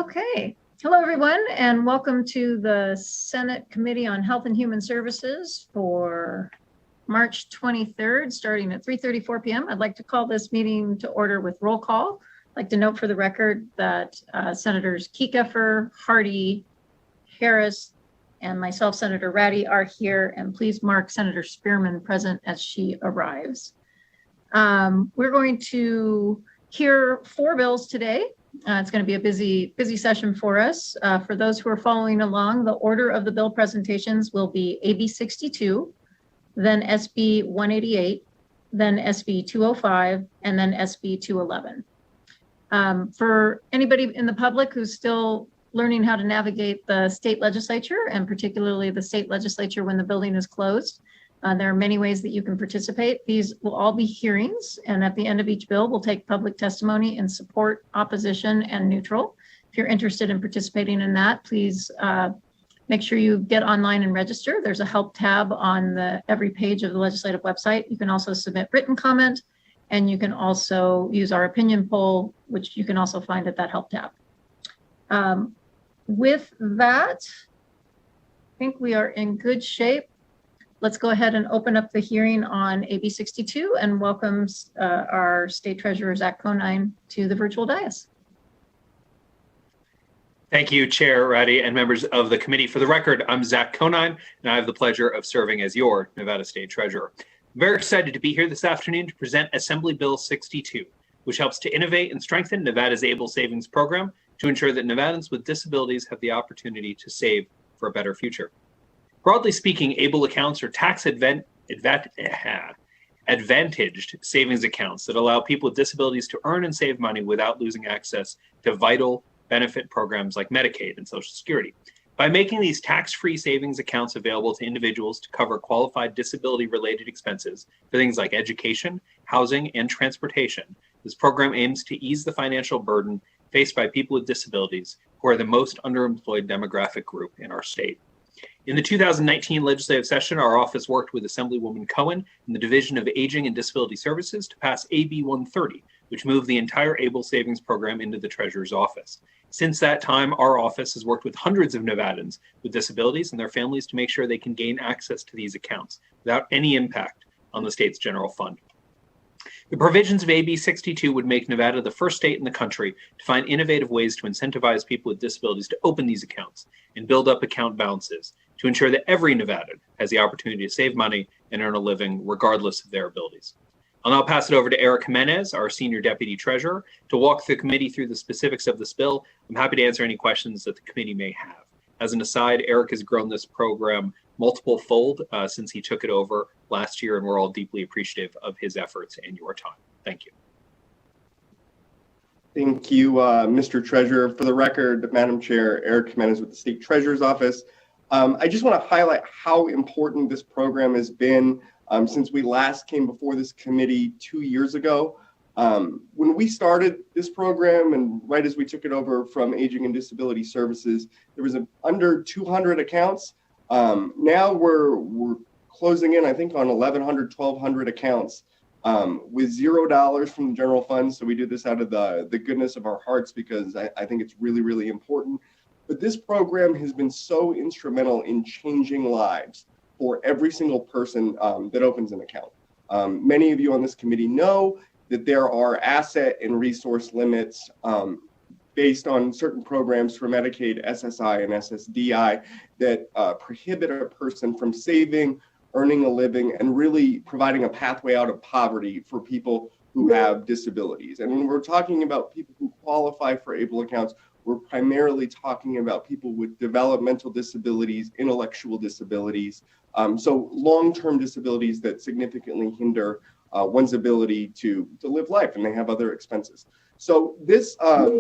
Okay. Hello, everyone, and welcome to the Senate Committee on Health and Human Services for March 23rd, starting at 3:34 p.m. I'd like to call this meeting to order with roll call. I'd like to note for the record that Senators Kieckeffer, Hardy, Harris, and myself, Senator Ratty, are here, and please mark Senator Spearman present as she arrives. We're going to hear 4 bills today. It's going to be a busy session for us. For those who are following along, the order of the bill presentations will be AB 62, then SB 188, then SB 205, and then SB 211. For anybody in the public who's still learning how to navigate the state legislature, and particularly the state legislature when the building is closed, there are many ways that you can participate. These will all be hearings, and at the end of each bill, we'll take public testimony in support, opposition, and neutral. If you're interested in participating in that, please make sure you get online and register. There's a help tab on every page of the legislative website. You can also submit written comment, and you can also use our opinion poll, which you can also find at that help tab. With that, I think we are in good shape. Let's go ahead and open up the hearing on AB 62 and welcome our State Treasurer, Zach Conine, to the virtual dais. Thank you, Chair Ratty and members of the committee. For the record, I'm Zach Conine, and I have the pleasure of serving as your Nevada State Treasurer. I'm very excited to be here this afternoon to present Assembly Bill 62, which helps to innovate and strengthen Nevada's Able Savings Program to ensure that Nevadans with disabilities have the opportunity to save for a better future. Broadly speaking, ABLE accounts are tax-advantaged savings accounts that allow people with disabilities to earn and save money without losing access to vital benefit programs like Medicaid and Social Security. By making these tax-free savings accounts available to individuals to cover qualified disability-related expenses for things like education, housing, and transportation, this program aims to ease the financial burden faced by people with disabilities who are the most underemployed demographic group in our state. In the 2019 legislative session, our office worked with Assemblywoman Cohen in the Division of Aging and Disability Services to pass AB 130, which moved the entire ABLE Savings Program into the Treasurer's office. Since that time, our office has worked with hundreds of Nevadans with disabilities and their families to make sure they can gain access to these accounts without any impact on the state's general fund. The provisions of AB 62 would make Nevada the first state in the country to find innovative ways to incentivize people with disabilities to open these accounts and build up account balances to ensure that every Nevadan has the opportunity to save money and earn a living regardless of their abilities. I'll now pass it over to Eric Jimenez, our Senior Deputy Treasurer, to walk the committee through the specifics of this bill. I'm happy to answer any questions that the committee may have. As an aside, Eric has grown this program multiple-fold since he took it over last year, and we're all deeply appreciative of his efforts and your time. Thank you. Thank you, Mr. Treasurer. For the record, Madam Chair, Eric Jimenez with the State Treasurer's Office. I just want to highlight how important this program has been since we last came before this committee 2 years ago. When we started this program and right as we took it over from Aging and Disability Services, there was under 200 accounts. Now we're closing in, I think, on 1,100, 1,200 accounts with $0 from the general fund. So we do this out of the goodness of our hearts because I think it's really, really important. But this program has been so instrumental in changing lives for every single person that opens an account. Many of you on this committee know that there are asset and resource limits based on certain programs for Medicaid, SSI, and SSDI that prohibit a person from saving, earning a living, and really providing a pathway out of poverty for people who have disabilities. And when we're talking about people who qualify for ABLE accounts, we're primarily talking about people with developmental disabilities, intellectual disabilities, so long-term disabilities that significantly hinder one's ability to live life, and they have other expenses. So this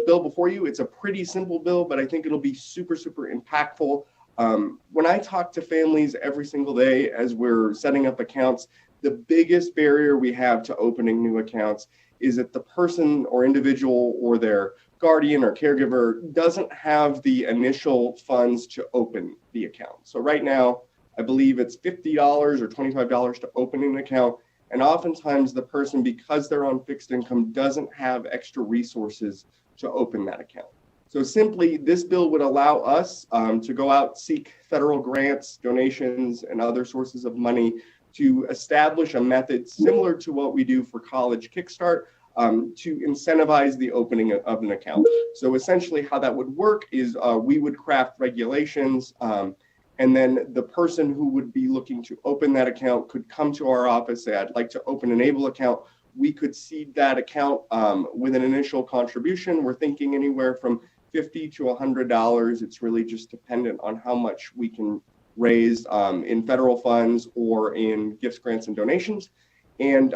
bill before you, it's a pretty simple bill, but I think it'll be super, super impactful. When I talk to families every single day as we're setting up accounts, the biggest barrier we have to opening new accounts is that the person or individual or their guardian or caregiver doesn't have the initial funds to open the account. So right now, I believe it's $50 or $25 to open an account. And oftentimes the person, because they're on fixed income, doesn't have extra resources to open that account. So simply, this bill would allow us to go out, seek federal grants, donations, and other sources of money to establish a method similar to what we do for College Kickstart to incentivize the opening of an account. So essentially how that would work is we would craft regulations and then the person who would be looking to open that account could come to our office, say, I'd like to open an ABLE account. We could seed that account with an initial contribution. We're thinking anywhere from $50 to $100. It's really just dependent on how much we can raise in federal funds or in gifts, grants, and donations. And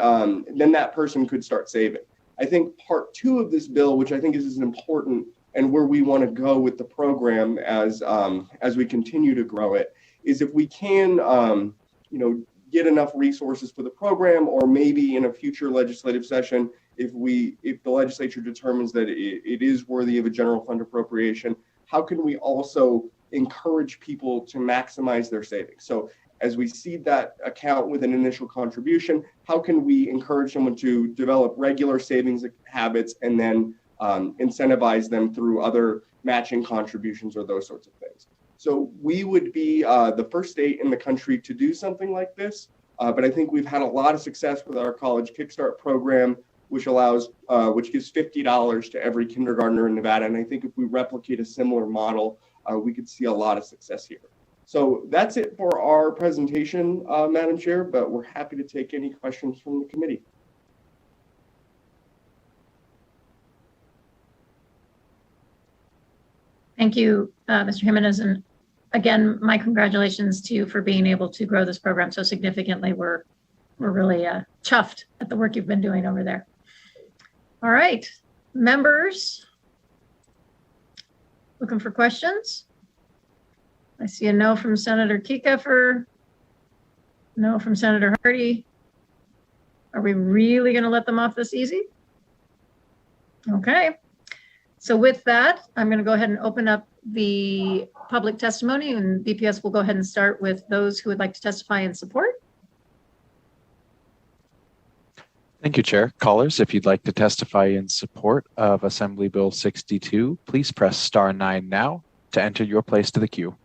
then that person could start saving. I think part two of this bill, which I think is important and where we want to go with the program as we continue to grow it, is if we can, get enough resources for the program, or maybe in a future legislative session, if the legislature determines that it is worthy of a general fund appropriation, how can we also encourage people to maximize their savings? So as we seed that account with an initial contribution, how can we encourage someone to develop regular savings habits and then incentivize them through other matching contributions or those sorts of things? So we would be the first state in the country to do something like this, but I think we've had a lot of success with our College Kickstart program, which gives $50 to every kindergartner in Nevada. And I think if we replicate a similar model, we could see a lot of success here. So that's it for our presentation, Madam Chair, but we're happy to take any questions from the committee. Thank you, Mr. Jimenez. And again, my congratulations to you for being able to grow this program so significantly. We're really chuffed at the work you've been doing over there. All right, members, looking for questions? I see a no from Senator Kieckhofer, no from Senator Hardy. Are we really going to let them off this easy? Okay. So with that, I'm going to go ahead and open up the public testimony, and BPS will go ahead and start with those who would like to testify in support. Thank you, Chair. Callers, if you'd like to testify in support of Assembly Bill 62, please press *9 now to enter your place to the queue.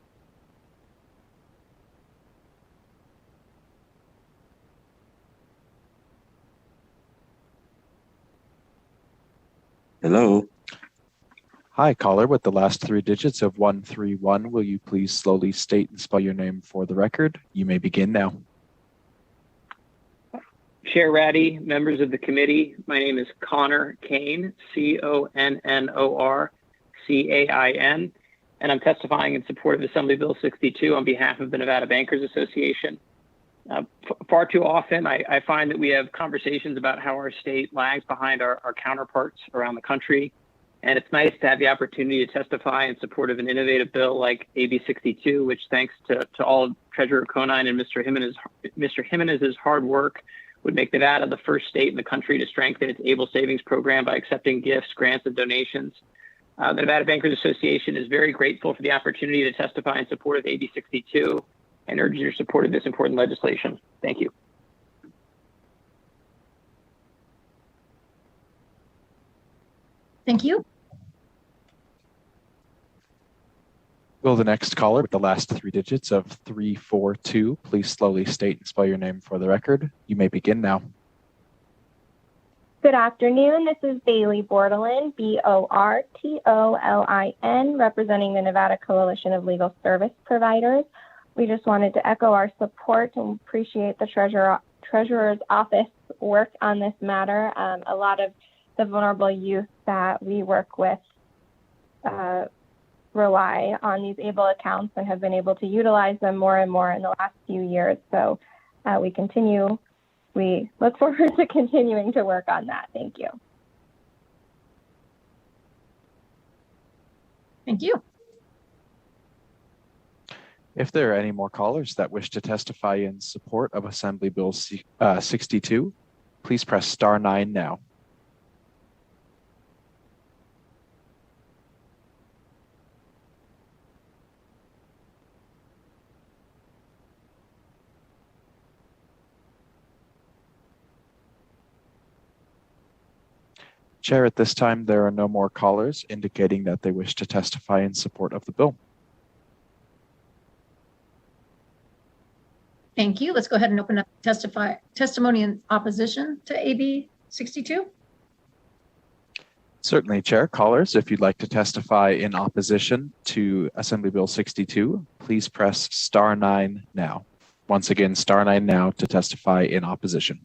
Hello. Hi, caller, with the last three digits of 131, will you please slowly state and spell your name for the record? You may begin now. Chair Ratty, members of the committee, my name is Connor Cain, CONNORCAIN, and I'm testifying in support of Assembly Bill 62 on behalf of the Nevada Bankers Association. Far too often, I find that we have conversations about how our state lags behind our counterparts around the country. And it's nice to have the opportunity to testify in support of an innovative bill like AB 62, which thanks to all of Treasurer Conine and Mr. Jimenez's hard work, would make Nevada the first state in the country to strengthen its ABLE savings program by accepting gifts, grants, and donations. The Nevada Bankers Association is very grateful for the opportunity to testify in support of AB 62 and urges your support of this important legislation. Thank you. Thank you. Will the next caller with the last three digits of 342 please slowly state and spell your name for the record? You may begin now. Good afternoon. This is Bailey Bordelin, BORTOLIN, representing the Nevada Coalition of Legal Service Providers. We just wanted to echo our support and appreciate the Treasurer's Office work on this matter. A lot of the vulnerable youth that we work with rely on these ABLE accounts and have been able to utilize them more and more in the last few years. So we look forward to continuing to work on that. Thank you. Thank you. If there are any more callers that wish to testify in support of Assembly Bill 62, please press *9 now. Chair, at this time, there are no more callers indicating that they wish to testify in support of the bill. Thank you. Let's go ahead and open up testimony in opposition to AB 62. Certainly, Chair. Callers, if you'd like to testify in opposition to Assembly Bill 62, please press *9 now. Once again, *9 now to testify in opposition.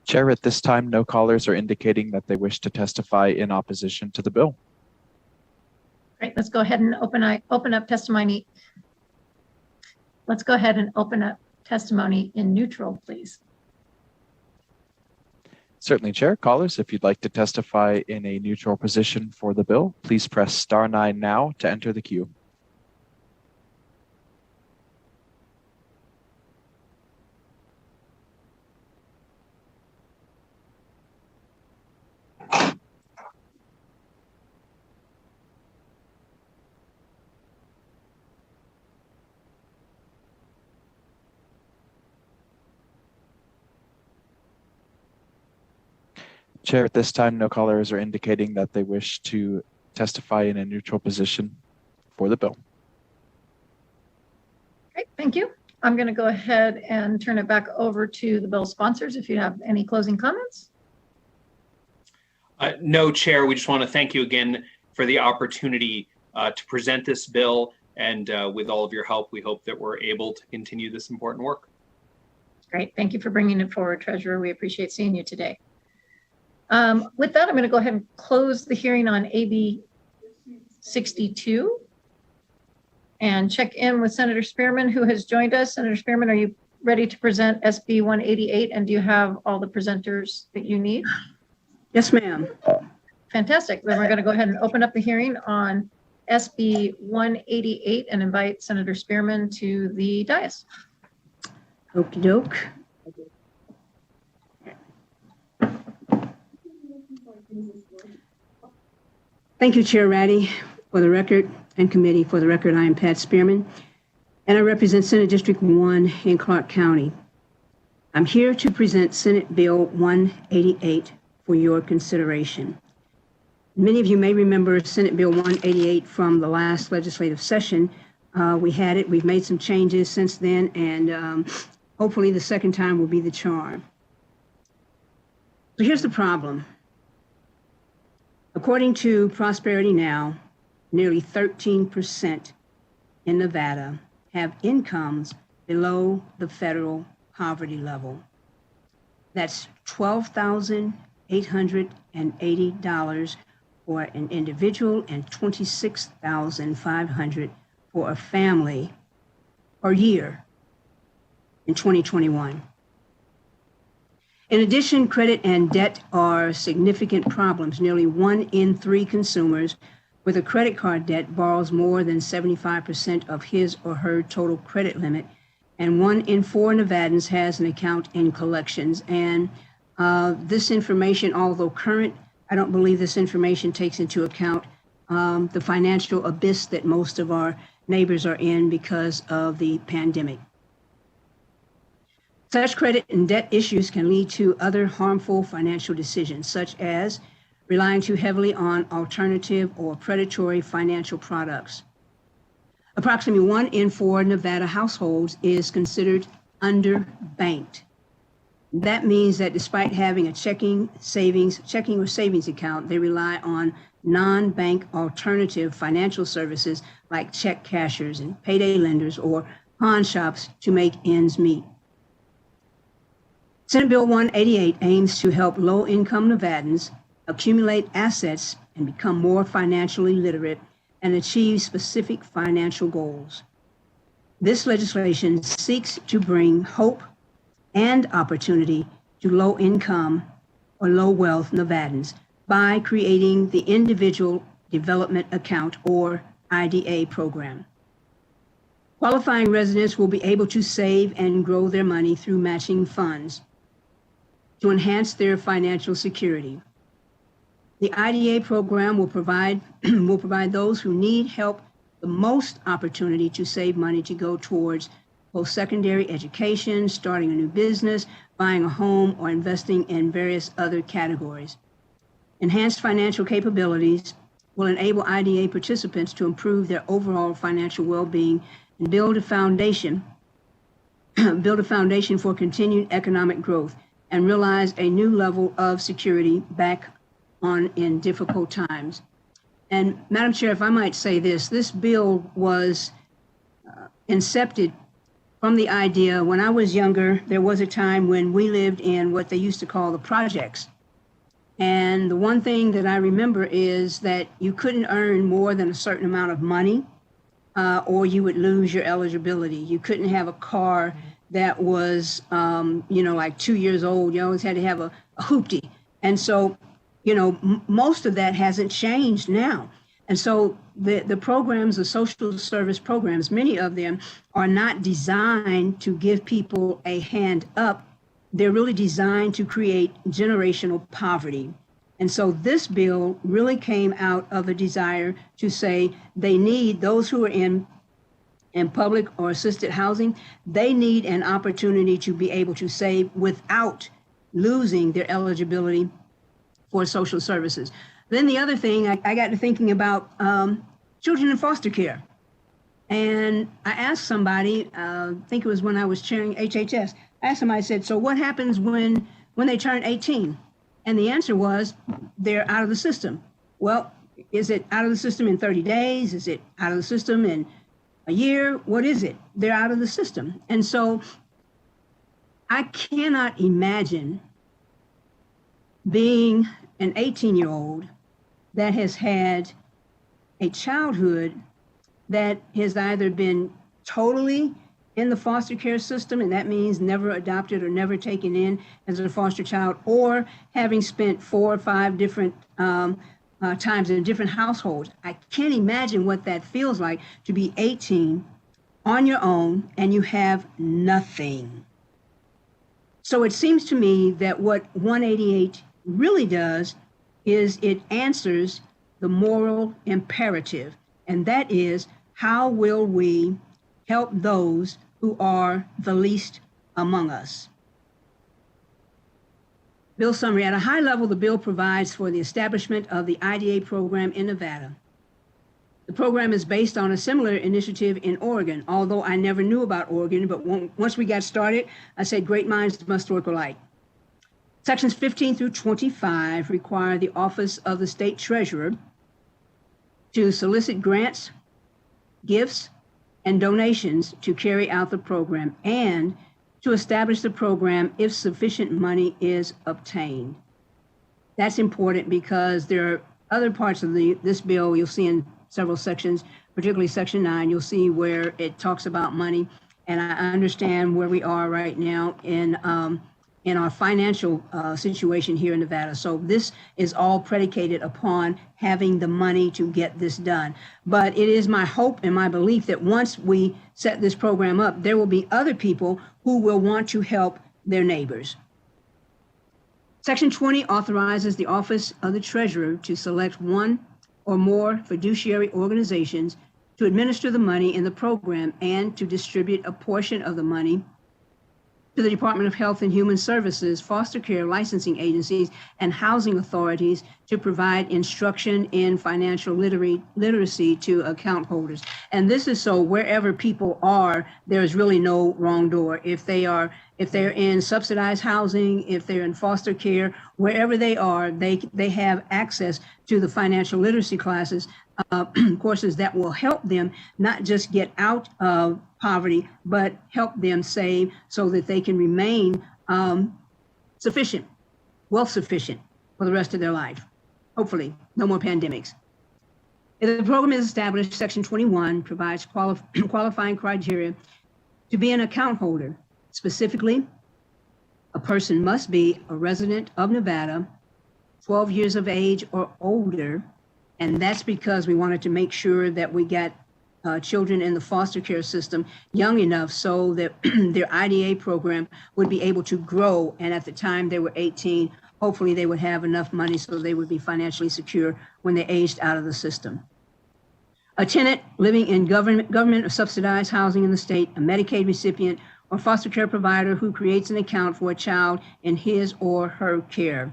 Chair, at this time, no callers are indicating that they wish to testify in opposition to the bill. Great. Let's go ahead and open up testimony. Let's go ahead and open up testimony in neutral, please. Certainly, Chair. Callers, if you'd like to testify in a neutral position for the bill, please press *9 now to enter the queue. Chair, at this time, no callers are indicating that they wish to testify in a neutral position for the bill. Great, thank you. I'm going to go ahead and turn it back over to the bill sponsors if you have any closing comments. No, Chair. We just want to thank you again for the opportunity to present this bill. And with all of your help, we hope that we're able to continue this important work. Great. Thank you for bringing it forward, Treasurer. We appreciate seeing you today. With that, I'm going to go ahead and close the hearing on AB 62 and check in with Senator Spearman, who has joined us. Senator Spearman, are you ready to present SB 188? And do you have all the presenters that you need? Yes, ma'am. Fantastic. Then we're going to go ahead and open up the hearing on SB 188 and invite Senator Spearman to the dais. Okey doke. Thank you, Chair Ratty. For the record, and committee, for the record, I am Pat Spearman, and I represent Senate District 1 in Clark County. I'm here to present Senate Bill 188 for your consideration. Many of you may remember Senate Bill 188 from the last legislative session. We had it, we've made some changes since then, and hopefully the second time will be the charm. So here's the problem. According to Prosperity Now, nearly 13% in Nevada have incomes below the federal poverty level. That's $12,880 for an individual and $26,500 for a family per year in 2021. In addition, credit and debt are significant problems. Nearly 1 in 3 consumers with a credit card debt borrows more than 75% of his or her total credit limit, and 1 in 4 Nevadans has an account in collections. And this information, although current, I don't believe this information takes into account the financial abyss that most of our neighbors are in because of the pandemic. Such credit and debt issues can lead to other harmful financial decisions, such as relying too heavily on alternative or predatory financial products. Approximately 1 in 4 Nevada households is considered underbanked. That means that despite having a checking or savings account, they rely on non-bank alternative financial services like check cashers and payday lenders or pawn shops to make ends meet. Senate Bill 188 aims to help low-income Nevadans accumulate assets and become more financially literate and achieve specific financial goals. This legislation seeks to bring hope and opportunity to low-income or low-wealth Nevadans by creating the Individual Development Account, or IDA, program. Qualifying residents will be able to save and grow their money through matching funds. to enhance their financial security. The IDA program will provide those who need help the most opportunity to save money to go towards post-secondary education, starting a new business, buying a home, or investing in various other categories. Enhanced financial capabilities will enable IDA participants to improve their overall financial well-being and build a foundation for continued economic growth and realize a new level of security back on in difficult times. And Madam Chair, if I might say this bill was incepted from the idea, when I was younger, there was a time when we lived in what they used to call the projects. And the one thing that I remember is that you couldn't earn more than a certain amount of money or you would lose your eligibility. You couldn't have a car that was, like 2 years old. You always had to have a hoopty. And so, most of that hasn't changed now. And so the programs, the social service programs, many of them are not designed to give people a hand up. They're really designed to create generational poverty. And so this bill really came out of a desire to say they need those who are in public or assisted housing, they need an opportunity to be able to save without losing their eligibility for social services. Then the other thing, I got to thinking about children in foster care. And I asked somebody, I think it was when I was chairing HHS, I asked somebody, I said, so what happens when they turn 18? And the answer was, they're out of the system. Well, is it out of the system in 30 days? Is it out of the system in a year? What is it? They're out of the system. And so I cannot imagine being an 18-year-old that has had a childhood that has either been totally in the foster care system, and that means never adopted or never taken in as a foster child, or having spent 4 or 5 different times in different households. I can't imagine what that feels like to be 18 on your own and you have nothing. So it seems to me that what 188 really does is it answers the moral imperative, and that is, how will we help those who are the least among us? Bill summary. At a high level, the bill provides for the establishment of the IDA program in Nevada. The program is based on a similar initiative in Oregon, although I never knew about Oregon, but once we got started, I said great minds must work alike. Sections 15 through 25 require the Office of the State Treasurer to solicit grants, gifts, and donations to carry out the program and to establish the program if sufficient money is obtained. That's important because there are other parts of this bill you'll see in several sections, particularly section 9, you'll see where it talks about money. And I understand where we are right now in our financial situation here in Nevada. So this is all predicated upon having the money to get this done. But it is my hope and my belief that once we set this program up, there will be other people who will want to help their neighbors. Section 20 authorizes the Office of the Treasurer to select one or more fiduciary organizations to administer the money in the program and to distribute a portion of the money to the Department of Health and Human Services, foster care licensing agencies, and housing authorities to provide instruction in financial literacy to account holders. And this is so wherever people are, there's really no wrong door. If they're in subsidized housing, if they're in foster care, wherever they are, they have access to the financial literacy classes, courses that will help them not just get out of poverty, but help them save so that they can remain sufficient, wealth sufficient for the rest of their life. Hopefully, no more pandemics. If the program is established, Section 21 provides qualifying criteria to be an account holder. Specifically, a person must be a resident of Nevada, 12 years of age or older, and that's because we wanted to make sure that we got children in the foster care system young enough so that their IDA program would be able to grow. And at the time they were 18, hopefully they would have enough money so they would be financially secure when they aged out of the system. A tenant living in government or subsidized housing in the state, a Medicaid recipient, or foster care provider who creates an account for a child in his or her care.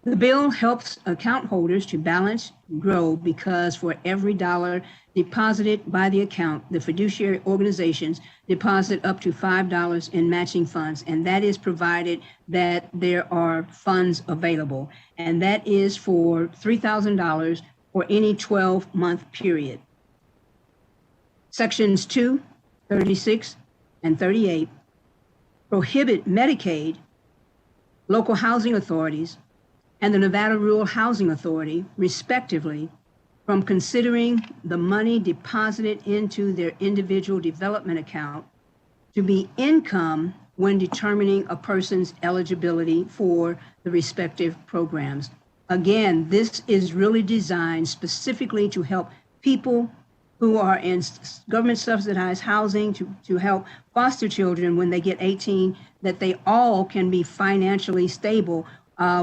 The bill helps account holders to balance and grow because for every dollar deposited by the account, the fiduciary organizations deposit up to $5 in matching funds, and that is provided that there are funds available. And that is for $3,000 for any 12-month period. Sections 2, 36, and 38 prohibit Medicaid, local housing authorities, and the Nevada Rural Housing Authority, respectively, from considering the money deposited into their individual development account to be income when determining a person's eligibility for the respective programs. Again, this is really designed specifically to help people who are in government subsidized housing, to help foster children when they get 18, that they all can be financially stable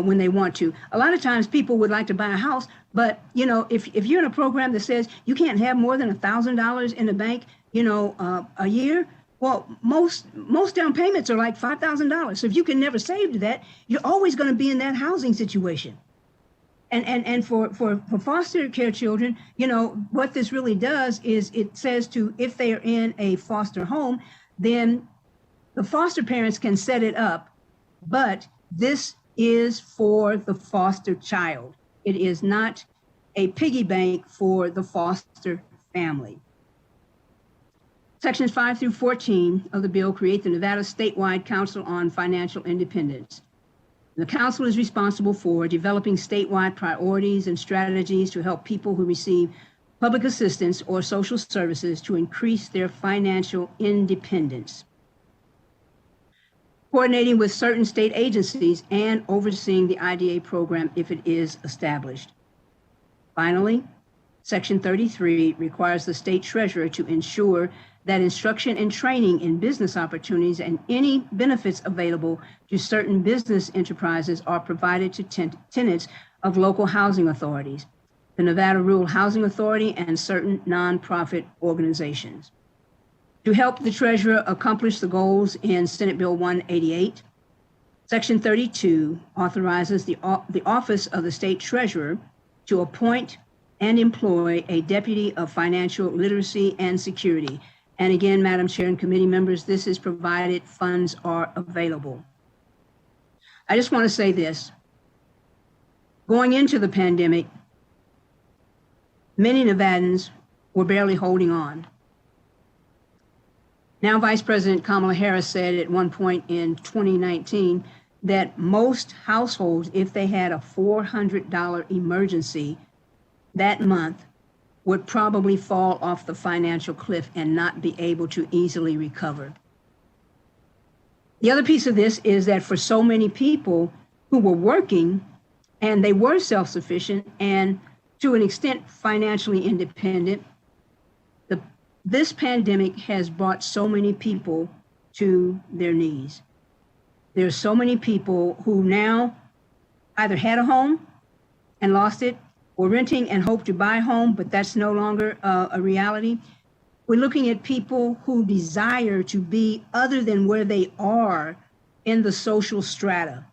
when they want to. A lot of times people would like to buy a house, but you know, if you're in a program that says you can't have more than $1,000 in the bank, a year, well, most down payments are like $5,000. So if you can never save to that, you're always going to be in that housing situation. And for foster care children, what this really does is it says if they are in a foster home, then the foster parents can set it up, but this is for the foster child. It is not a piggy bank for the foster family. Sections 5 through 14 of the bill create the Nevada Statewide Council on Financial Independence. The council is responsible for developing statewide priorities and strategies to help people who receive public assistance or social services to increase their financial independence, coordinating with certain state agencies and overseeing the IDA program if it is established. Finally, Section 33 requires the state treasurer to ensure that instruction and training in business opportunities and any benefits available to certain business enterprises are provided to tenants of local housing authorities, the Nevada Rural Housing Authority, and certain nonprofit organizations. To help the treasurer accomplish the goals in Senate Bill 188, Section 32 authorizes the Office of the State Treasurer to appoint and employ a Deputy of Financial Literacy and Security. And again, Madam Chair and committee members, this is provided funds are available. I just want to say this. Going into the pandemic, many Nevadans were barely holding on. Now, Vice President Kamala Harris said at one point in 2019 that most households, if they had a $400 emergency that month, would probably fall off the financial cliff and not be able to easily recover. The other piece of this is that for so many people who were working and they were self-sufficient and to an extent financially independent, this pandemic has brought so many people to their knees. There are so many people who now either had a home and lost it, or renting and hope to buy a home, but that's no longer a reality. We're looking at people who desire to be other than where they are in the social strata.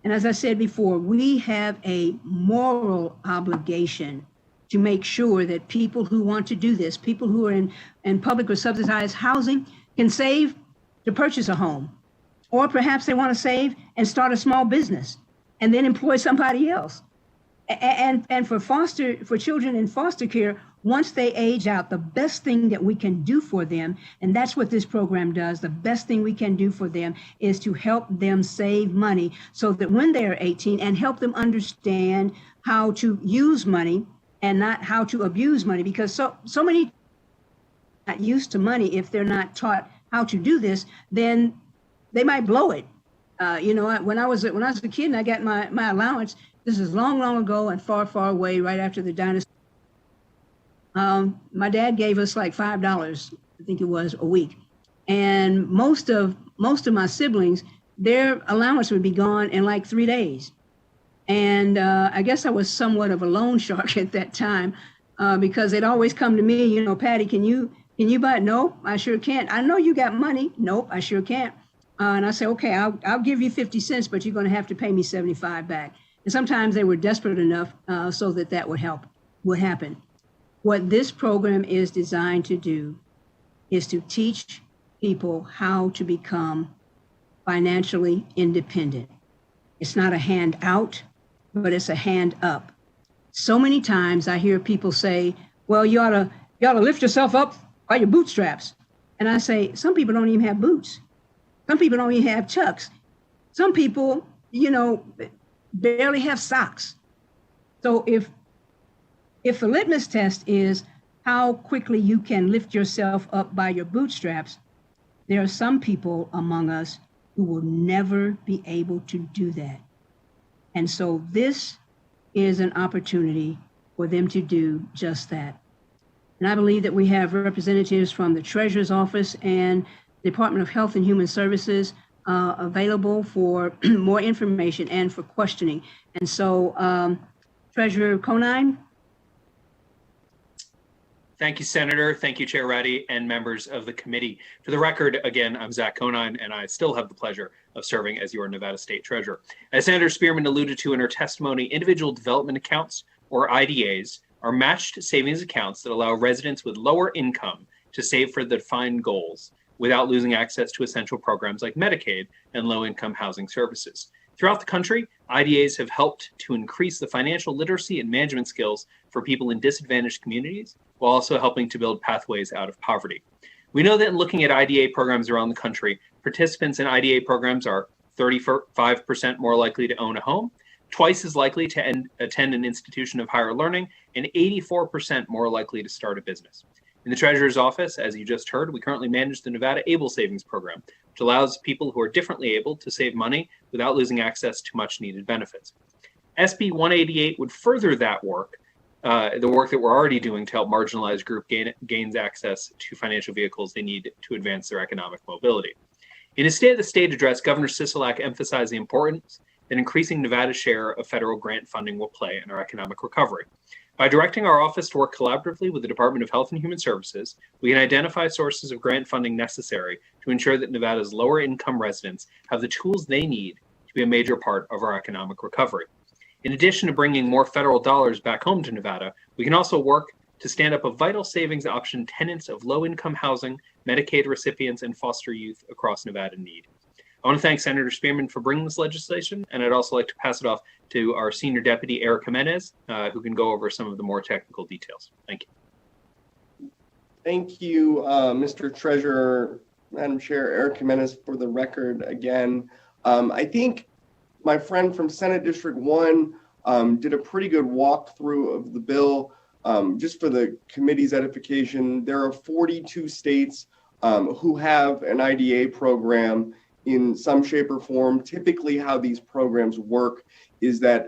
And as I said before, we have a moral obligation to make sure that people who want to do this, people who are in public or subsidized housing, can save to purchase a home. Or perhaps they want to save and start a small business and then employ somebody else. And for children in foster care, once they age out, the best thing that we can do for them, and that's what this program does, the best thing we can do for them is to help them save money so that when they are 18 and help them understand how to use money and not how to abuse money, because so many are not used to money. If they're not taught how to do this, then they might blow it. When I was a kid and I got my allowance, this is long, long ago and far, far away, right after the dinosaurs. My dad gave us like $5, I think it was, a week. And most of my siblings, their allowance would be gone in like 3 days. And I guess I was somewhat of a loan shark at that time because they'd always come to me, you know, Patty, can you buy it? No, I sure can't. I know you got money. Nope, I sure can't. And I say, okay, I'll give you 50 cents, but you're going to have to pay me 75 back. And sometimes they were desperate enough so that would happen. What this program is designed to do is to teach people how to become financially independent. It's not a hand out, but it's a hand up. So many times I hear people say, well, you ought to lift yourself up by your bootstraps. And I say, some people don't even have boots. Some people don't even have Chucks. Some people, you know, barely have socks. So if the litmus test is how quickly you can lift yourself up by your bootstraps, there are some people among us who will never be able to do that. And so this is an opportunity for them to do just that. And I believe that we have representatives from the Treasurer's Office and Department of Health and Human Services available for more information and for questioning. And so, Treasurer Conine. Thank you, Senator. Thank you, Chair Ratty, and members of the committee. For the record, again, I'm Zach Conine, and I still have the pleasure of serving as your Nevada State Treasurer. As Senator Spearman alluded to in her testimony, individual development accounts, or IDAs, are matched savings accounts that allow residents with lower income to save for the defined goals without losing access to essential programs like Medicaid and low-income housing services. Throughout the country, IDAs have helped to increase the financial literacy and management skills for people in disadvantaged communities, while also helping to build pathways out of poverty. We know that in looking at IDA programs around the country, participants in IDA programs are 35% more likely to own a home, twice as likely to attend an institution of higher learning, and 84% more likely to start a business. In the Treasurer's Office, as you just heard, we currently manage the Nevada Able Savings Program, which allows people who are differently able to save money without losing access to much needed benefits. SB 188 would further that work, the work that we're already doing to help marginalized group gains access to financial vehicles they need to advance their economic mobility. In his State of the State address, Governor Sisolak emphasized the importance that increasing Nevada's share of federal grant funding will play in our economic recovery. By directing our office to work collaboratively with the Department of Health and Human Services, we can identify sources of grant funding necessary to ensure that Nevada's lower income residents have the tools they need to be a major part of our economic recovery. In addition to bringing more federal dollars back home to Nevada, we can also work to stand up a vital savings option tenants of low-income housing, Medicaid recipients, and foster youth across Nevada in need. I want to thank Senator Spearman for bringing this legislation, and I'd also like to pass it off to our Senior Deputy, Eric Jimenez, who can go over some of the more technical details. Thank you. Thank you, Mr. Treasurer, Madam Chair, Eric Jimenez, for the record again. I think my friend from Senate District 1 did a pretty good walkthrough of the bill. Just for the committee's edification, there are 42 states who have an IDA program in some shape or form. Typically how these programs work is that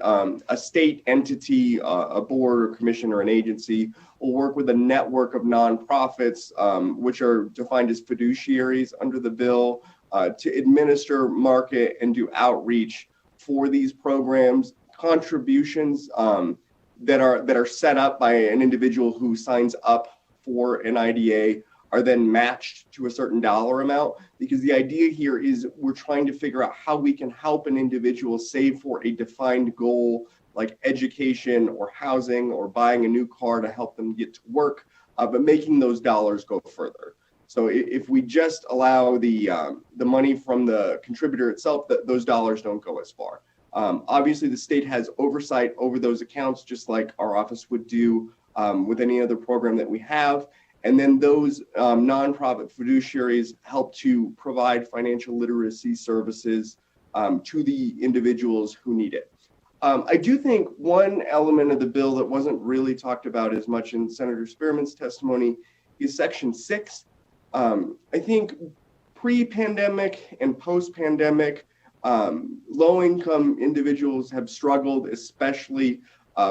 a state entity, a board or commission or an agency will work with a network of nonprofits, which are defined as fiduciaries under the bill, to administer, market, and do outreach for these programs. Contributions that are set up by an individual who signs up for an IDA are then matched to a certain dollar amount, because the idea here is we're trying to figure out how we can help an individual save for a defined goal like education or housing or buying a new car to help them get to work, but making those dollars go further. So if we just allow the money from the contributor itself, those dollars don't go as far. Obviously, the state has oversight over those accounts, just like our office would do with any other program that we have. And then those nonprofit fiduciaries help to provide financial literacy services to the individuals who need it. I do think one element of the bill that wasn't really talked about as much in Senator Spearman's testimony is Section 6. I think pre-pandemic and post-pandemic, low-income individuals have struggled, especially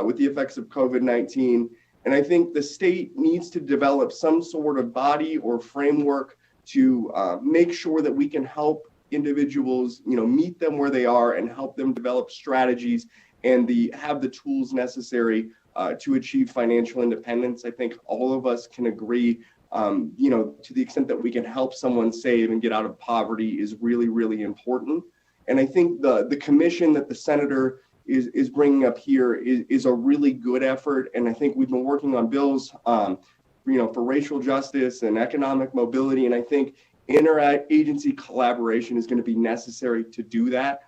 with the effects of COVID-19. And I think the state needs to develop some sort of body or framework to make sure that we can help individuals, meet them where they are and help them develop strategies and have the tools necessary to achieve financial independence. I think all of us can agree, to the extent that we can help someone save and get out of poverty is really, really important. And I think the commission that the senator is bringing up here is a really good effort. And I think we've been working on bills, for racial justice and economic mobility. And I think interagency collaboration is going to be necessary to do that.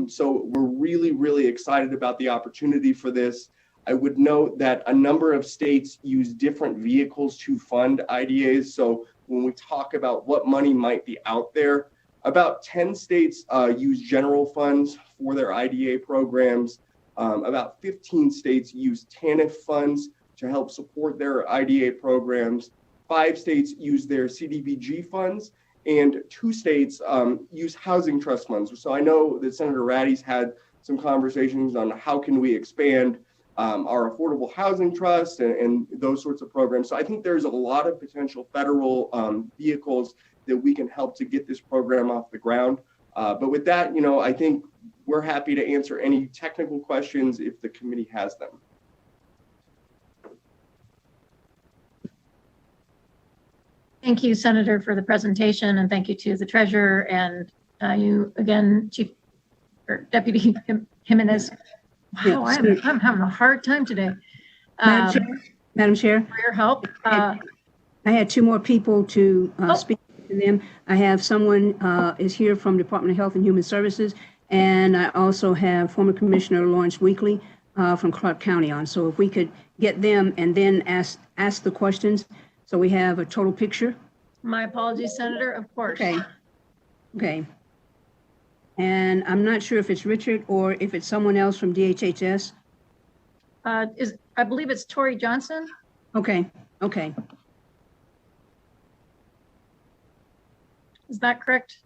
So we're really, really excited about the opportunity for this. I would note that a number of states use different vehicles to fund IDAs. So when we talk about what money might be out there, about 10 states use general funds for their IDA programs. About 15 states use TANF funds to help support their IDA programs. 5 states use their CDBG funds, and 2 states use housing trust funds. So I know that Senator Ratty's had some conversations on how can we expand our affordable housing trust and those sorts of programs. So I think there's a lot of potential federal vehicles that we can help to get this program off the ground. But with that, I think we're happy to answer any technical questions if the committee has them. Thank you, Senator, for the presentation, and thank you to the treasurer and you again, Deputy Jimenez. Wow, I'm having a hard time today. Madam Chair, For your help. I had 2 more people to speak to them. I have someone is here from Department of Health and Human Services, and I also have former Commissioner Lawrence Weekly from Clark County on. So if we could get them and then ask the questions, so we have a total picture. My apologies, Senator, of course. Okay. And I'm not sure if it's Richard or if it's someone else from DHHS. I believe it's Tori Johnson. Okay. Is that correct?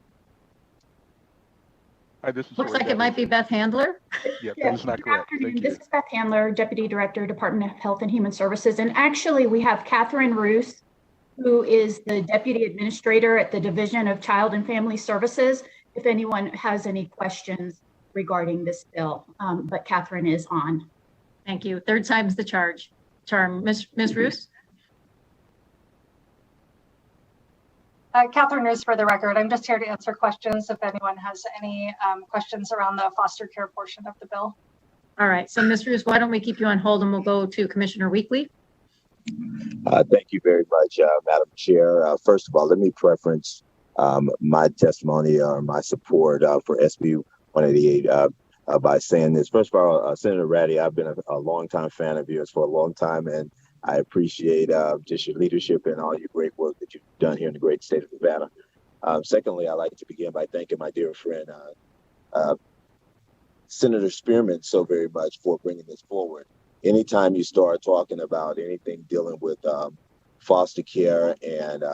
Hi, this is Looks Tori like it might be Beth Handler. Yeah, that is not correct. Thank you. This is Beth Handler, Deputy Director, Department of Health and Human Services. And actually, we have Catherine Roos, who is the Deputy Administrator at the Division of Child and Family Services, if anyone has any questions regarding this bill. But Catherine is on. Thank you. Third time's the charm. Ms. Roos? Catherine Roos for the record. I'm just here to answer questions if anyone has any questions around the foster care portion of the bill. All right. So, Ms. Roos, why don't we keep you on hold and we'll go to Commissioner Weekly. Thank you very much, Madam Chair. First of all, let me preference my testimony or my support for SB 188 by saying this. First of all, Senator Ratty, I've been a longtime fan of yours for a long time, and I appreciate just your leadership and all your great work that you've done here in the great state of Nevada. Secondly, I'd like to begin by thanking my dear friend, Senator Spearman, so very much for bringing this forward. Anytime you start talking about anything dealing with foster care and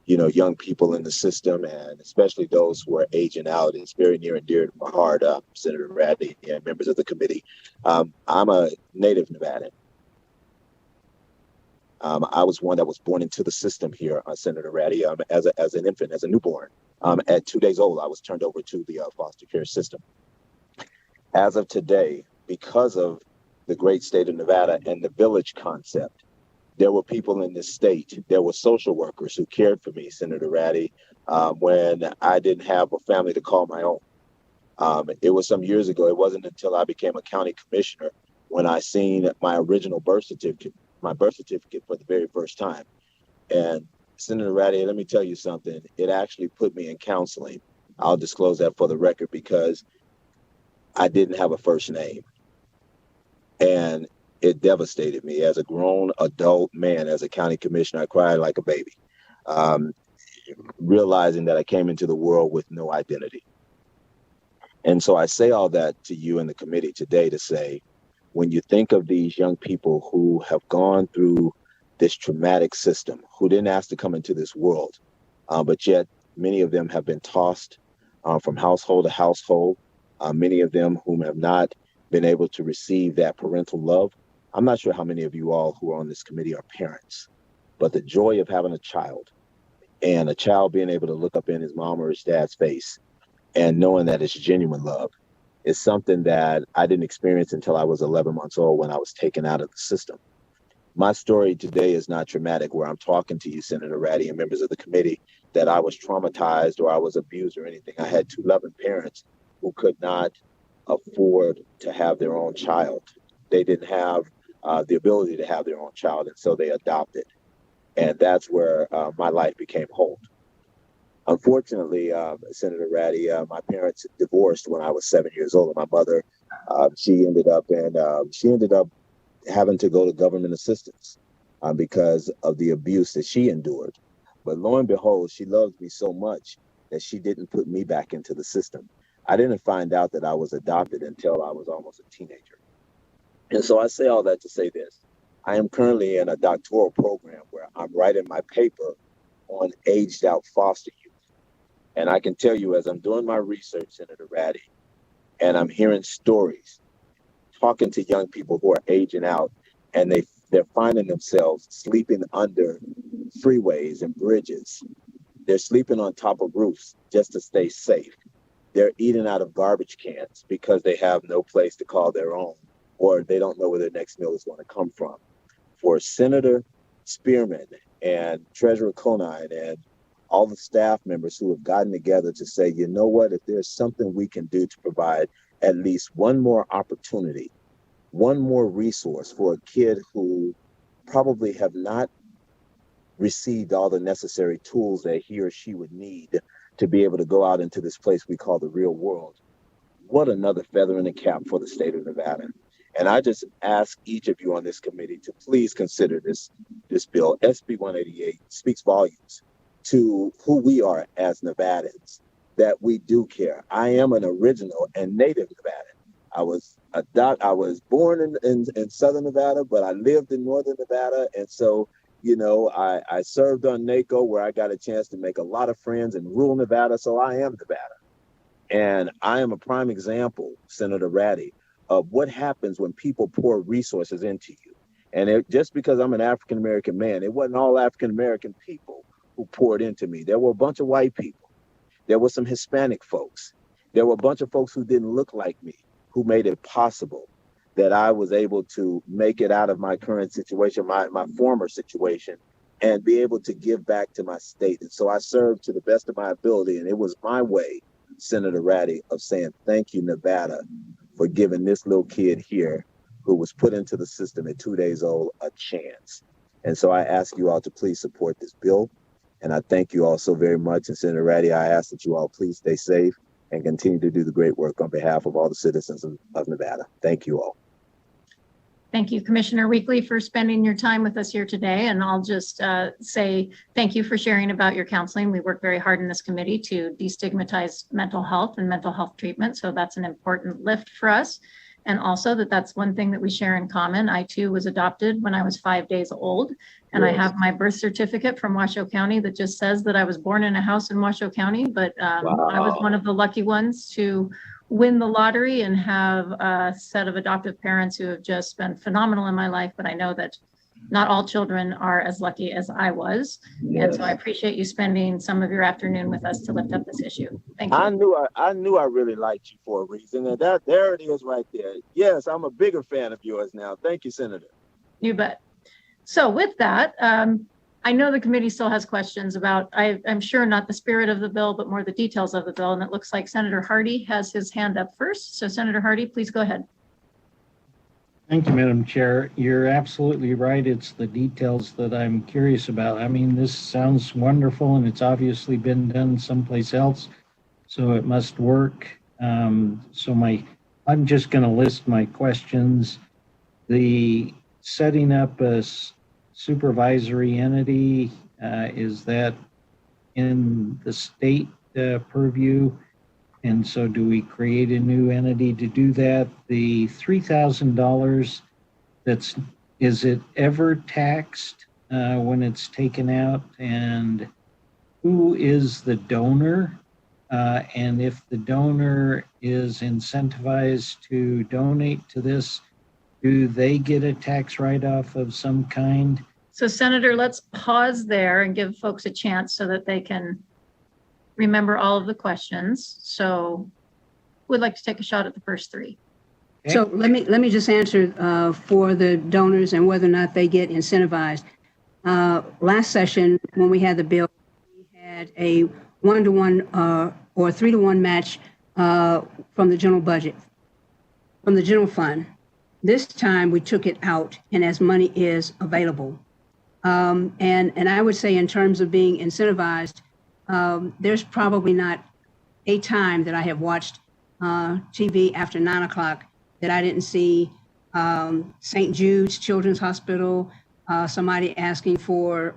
young people in the system, and especially those who are aging out, it's very near and dear to my heart, Senator Ratty and members of the committee. I'm a native Nevadan. I was one that was born into the system here, Senator Ratty, as an infant, as a newborn. At 2 days old, I was turned over to the foster care system. As of today, because of the great state of Nevada and the village concept, there were people in this state, there were social workers who cared for me, Senator Ratty, when I didn't have a family to call my own. It was some years ago. It wasn't until I became a county commissioner when I seen my original birth certificate for the very first time. And Senator Ratty, let me tell you something. It actually put me in counseling. I'll disclose that for the record because I didn't have a first name. And it devastated me as a grown adult man. As a county commissioner, I cried like a baby, realizing that I came into the world with no identity. And so I say all that to you and the committee today to say, when you think of these young people who have gone through this traumatic system, who didn't ask to come into this world, but yet many of them have been tossed from household to household, many of them whom have not been able to receive that parental love, I'm not sure how many of you all who are on this committee are parents, but the joy of having a child and a child being able to look up in his mom or his dad's face and knowing that it's genuine love is something that I didn't experience until I was 11 months old when I was taken out of the system. My story today is not traumatic where I'm talking to you, Senator Ratty, and members of the committee, that I was traumatized or I was abused or anything. I had two loving parents who could not afford to have their own child. They didn't have the ability to have their own child, and so they adopted. And that's where my life became whole. Unfortunately, Senator Ratty, my parents divorced when I was 7 years old. And my mother, she ended up having to go to government assistance because of the abuse that she endured. But lo and behold, she loved me so much that she didn't put me back into the system. I didn't find out that I was adopted until I was almost a teenager. And so I say all that to say this. I am currently in a doctoral program where I'm writing my paper on aged out foster youth. And I can tell you, as I'm doing my research, Senator Ratty, and I'm hearing stories, talking to young people who are aging out, and they're finding themselves sleeping under freeways and bridges. They're sleeping on top of roofs just to stay safe. They're eating out of garbage cans because they have no place to call their own, or they don't know where their next meal is going to come from. For Senator Spearman and Treasurer Conine and all the staff members who have gotten together to say, you know what, if there's something we can do to provide at least one more opportunity, one more resource for a kid who probably have not received all the necessary tools that he or she would need to be able to go out into this place we call the real world. What another feather in the cap for the state of Nevada. And I just ask each of you on this committee to please consider this bill. SB 188 speaks volumes to who we are as Nevadans, that we do care. I am an original and native Nevadan. I was born in Southern Nevada, but I lived in Northern Nevada. And so, you know, I served on NACO where I got a chance to make a lot of friends in rural Nevada. So I am Nevada. And I am a prime example, Senator Ratty, of what happens when people pour resources into you. And just because I'm an African-American man, it wasn't all African-American people who poured into me. There were a bunch of white people. There were some Hispanic folks. There were a bunch of folks who didn't look like me, who made it possible that I was able to make it out of my current situation, my former situation, and be able to give back to my state. And so I served to the best of my ability. And it was my way, Senator Ratty, of saying, thank you, Nevada, for giving this little kid here who was put into the system at 2 days old a chance. And so I ask you all to please support this bill. And I thank you all so very much. And Senator Ratty, I ask that you all please stay safe and continue to do the great work on behalf of all the citizens of Nevada. Thank you all. Thank you, Commissioner Weekly, for spending your time with us here today. And I'll just say thank you for sharing about your counseling. We work very hard in this committee to destigmatize mental health and mental health treatment. So that's an important lift for us. And also that's one thing that we share in common. I too was adopted when I was 5 days old. And yes. I have my birth certificate from Washoe County that just says that I was born in a house in Washoe County. But wow. I was one of the lucky ones to win the lottery and have a set of adoptive parents who have just been phenomenal in my life. But I know that not all children are as lucky as I was. Yes. And so I appreciate you spending some of your afternoon with us to lift up this issue. Thank you. I knew I really liked you for a reason. And there it is right there. Yes, I'm a bigger fan of yours now. Thank you, Senator. You bet. So with that, I know the committee still has questions about, I'm sure not the spirit of the bill, but more the details of the bill. And it looks like Senator Hardy has his hand up first. So Senator Hardy, please go ahead. Thank you, Madam Chair. You're absolutely right. It's the details that I'm curious about. I mean, this sounds wonderful and it's obviously been done someplace else, so it must work. I'm just going to list my questions. The setting up a supervisory entity, is that in the state purview? And so do we create a new entity to do that? The $3,000, is it ever taxed when it's taken out? And who is the donor? And if the donor is incentivized to donate to this, do they get a tax write-off of some kind? So Senator, let's pause there and give folks a chance so that they can remember all of the questions. So would like to take a shot at the first three. Okay. So let me just answer for the donors and whether or not they get incentivized. Last session, when we had the bill, we had a 1-to-1 or 3-to-1 match from the general budget, from the general fund. This time we took it out, and as money is available. And I would say in terms of being incentivized, there's probably not a time that I have watched TV after 9 o'clock that I didn't see St. Jude's Children's Hospital, somebody asking for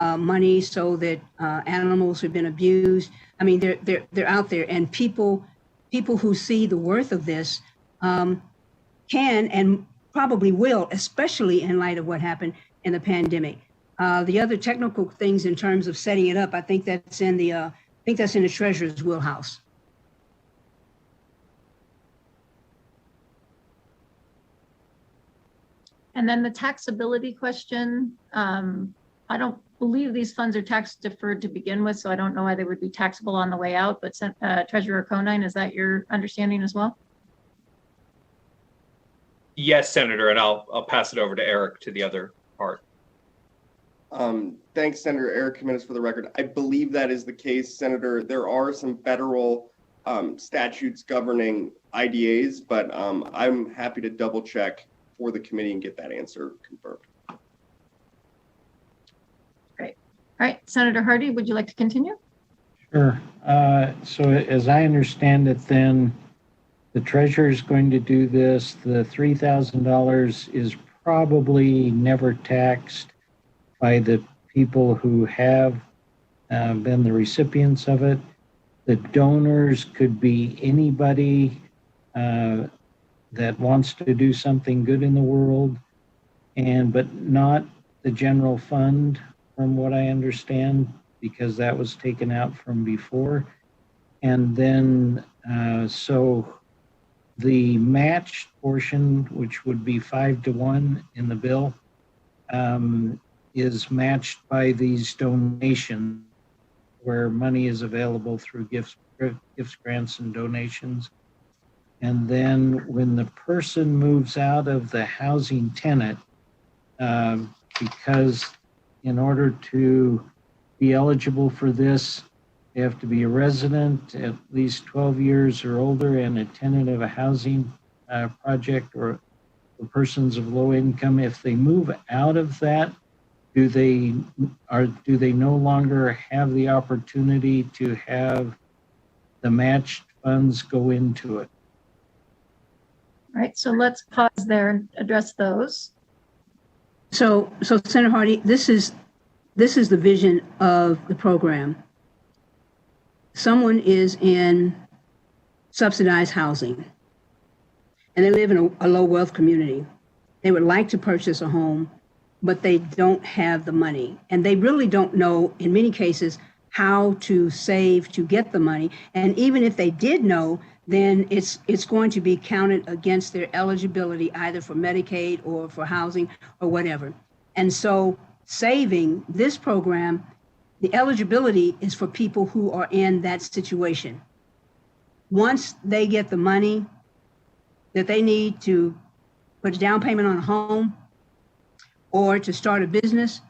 money so that animals who've been abused. I mean, they're out there, and people who see the worth of this can and probably will, especially in light of what happened in the pandemic. The other technical things in terms of setting it up, I think that's in the treasurer's wheelhouse. And then the taxability question, I don't believe these funds are tax deferred to begin with, so I don't know why they would be taxable on the way out, but Treasurer Conine, is that your understanding as well? Yes, Senator, and I'll pass it over to Eric to the other part. Thanks, Senator Eric Jimenez, for the record. I believe that is the case, Senator. There are some federal statutes governing IDAs, but I'm happy to double check for the committee and get that answer confirmed. Great. All right, Senator Hardy, would you like to continue? Sure. So as I understand it, then the treasurer is going to do this. The $3,000 is probably never taxed by the people who have been the recipients of it. The donors could be anybody that wants to do something good in the world, but not the general fund, from what I understand, because that was taken out from before. And then, so the matched portion, which would be 5-to-1 in the bill, is matched by these donations where money is available through gifts, grants, and donations. And then when the person moves out of the housing tenant, because in order to be eligible for this, they have to be a resident, at least 12 years or older, and a tenant of a housing project or for persons of low income. If they move out of that, do they no longer have the opportunity to have the matched funds go into it? All right, so let's pause there and address those. So Senator Hardy, this is the vision of the program. Someone is in subsidized housing and they live in a low wealth community. They would like to purchase a home, but they don't have the money. And they really don't know, in many cases, how to save to get the money. And even if they did know, then it's going to be counted against their eligibility either for Medicaid or for housing or whatever. And so saving this program, the eligibility is for people who are in that situation. Once they get the money that they need to put a down payment on a home or to start a business,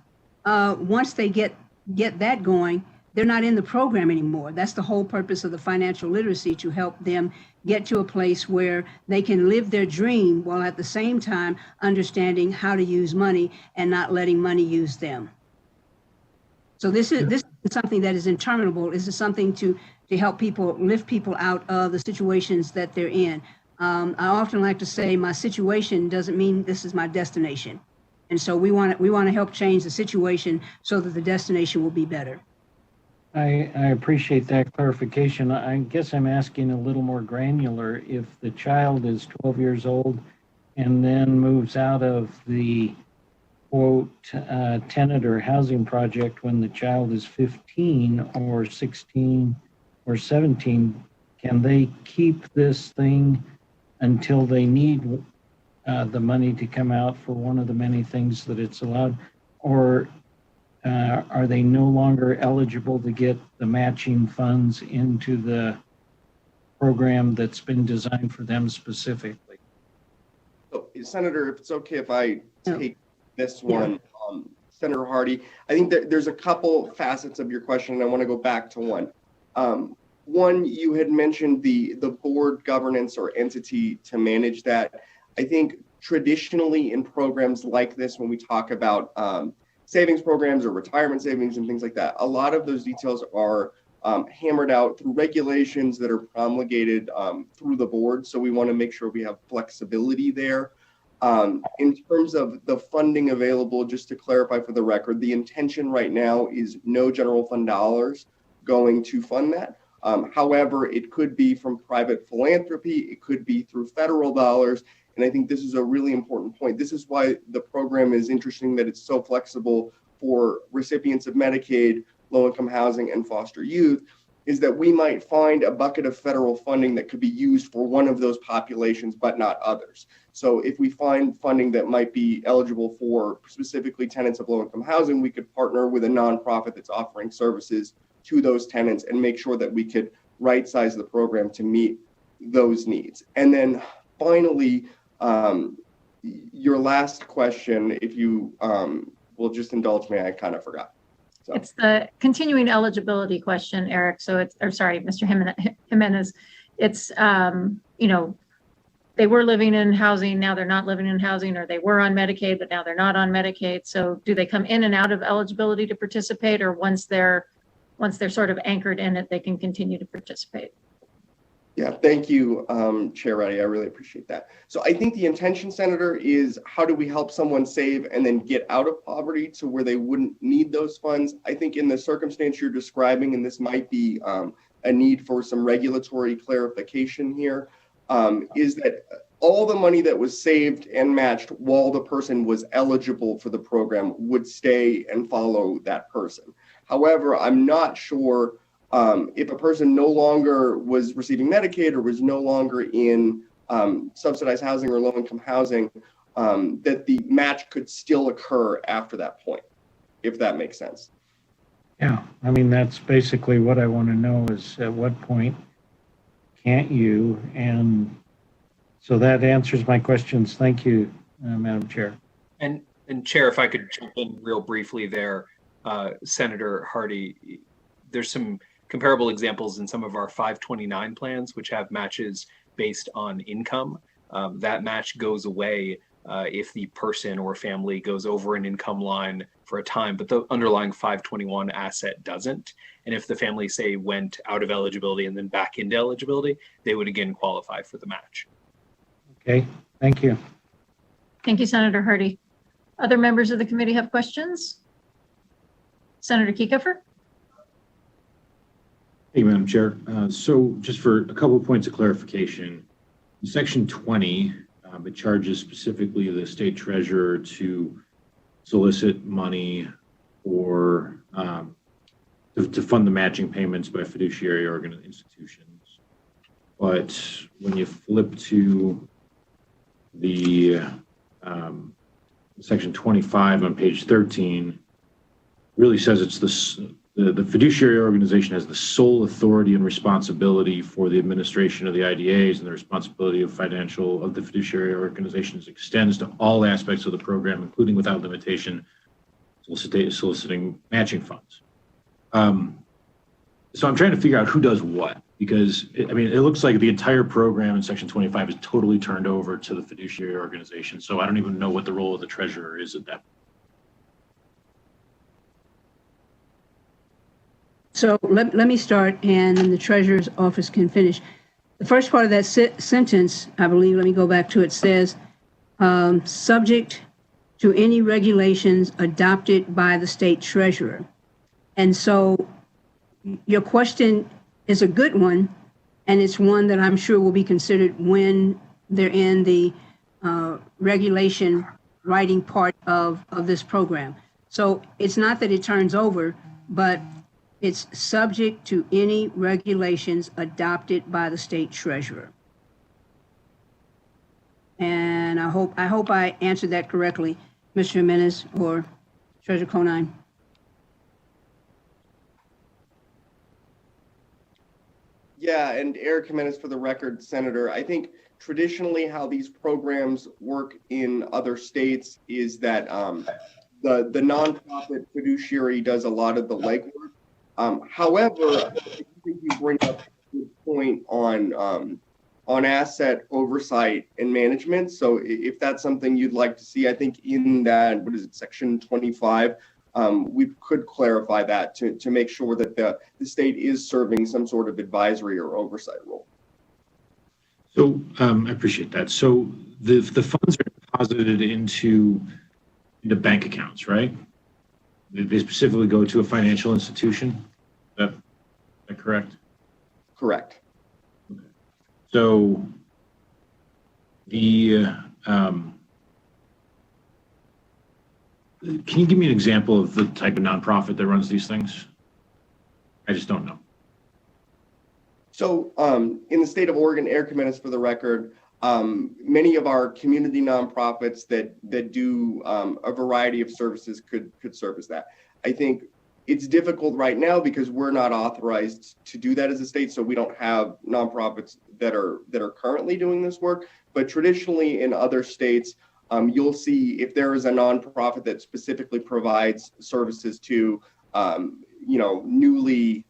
once they get that going, they're not in the program anymore. That's the whole purpose of the financial literacy, to help them get to a place where they can live their dream while at the same time understanding how to use money and not letting money use them. So this is something that is interminable. This is something to help people, lift people out of the situations that they're in. I often like to say my situation doesn't mean this is my destination. And so we want to help change the situation so that the destination will be better. I appreciate that clarification. I guess I'm asking a little more granular. If the child is 12 years old and then moves out of the quote tenant or housing project when the child is 15 or 16 or 17, can they keep this thing until they need the money to come out for one of the many things that it's allowed? Or are they no longer eligible to get the matching funds into the program that's been designed for them specifically? So, Senator, if it's okay if I take this one, Senator Hardy, I think that there's a couple facets of your question, and I want to go back to one. One, you had mentioned the board governance or entity to manage that. I think traditionally in programs like this, when we talk about savings programs or retirement savings and things like that, a lot of those details are hammered out through regulations that are promulgated through the board. So we want to make sure we have flexibility there. In terms of the funding available, just to clarify for the record, the intention right now is no general fund dollars going to fund that. However, it could be from private philanthropy, it could be through federal dollars. And I think this is a really important point. This is why the program is interesting, that it's so flexible for recipients of Medicaid, low-income housing, and foster youth, is that we might find a bucket of federal funding that could be used for one of those populations, but not others. So if we find funding that might be eligible for specifically tenants of low-income housing, we could partner with a nonprofit that's offering services to those tenants and make sure that we could right-size the program to meet those needs. And then finally, your last question, if you will just indulge me, I kind of forgot. So. It's the continuing eligibility question, Eric. So it's, or sorry, Mr. Jimenez. It's, you know, they were living in housing, now they're not living in housing, or they were on Medicaid, but now they're not on Medicaid. So do they come in and out of eligibility to participate, or once they're sort of anchored in it, they can continue to participate? Yeah, thank you, Chair Reddy. I really appreciate that. So I think the intention, Senator, is how do we help someone save and then get out of poverty to where they wouldn't need those funds? I think in the circumstance you're describing, and this might be a need for some regulatory clarification here, is that all the money that was saved and matched while the person was eligible for the program would stay and follow that person. However, I'm not sure if a person no longer was receiving Medicaid or was no longer in subsidized housing or low-income housing, that the match could still occur after that point, if that makes sense. Yeah, I mean, that's basically what I want to know is at what point can't you? And so that answers my questions. Thank you, Madam Chair. And Chair, if I could jump in real briefly there, Senator Hardy, there's some comparable examples in some of our 529 plans, which have matches based on income. That match goes away if the person or family goes over an income line for a time, but the underlying 521 asset doesn't. And if the family, say, went out of eligibility and then back into eligibility, they would again qualify for the match. Okay, thank you. Thank you, Senator Hardy. Other members of the committee have questions? Senator Kieckhofer? Hey, Madam Chair. So just for a couple of points of clarification, in Section 20, it charges specifically the state treasurer to solicit money or to fund the matching payments by fiduciary institutions. But when you flip to the Section 25 on page 13, really says it's the fiduciary organization has the sole authority and responsibility for the administration of the IDAs, and the responsibility of the fiduciary organizations extends to all aspects of the program, including without limitation, soliciting matching funds. So I'm trying to figure out who does what, because it looks like the entire program in Section 25 is totally turned over to the fiduciary organization. So I don't even know what the role of the treasurer is at that point. So let me start, and then the treasurer's office can finish. The first part of that sentence, I believe, let me go back to it, says, subject to any regulations adopted by the state treasurer. And so your question is a good one, and it's one that I'm sure will be considered when they're in the regulation writing part of this program. So it's not that it turns over, but it's subject to any regulations adopted by the state treasurer. And I hope I answered that correctly, Mr. Jimenez or Treasurer Conine. Yeah, and Eric Jimenez for the record, Senator. I think traditionally how these programs work in other states is that the nonprofit fiduciary does a lot of the legwork. However, I think you bring up a good point on asset oversight and management. So if that's something you'd like to see, I think in that, what is it, section 25, we could clarify that to make sure that the state is serving some sort of advisory or oversight role. So I appreciate that. So the funds are deposited into bank accounts, right? They specifically go to a financial institution. Is that correct? Correct. Okay. So the can you give me an example of the type of nonprofit that runs these things? I just don't know. So in the state of Oregon, Eric Jimenez for the record, many of our community nonprofits that do a variety of services could serve as that. I think it's difficult right now because we're not authorized to do that as a state, so we don't have nonprofits that are currently doing this work. But traditionally in other states, you'll see if there is a nonprofit that specifically provides services to newly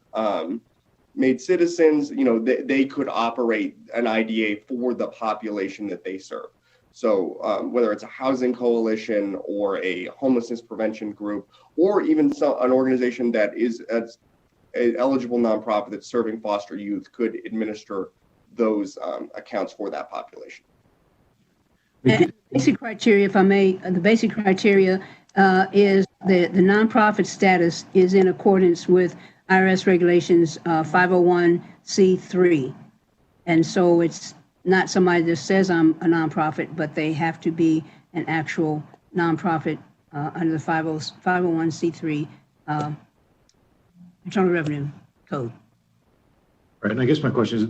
made citizens, they could operate an IDA for the population that they serve. So whether it's a housing coalition or a homelessness prevention group, or even an organization that is an eligible nonprofit that's serving foster youth could administer those accounts for that population. And basic criteria, if I may, the basic criteria is the nonprofit status is in accordance with IRS regulations 501c3. And so it's not somebody that says I'm a nonprofit, but they have to be an actual nonprofit under the 501c3 Internal Revenue Code. Right, and I guess my question is,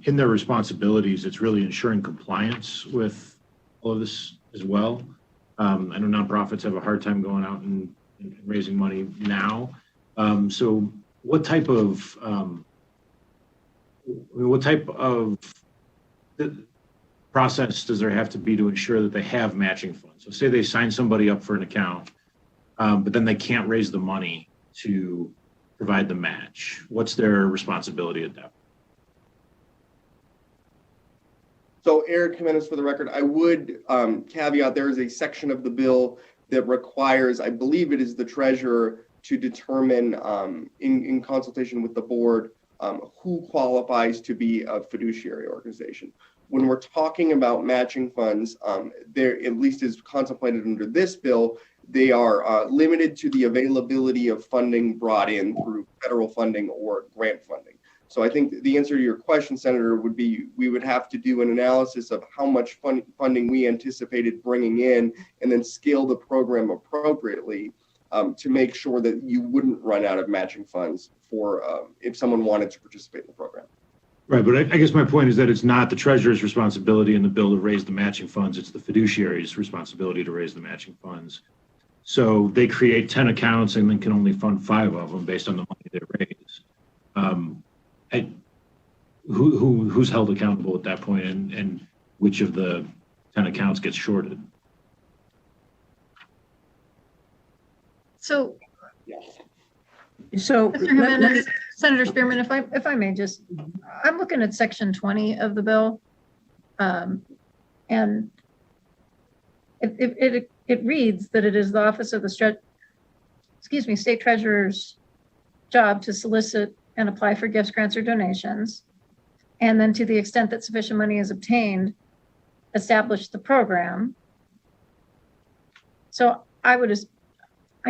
in their responsibilities, it's really ensuring compliance with all of this as well. I know nonprofits have a hard time going out and raising money now. So what type of process does there have to be to ensure that they have matching funds? So say they sign somebody up for an account, but then they can't raise the money to provide the match. What's their responsibility at that point? So Eric Jimenez for the record, I would caveat there is a section of the bill that requires, I believe it is the treasurer, to determine in consultation with the board who qualifies to be a fiduciary organization. When we're talking about matching funds, there at least is contemplated under this bill, they are limited to the availability of funding brought in through federal funding or grant funding. So I think the answer to your question, Senator, would be we would have to do an analysis of how much funding we anticipated bringing in and then scale the program appropriately to make sure that you wouldn't run out of matching funds for if someone wanted to participate in the program. Right, but I guess my point is that it's not the treasurer's responsibility in the bill to raise the matching funds, it's the fiduciary's responsibility to raise the matching funds. So they create 10 accounts and then can only fund 5 of them based on the money they raise. Who's held accountable at that point, and which of the 10 accounts gets shorted? So, So, Mr. Jimenez, Senator Spearman, if I may just, I'm looking at section 20 of the bill. And it reads that it is the office of the state treasurer's job to solicit and apply for gifts, grants, or donations. And then to the extent that sufficient money is obtained, establish the program. So I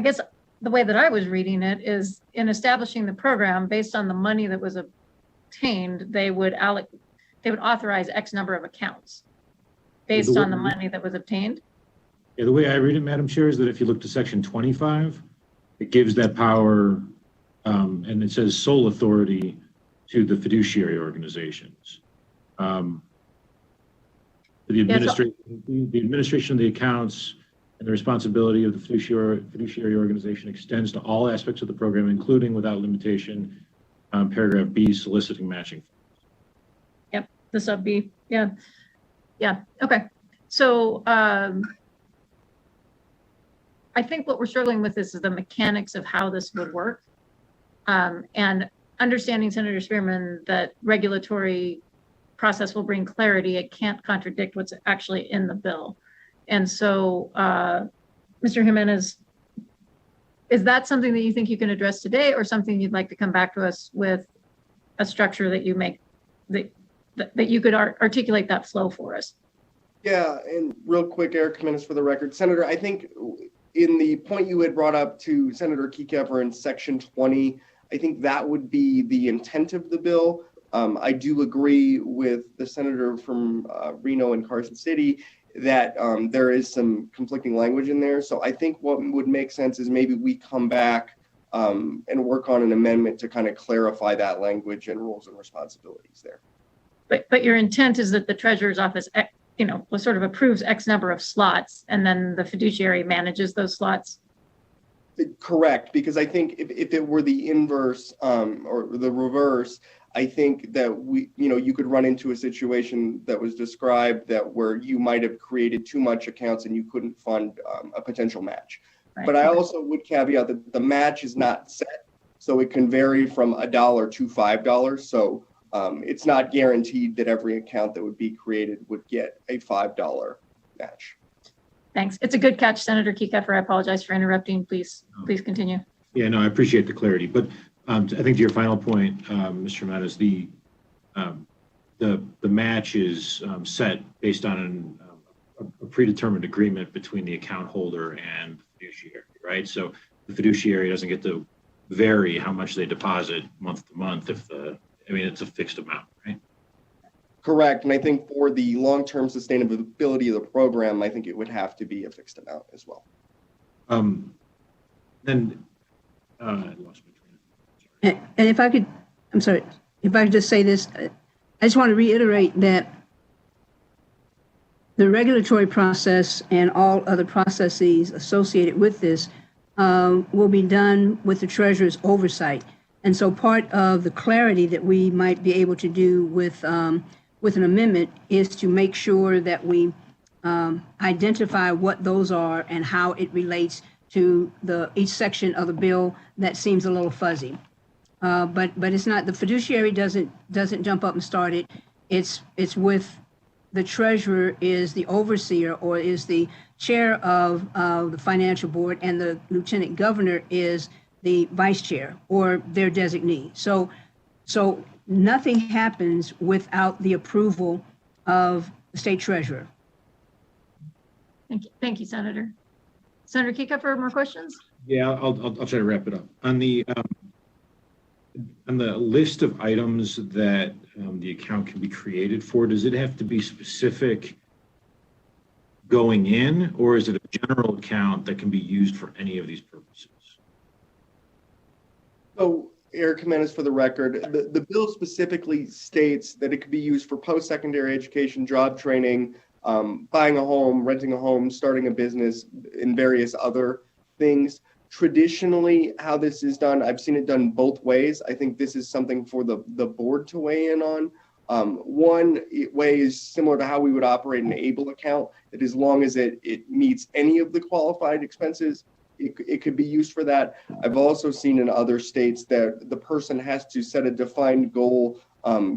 guess the way that I was reading it is in establishing the program based on the money that was obtained, they would authorize X number of accounts based on the money that was obtained. Yeah, the way I read it, Madam Chair, is that if you look to section 25, it gives that power, and it says sole authority to the fiduciary organizations. The administration of the accounts and the responsibility of the fiduciary organization extends to all aspects of the program, including without limitation, paragraph B, soliciting matching. Yep, the sub B. Yeah. Yeah. Okay. So I think what we're struggling with is the mechanics of how this would work. And understanding, Senator Spearman, that regulatory process will bring clarity. It can't contradict what's actually in the bill. And so, Mr. Jimenez, is that something that you think you can address today, or something you'd like to come back to us with a structure that you make, that you could articulate that flow for us? Yeah, and real quick, Eric Jimenez for the record. Senator, I think in the point you had brought up to Senator Kiekefer in section 20, I think that would be the intent of the bill. I do agree with the senator from Reno and Carson City that there is some conflicting language in there. So I think what would make sense is maybe we come back and work on an amendment to kind of clarify that language and roles and responsibilities there. But your intent is that the treasurer's office, sort of approves X number of slots, and then the fiduciary manages those slots? Correct, because I think if it were the inverse or the reverse, I think that you could run into a situation that was described that where you might have created too much accounts and you couldn't fund a potential match. Right. But I also would caveat that the match is not set, so it can vary from $1 to $5. So it's not guaranteed that every account that would be created would get a $5 match. Thanks. It's a good catch, Senator Kiekefer. I apologize for interrupting. Please continue. Yeah, no, I appreciate the clarity. But I think to your final point, Mr. Jimenez, the match is set based on a predetermined agreement between the account holder and the fiduciary, right? So the fiduciary doesn't get to vary how much they deposit month to month it's a fixed amount, right? Correct. And I think for the long-term sustainability of the program, I think it would have to be a fixed amount as well. I lost my and if I could, I'm sorry, if I could just say this, I just want to reiterate that the regulatory process and all other processes associated with this will be done with the treasurer's oversight. And so part of the clarity that we might be able to do with an amendment is to make sure that we identify what those are and how it relates to each section of the bill that seems a little fuzzy. But it's not, the fiduciary doesn't jump up and start it. It's with the treasurer is the overseer or is the chair of the financial board, and the lieutenant governor is the vice chair or their designee. So nothing happens without the approval of the state treasurer. Thank you, Senator. Senator Kiekefer, more questions? Yeah, I'll try to wrap it up. On the list of items that the account can be created for, does it have to be specific going in, or is it a general account that can be used for any of these purposes? So, Eric Jimenez, for the record, the bill specifically states that it could be used for post-secondary education, job training, buying a home, renting a home, starting a business, and various other things. Traditionally, how this is done, I've seen it done both ways. I think this is something for the board to weigh in on. One way is similar to how we would operate an ABLE account, that as long as it meets any of the qualified expenses, it could be used for that. I've also seen in other states that the person has to set a defined goal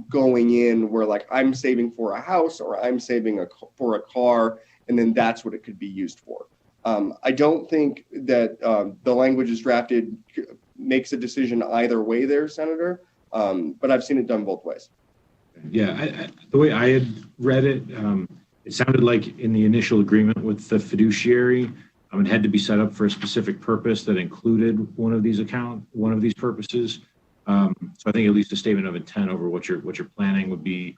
going in, where like I'm saving for a house or I'm saving for a car, and then that's what it could be used for. I don't think that the language is drafted makes a decision either way there, Senator, but I've seen it done both ways. Yeah, the way I had read it, it sounded like in the initial agreement with the fiduciary, it had to be set up for a specific purpose that included one of these purposes. So I think at least a statement of intent over what you're planning would be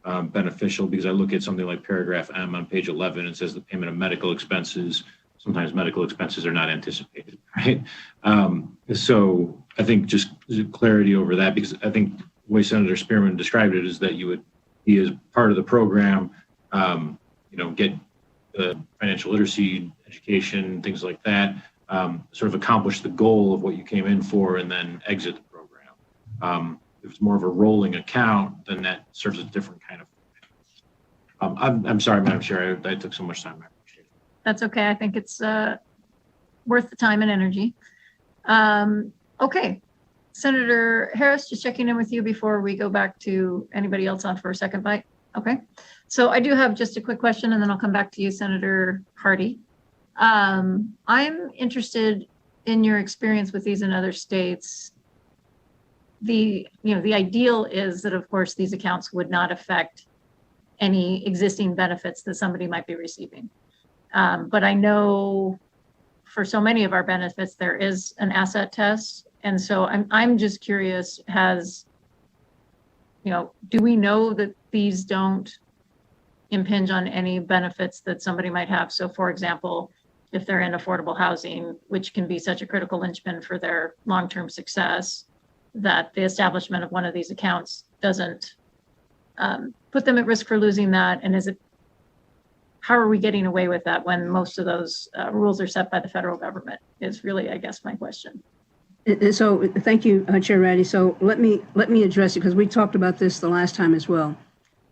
beneficial, because I look at something like paragraph M on page 11, it says the payment of medical expenses. Sometimes medical expenses are not anticipated, right? So I think just clarity over that, because I think the way Senator Spearman described it is that you would be as part of the program, get the financial literacy education, things like that, sort of accomplish the goal of what you came in for and then exit the program. If it's more of a rolling account, then that serves a different kind of function. I'm sorry, Madam Chair, I took so much time. I appreciate it. That's okay. I think it's worth the time and energy. Okay. Senator Harris, just checking in with you before we go back to anybody else on for a second bite. Okay. So I do have just a quick question and then I'll come back to you, Senator Hardy. I'm interested in your experience with these in other states. The ideal is that, of course, these accounts would not affect any existing benefits that somebody might be receiving. But I know for so many of our benefits, there is an asset test. And so I'm just curious, do we know that these don't impinge on any benefits that somebody might have? So for example, if they're in affordable housing, which can be such a critical linchpin for their long-term success, that the establishment of one of these accounts doesn't put them at risk for losing that. And how are we getting away with that when most of those rules are set by the federal government is really, I guess, my question. So thank you, Chair Ratty. So let me address it because we talked about this the last time as well.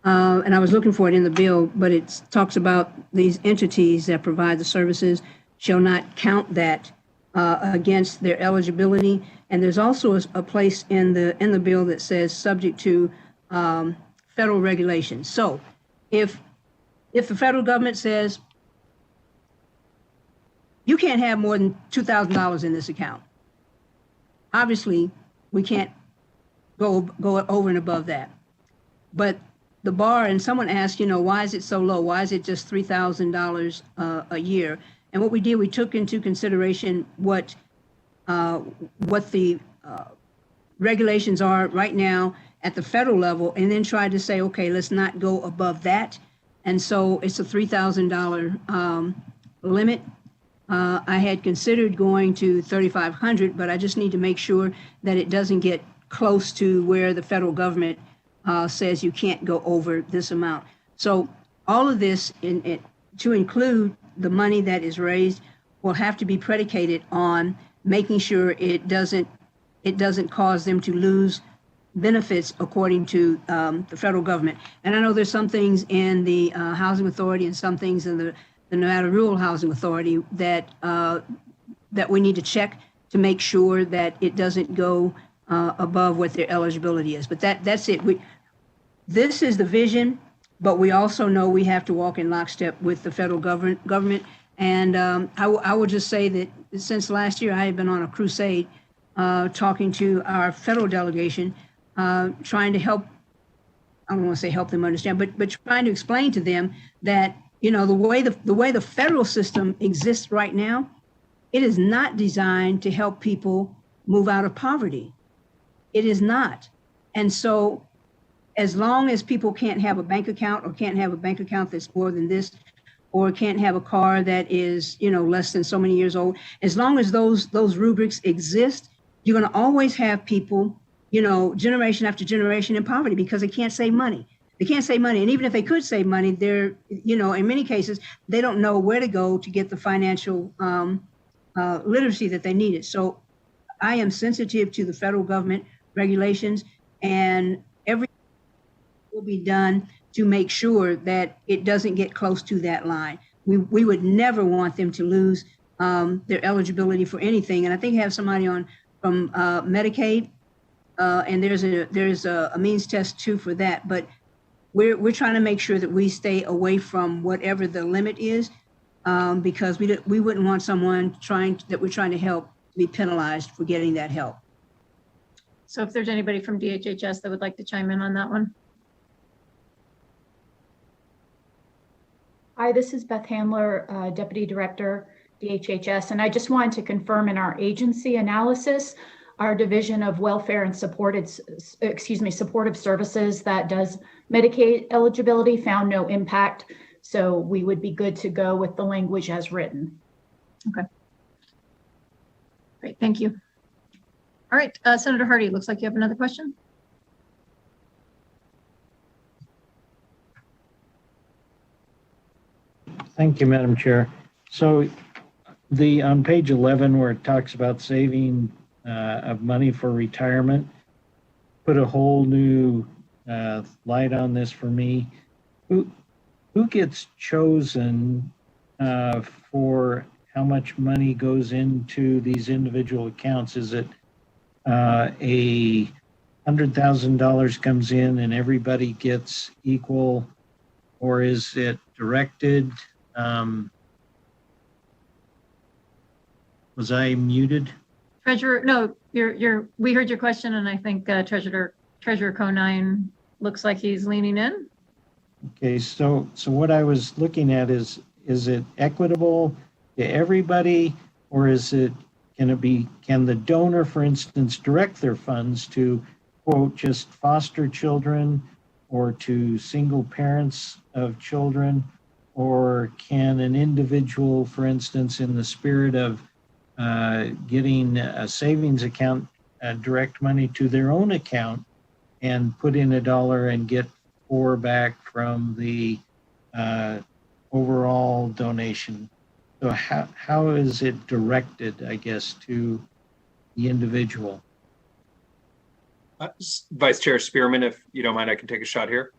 And I was looking for it in the bill, but it talks about these entities that provide the services shall not count that against their eligibility. And there's also a place in the bill that says subject to federal regulations. So if the federal government says you can't have more than $2,000 in this account, obviously we can't go over and above that. But the bar, and someone asked, why is it so low? Why is it just $3,000 a year? And what we did, we took into consideration what the regulations are right now at the federal level, and then tried to say, okay, let's not go above that. And so it's a $3,000 limit. I had considered going to $3,500, but I just need to make sure that it doesn't get close to where the federal government says you can't go over this amount. So all of this, to include the money that is raised, will have to be predicated on making sure it doesn't cause them to lose benefits according to the federal government. And I know there's some things in the Housing Authority and some things in the Nevada Rural Housing Authority that we need to check to make sure that it doesn't go above what their eligibility is. But that's it. This is the vision, but we also know we have to walk in lockstep with the federal government. And I would just say that since last year, I have been on a crusade talking to our federal delegation, trying to help, I don't want to say help them understand, but trying to explain to them that, the way the federal system exists right now, it is not designed to help people move out of poverty. It is not. And so as long as people can't have a bank account or can't have a bank account that's more than this, or can't have a car that is, less than so many years old, as long as those rubrics exist, you're going to always have people, generation after generation in poverty because they can't save money. They can't save money. And even if they could save money, they're, in many cases, they don't know where to go to get the financial literacy that they needed. So I am sensitive to the federal government regulations, and everything will be done to make sure that it doesn't get close to that line. We would never want them to lose their eligibility for anything. And I think I have somebody on from Medicaid, and there's a means test too for that. But we're trying to make sure that we stay away from whatever the limit is, because we wouldn't want someone we're trying to help to be penalized for getting that help. So if there's anybody from DHHS that would like to chime in on that one. Hi, this is Beth Handler, Deputy Director, DHHS, and I just wanted to confirm in our agency analysis, our Division of Welfare and Supportive Services that does Medicaid eligibility found no impact. So we would be good to go with the language as written. Okay. Great, thank you. All right, Senator Hardy, looks like you have another question. Thank you, Madam Chair. So on page 11, where it talks about saving of money for retirement, put a whole new light on this for me. Who gets chosen for how much money goes into these individual accounts? Is it a $100,000 comes in and everybody gets equal, or is it directed? Was I muted? Treasurer, no, we heard your question, and I think Treasurer Conine looks like he's leaning in. Okay, so what I was looking at is it equitable to everybody, or can the donor, for instance, direct their funds to, quote, just foster children or to single parents of children, or can an individual, for instance, in the spirit of getting a savings account, direct money to their own account and put in $1 and get $4 back from the overall donation? So how is it directed, I guess, to the individual? Vice Chair Spearman, if you don't mind, I can take a shot here.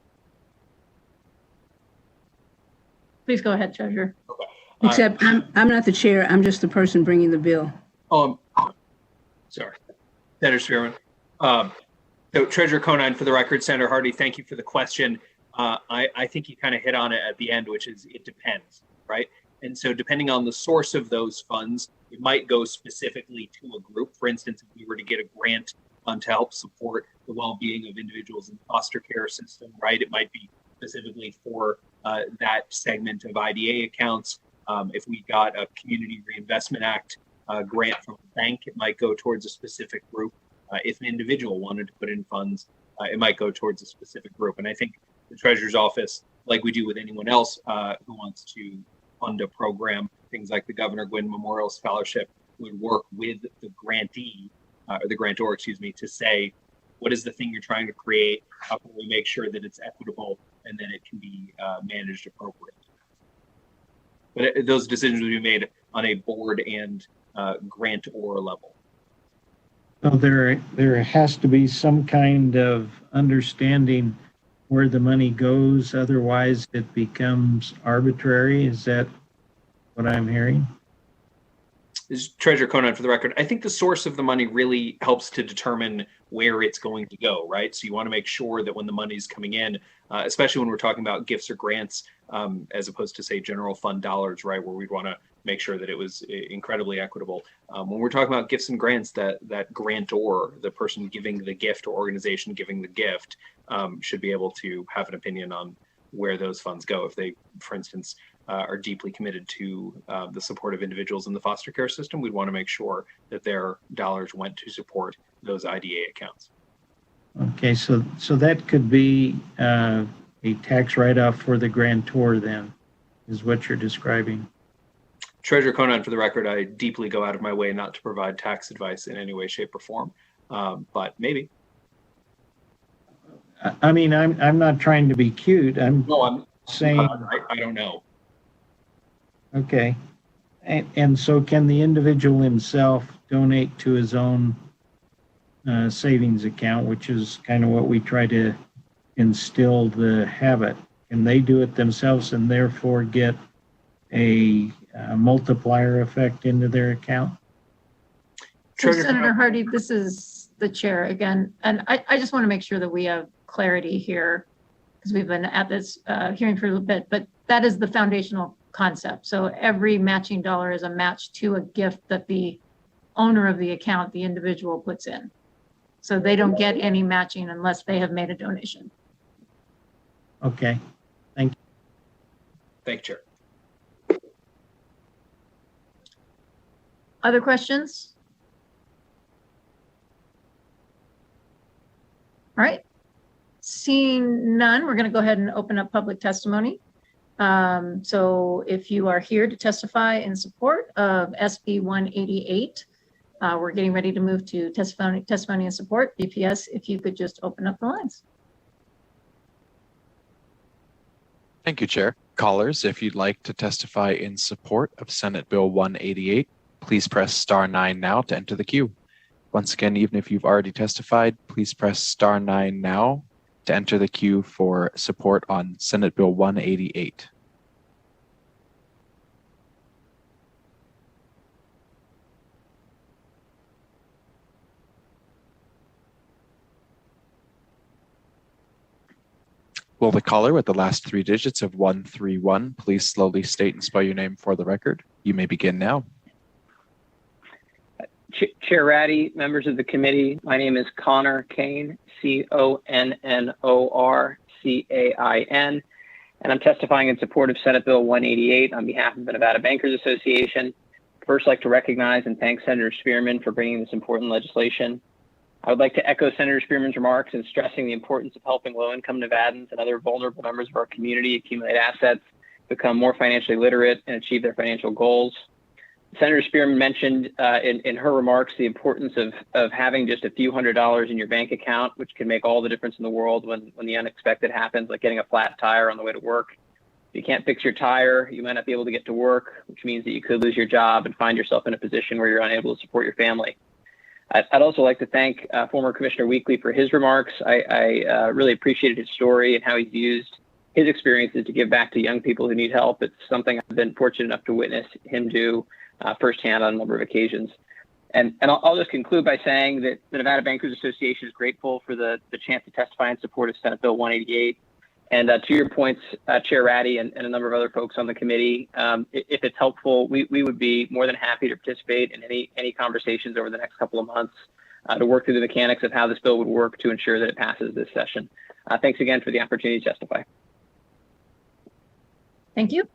Please go ahead, Treasurer. Okay. Except I'm not the chair. I'm just the person bringing the bill. Sorry, Senator Spearman. So Treasurer Conine, for the record, Senator Hardy, thank you for the question. I think you kind of hit on it at the end, which is it depends, right? And so depending on the source of those funds, it might go specifically to a group. For instance, if we were to get a grant to help support the well-being of individuals in the foster care system, right? It might be specifically for that segment of IDA accounts. If we got a Community Reinvestment Act grant from a bank, it might go towards a specific group. If an individual wanted to put in funds, it might go towards a specific group. And I think the Treasurer's Office, like we do with anyone else who wants to fund a program, things like the Governor Gwynn Memorial Scholarship, would work with the grantee, or the grantor, excuse me, to say, what is the thing you're trying to create? How can we make sure that it's equitable and then it can be managed appropriately? But those decisions will be made on a board and grantor level. So there has to be some kind of understanding where the money goes, otherwise it becomes arbitrary. Is that what I'm hearing? This is Treasurer Conine, for the record. I think the source of the money really helps to determine where it's going to go, right? So you want to make sure that when the money's coming in, especially when we're talking about gifts or grants, as opposed to, say, general fund dollars, right, where we'd want to make sure that it was incredibly equitable. When we're talking about gifts and grants, that grantor, the person giving the gift or organization giving the gift, should be able to have an opinion on where those funds go. If they, for instance, are deeply committed to the support of individuals in the foster care system, we'd want to make sure that their dollars went to support those IDA accounts. Okay, so that could be a tax write-off for the grantor then, is what you're describing. Treasurer Conine, for the record, I deeply go out of my way not to provide tax advice in any way, shape, or form, but maybe. I mean, I'm not trying to be cute. I'm saying I don't know. Okay, and so can the individual himself donate to his own savings account, which is kind of what we try to instill the habit? Can they do it themselves and therefore get a multiplier effect into their account? So Senator Hardy, this is the chair again, and I just want to make sure that we have clarity here because we've been at this hearing for a little bit, but that is the foundational concept. So every matching dollar is a match to a gift that the owner of the account, the individual, puts in. So they don't get any matching unless they have made a donation. Okay, thank you. Thank you, Chair. Other questions? All right. Seeing none, we're going to go ahead and open up public testimony. So if you are here to testify in support of SB 188, we're getting ready to move to testimony in support. BPS, if you could just open up the lines. Thank you, Chair. Callers, if you'd like to testify in support of Senate Bill 188, please press *9 now to enter the queue. Once again, even if you've already testified, please press *9 now to enter the queue for support on Senate Bill 188. Will the caller with the last 3 digits of 131 please slowly state and spell your name for the record? You may begin now. Chair Ratty, members of the committee, my name is Connor Kane, CONNORCAIN, and I'm testifying in support of Senate Bill 188 on behalf of the Nevada Bankers Association. First, I'd like to recognize and thank Senator Spearman for bringing this important legislation. I would like to echo Senator Spearman's remarks in stressing the importance of helping low-income Nevadans and other vulnerable members of our community accumulate assets, become more financially literate, and achieve their financial goals. Senator Spearman mentioned in her remarks the importance of having just a few $100s in your bank account, which can make all the difference in the world when the unexpected happens, like getting a flat tire on the way to work. If you can't fix your tire, you might not be able to get to work, which means that you could lose your job and find yourself in a position where you're unable to support your family. I'd also like to thank former Commissioner Weekly for his remarks. I really appreciated his story and how he's used his experiences to give back to young people who need help. It's something I've been fortunate enough to witness him do firsthand on a number of occasions. And I'll just conclude by saying that the Nevada Bankers Association is grateful for the chance to testify in support of Senate Bill 188. And to your points, Chair Ratty and a number of other folks on the committee, if it's helpful, we would be more than happy to participate in any conversations over the next couple of months to work through the mechanics of how this bill would work to ensure that it passes this session. Thanks again for the opportunity to testify. Thank you.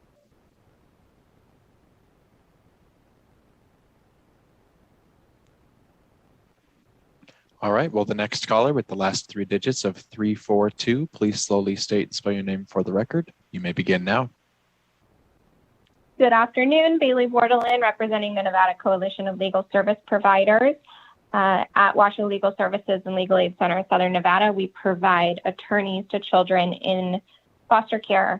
All right, well, the next caller with the last 3 digits of 342, please slowly state and spell your name for the record. You may begin now. Good afternoon, Bailey Bordelin, representing the Nevada Coalition of Legal Service Providers. At Washoe Legal Services and Legal Aid Center, Southern Nevada, we provide attorneys to children in foster care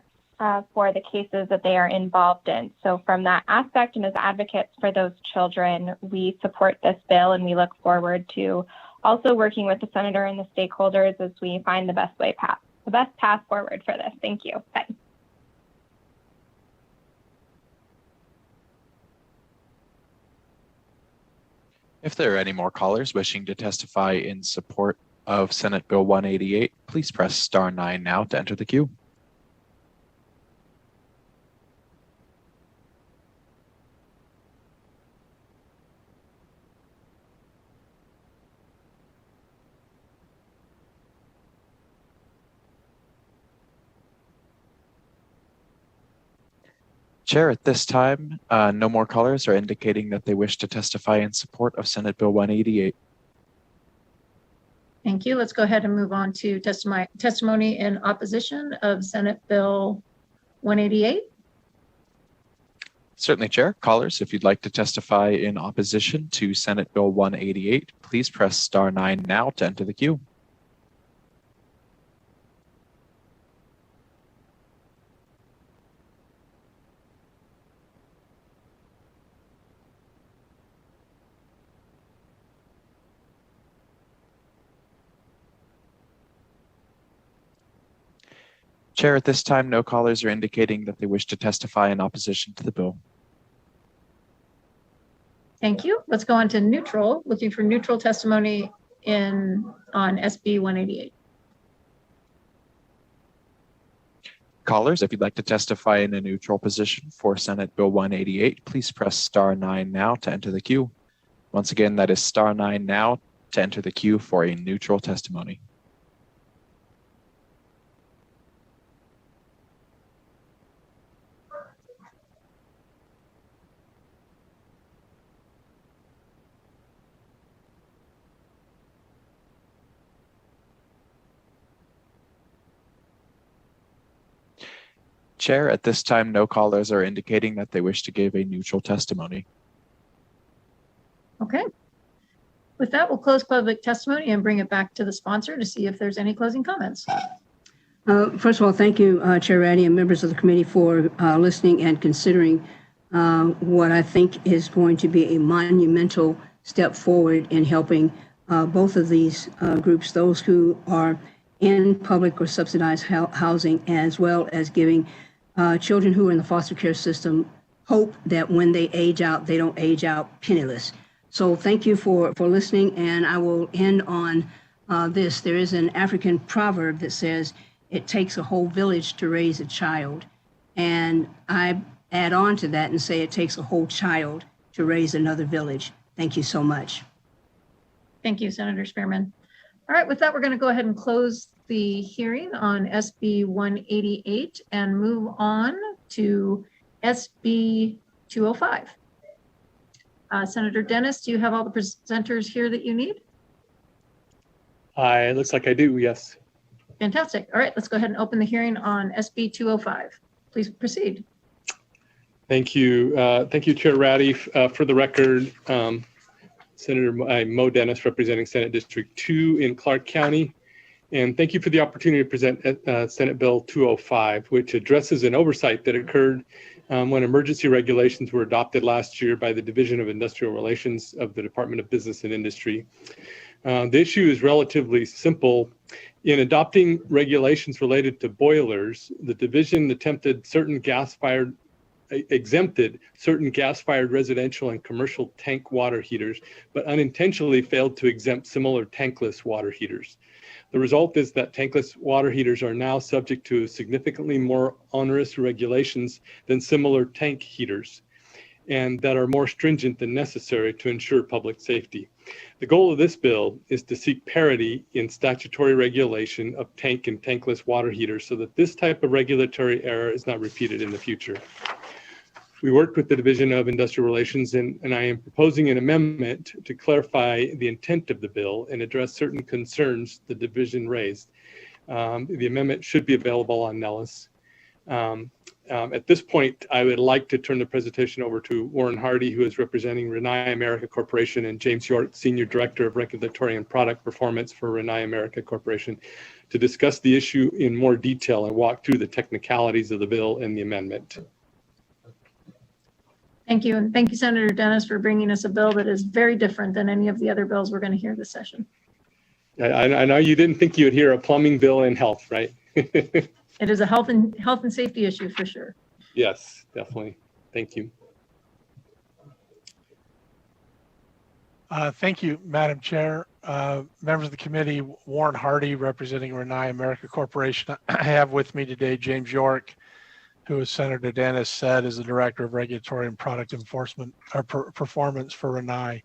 for the cases that they are involved in. So from that aspect and as advocates for those children, we support this bill and we look forward to also working with the senator and the stakeholders as we find the best path forward for this. Thank you. Bye. If there are any more callers wishing to testify in support of Senate Bill 188, please press *9 now to enter the queue. Chair, at this time, no more callers are indicating that they wish to testify in support of Senate Bill 188. Thank you. Let's go ahead and move on to testimony in opposition of Senate Bill 188. Certainly, Chair. Callers, if you'd like to testify in opposition to Senate Bill 188, please press *9 now to enter the queue. Chair, at this time, no callers are indicating that they wish to testify in opposition to the bill. Thank you. Let's go on to neutral, looking for neutral testimony on SB 188. Callers, if you'd like to testify in a neutral position for Senate Bill 188, please press *9 now to enter the queue. Once again, that is *9 now to enter the queue for a neutral testimony. Chair, at this time, no callers are indicating that they wish to give a neutral testimony. Okay. With that, we'll close public testimony and bring it back to the sponsor to see if there's any closing comments. First of all, thank you, Chair Ratty and members of the committee for listening and considering what I think is going to be a monumental step forward in helping both of these groups, those who are in public or subsidized housing, as well as giving children who are in the foster care system hope that when they age out, they don't age out penniless. So thank you for listening, and I will end on this. There is an African proverb that says, it takes a whole village to raise a child. And I add on to that and say it takes a whole child to raise another village. Thank you so much. Thank you, Senator Spearman. All right, with that, we're going to go ahead and close the hearing on SB 188 and move on to SB 205. Senator Dennis, do you have all the presenters here that you need? It looks like I do, yes. Fantastic. All right, let's go ahead and open the hearing on SB 205. Please proceed. Thank you. Thank you, Chair Ratty. For the record, Senator Mo Dennis, representing Senate District 2 in Clark County. And thank you for the opportunity to present Senate Bill 205, which addresses an oversight that occurred when emergency regulations were adopted last year by the Division of Industrial Relations of the Department of Business and Industry. The issue is relatively simple. In adopting regulations related to boilers, the division exempted certain gas-fired residential and commercial tank water heaters, but unintentionally failed to exempt similar tankless water heaters. The result is that tankless water heaters are now subject to significantly more onerous regulations than similar tank heaters, and that are more stringent than necessary to ensure public safety. The goal of this bill is to seek parity in statutory regulation of tank and tankless water heaters so that this type of regulatory error is not repeated in the future. We worked with the Division of Industrial Relations, and I am proposing an amendment to clarify the intent of the bill and address certain concerns the division raised. The amendment should be available on Nellis. At this point, I would like to turn the presentation over to Warren Hardy, who is representing Renai America Corporation, and James York, Senior Director of Regulatory and Product Performance for Renai America Corporation, to discuss the issue in more detail and walk through the technicalities of the bill and the amendment. Thank you. And thank you, Senator Dennis, for bringing us a bill that is very different than any of the other bills we're going to hear this session. I know you didn't think you would hear a plumbing bill in health, right? It is a health and safety issue for sure. Yes, definitely. Thank you. Thank you, Madam Chair. Members of the committee, Warren Hardy, representing Renai America Corporation. I have with me today James York, who, as Senator Dennis said, is the Director of Regulatory and Product Enforcement or Performance for Renai. I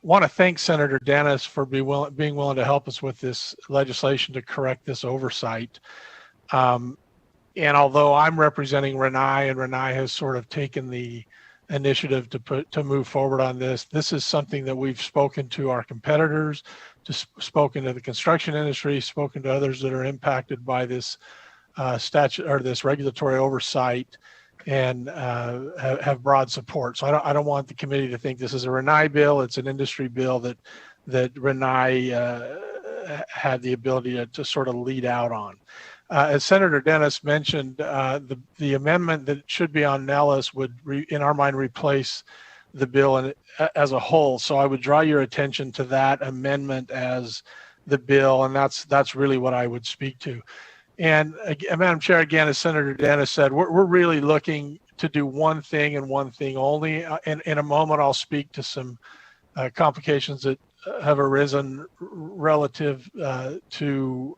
want to thank Senator Dennis for being willing to help us with this legislation to correct this oversight. And although I'm representing Renai, and Renai has sort of taken the initiative to move forward on this, this is something that we've spoken to our competitors, spoken to the construction industry, spoken to others that are impacted by this statute or this regulatory oversight, and have broad support. So I don't want the committee to think this is a Renai bill. It's an industry bill that Renai had the ability to sort of lead out on. As Senator Dennis mentioned, the amendment that should be on Nellis would, in our mind, replace the bill as a whole. So I would draw your attention to that amendment as the bill, and that's really what I would speak to. And Madam Chair, again, as Senator Dennis said, we're really looking to do one thing and one thing only. In a moment, I'll speak to some complications that have arisen relative to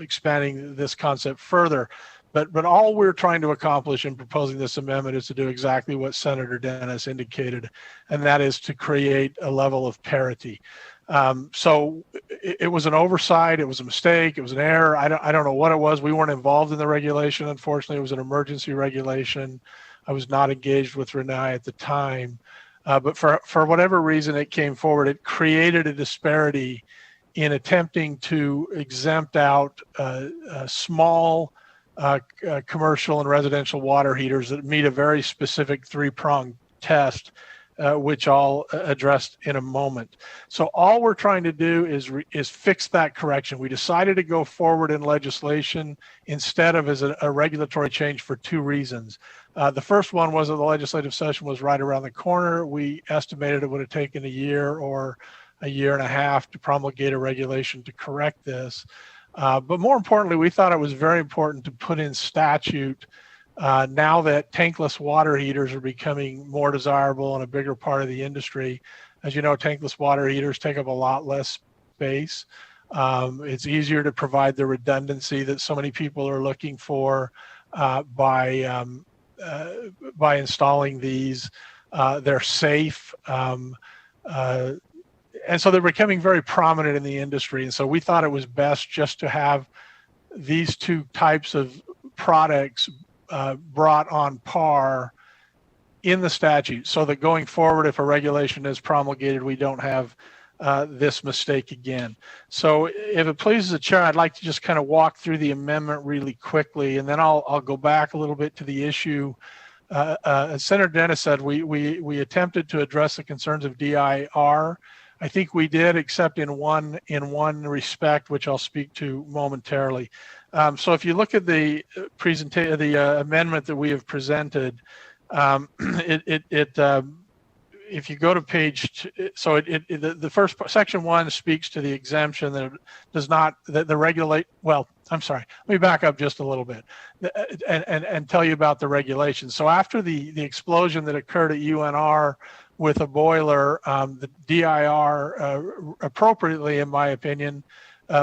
expanding this concept further. But all we're trying to accomplish in proposing this amendment is to do exactly what Senator Dennis indicated, and that is to create a level of parity. So it was an oversight, it was a mistake, it was an error. I don't know what it was. We weren't involved in the regulation, unfortunately. It was an emergency regulation. I was not engaged with Renai at the time. But for whatever reason it came forward, it created a disparity in attempting to exempt out small commercial and residential water heaters that meet a very specific three-pronged test which I'll address in a moment. So all we're trying to do is fix that correction. We decided to go forward in legislation instead of as a regulatory change for two reasons. The first one was that the legislative session was right around the corner. We estimated it would have taken a year or a year and a half to promulgate a regulation to correct this. But more importantly, we thought it was very important to put in statute now that tankless water heaters are becoming more desirable and a bigger part of the industry. As you know, tankless water heaters take up a lot less space. It's easier to provide the redundancy that so many people are looking for by installing these. They're safe. And so they're becoming very prominent in the industry. And so we thought it was best just to have these two types of products brought on par in the statute so that going forward, if a regulation is promulgated, we don't have this mistake again. So if it pleases the chair, I'd like to just kind of walk through the amendment really quickly, and then I'll go back a little bit to the issue. As Senator Dennis said, we attempted to address the concerns of DIR. I think we did, except in one respect, which I'll speak to momentarily. So if you look at the amendment that we have presented, if you go to page, so the first section 1 speaks to the exemption that does not the regulate. Well, I'm sorry. Let me back up just a little bit and tell you about the regulations. So after the explosion that occurred at UNR with a boiler, the DIR appropriately, in my opinion,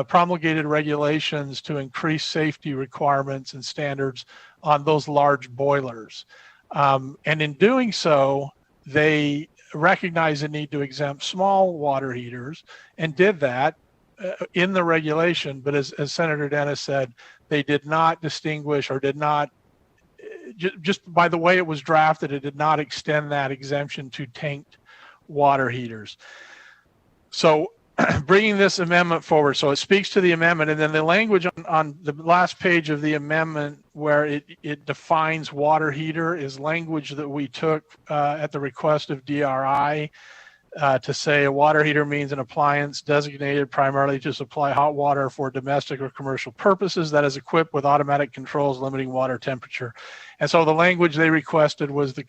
promulgated regulations to increase safety requirements and standards on those large boilers. And in doing so, they recognized the need to exempt small water heaters and did that in the regulation. But as Senator Dennis said, they did not distinguish or did not, just by the way it was drafted, it did not extend that exemption to tanked water heaters. So bringing this amendment forward, so it speaks to the amendment, and then the language on the last page of the amendment where it defines water heater is language that we took at the request of DRI to say a water heater means an appliance designated primarily to supply hot water for domestic or commercial purposes that is equipped with automatic controls limiting water temperature. And so the language they requested was the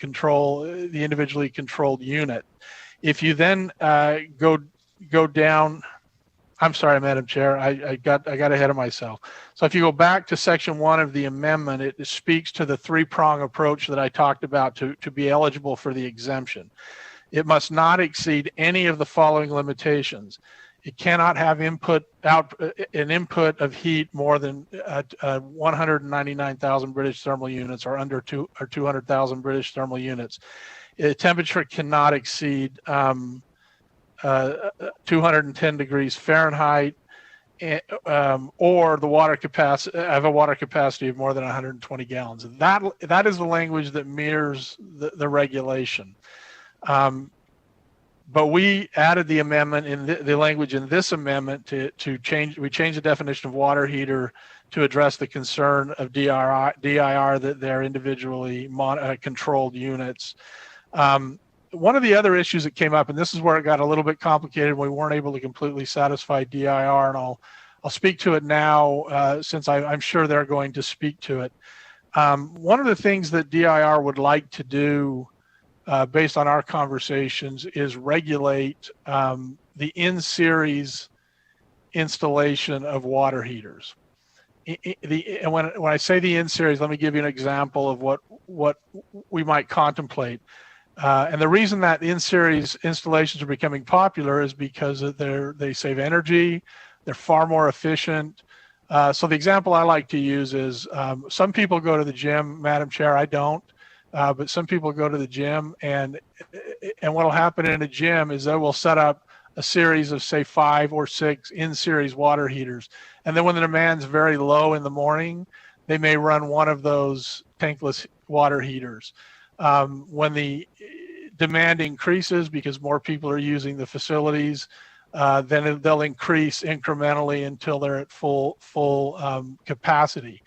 individually controlled unit. If you then go down, I'm sorry, Madam Chair, I got ahead of myself. So if you go back to section 1 of the amendment, it speaks to the three-prong approach that I talked about to be eligible for the exemption. It must not exceed any of the following limitations. It cannot have an input of heat more than 199,000 British thermal units or under 200,000 British thermal units. Temperature cannot exceed 210 degrees Fahrenheit, or the water capacity have a water capacity of more than 120 gallons. That is the language that mirrors the regulation. But we added the amendment in the language in this amendment to change. We changed the definition of water heater to address the concern of DIR that they're individually controlled units. One of the other issues that came up, and this is where it got a little bit complicated, we weren't able to completely satisfy DIR, and I'll speak to it now since I'm sure they're going to speak to it. One of the things that DIR would like to do based on our conversations is regulate the in-series installation of water heaters. And when I say the in-series, let me give you an example of what we might contemplate. And the reason that in-series installations are becoming popular is because they save energy, they're far more efficient. So the example I like to use is some people go to the gym, Madam Chair, I don't, but some people go to the gym, and what will happen in a gym is they will set up a series of, say, 5 or 6 in-series water heaters. And then when the demand's very low in the morning, they may run one of those tankless water heaters. When the demand increases because more people are using the facilities, then they'll increase incrementally until they're at full capacity.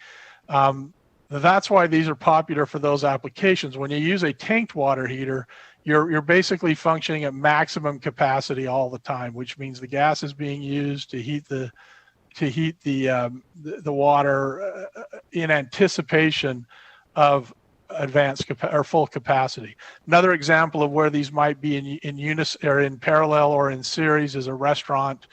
That's why these are popular for those applications. When you use a tanked water heater, you're basically functioning at maximum capacity all the time, which means the gas is being used to heat the water in anticipation of advanced or full capacity. Another example of where these might be in unison or in parallel or in series is a restaurant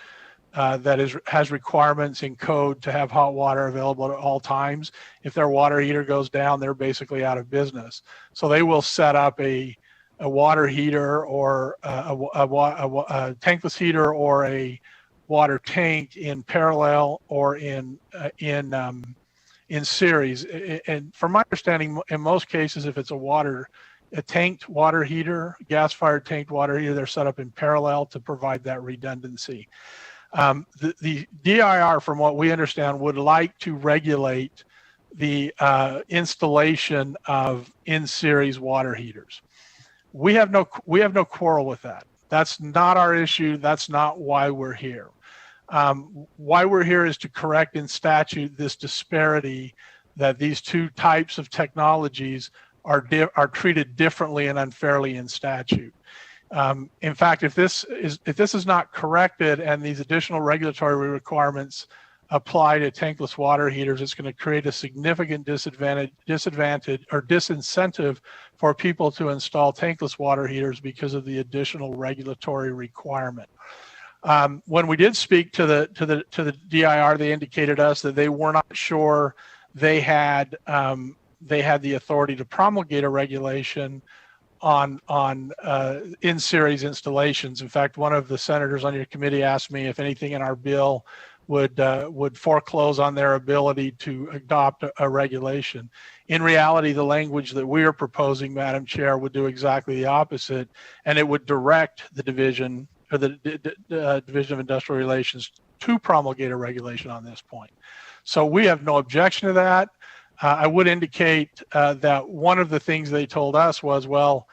that has requirements in code to have hot water available at all times. If their water heater goes down, they're basically out of business. So they will set up a water heater or a tankless heater or a water tank in parallel or in series. And from my understanding, in most cases, if it's a tanked water heater, gas-fired tanked water heater, they're set up in parallel to provide that redundancy. The DIR, from what we understand, would like to regulate the installation of in-series water heaters. We have no quarrel with that. That's not our issue. That's not why we're here. Why we're here is to correct in statute this disparity that these two types of technologies are treated differently and unfairly in statute. In fact, if this is not corrected and these additional regulatory requirements apply to tankless water heaters, it's going to create a significant disadvantage or disincentive for people to install tankless water heaters because of the additional regulatory requirement. When we did speak to the DIR, they indicated us that they were not sure they had the authority to promulgate a regulation on in-series installations. In fact, one of the senators on your committee asked me if anything in our bill would foreclose on their ability to adopt a regulation. In reality, the language that we are proposing, Madam Chair, would do exactly the opposite, and it would direct the division or the Division of Industrial Relations to promulgate a regulation on this point. So we have no objection to that. I would indicate that one of the things they told us was, well,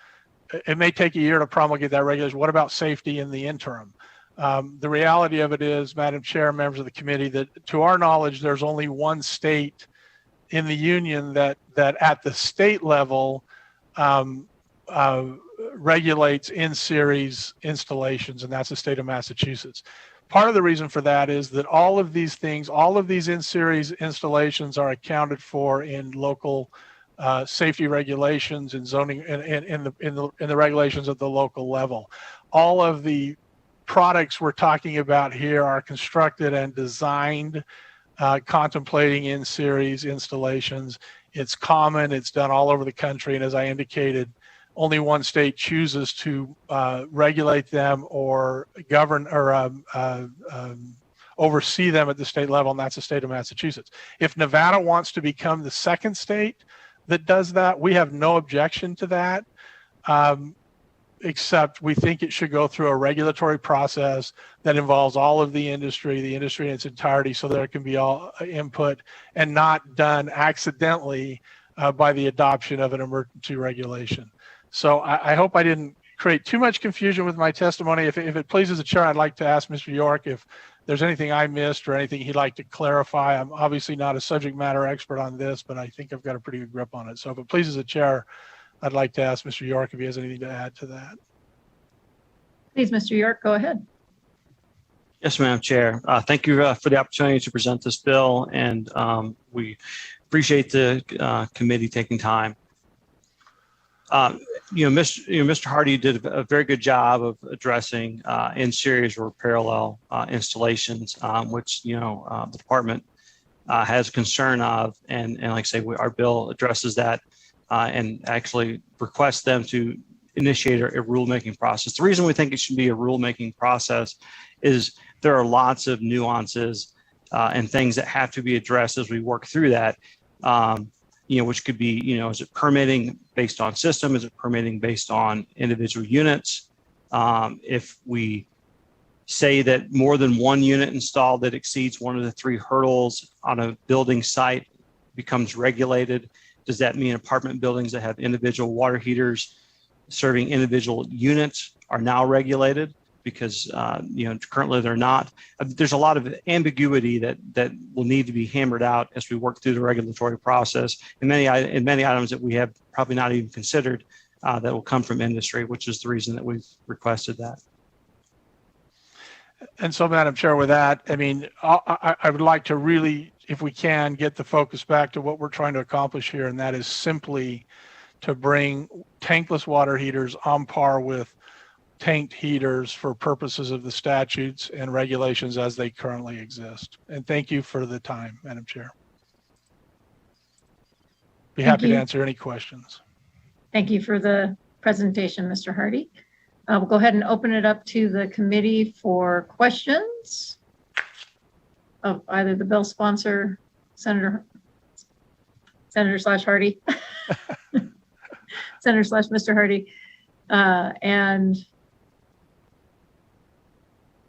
it may take a year to promulgate that regulation. What about safety in the interim? The reality of it is, Madam Chair, members of the committee, that to our knowledge, there's only one state in the union that at the state level regulates in-series installations, and that's the state of Massachusetts. Part of the reason for that is that all of these in-series installations are accounted for in local safety regulations and zoning in the regulations at the local level. All of the products we're talking about here are constructed and designed contemplating in-series installations. It's common, it's done all over the country, and as I indicated, only one state chooses to regulate them or govern or oversee them at the state level, and that's the state of Massachusetts. If Nevada wants to become the second state that does that, we have no objection to that, except we think it should go through a regulatory process that involves all of the industry in its entirety, so there can be all input and not done accidentally by the adoption of an emergency regulation. So I hope I didn't create too much confusion with my testimony. If it pleases the chair, I'd like to ask Mr. York if there's anything I missed or anything he'd like to clarify. I'm obviously not a subject matter expert on this, but I think I've got a pretty good grip on it. So if it pleases the chair, I'd like to ask Mr. York if he has anything to add to that. Please, Mr. York, go ahead. Yes, Madam Chair. Thank you for the opportunity to present this bill, and we appreciate the committee taking time. Mr. Hardy did a very good job of addressing in-series or parallel installations, which the department has concern of, and like I say, our bill addresses that and actually requests them to initiate a rulemaking process. The reason we think it should be a rulemaking process is there are lots of nuances and things that have to be addressed as we work through that. Which could be, is it permitting based on system? Is it permitting based on individual units? If we say that more than one unit installed that exceeds one of the three hurdles on a building site becomes regulated, does that mean apartment buildings that have individual water heaters serving individual units are now regulated? because currently they're not. There's a lot of ambiguity that will need to be hammered out as we work through the regulatory process, and many items that we have probably not even considered that will come from industry, which is the reason that we've requested that. And so, Madam Chair, with that, I mean, I would like to really, if we can, get the focus back to what we're trying to accomplish here, and that is simply to bring tankless water heaters on par with tanked heaters for purposes of the statutes and regulations as they currently exist. And thank you for the time, Madam Chair. Be happy to answer any questions. Thank you for the presentation, Mr. Hardy. We'll go ahead and open it up to the committee for questions of either the bill sponsor, Senator slash Hardy, Senator slash Mr. Hardy, and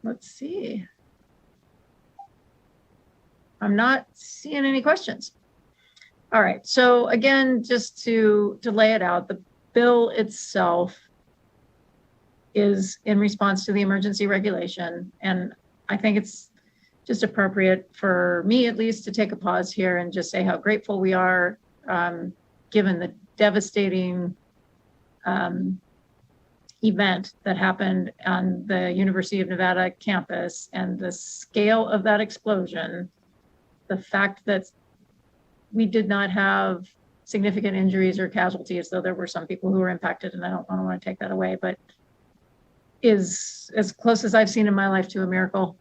let's see. I'm not seeing any questions. All right, so again, just to lay it out, the bill itself is in response to the emergency regulation. And I think it's just appropriate for me, at least, to take a pause here and just say how grateful we are, given the devastating event that happened on the University of Nevada campus and the scale of that explosion, the fact that we did not have significant injuries or casualties, though there were some people who were impacted, and I don't want to take that away, but is as close as I've seen in my life to a miracle.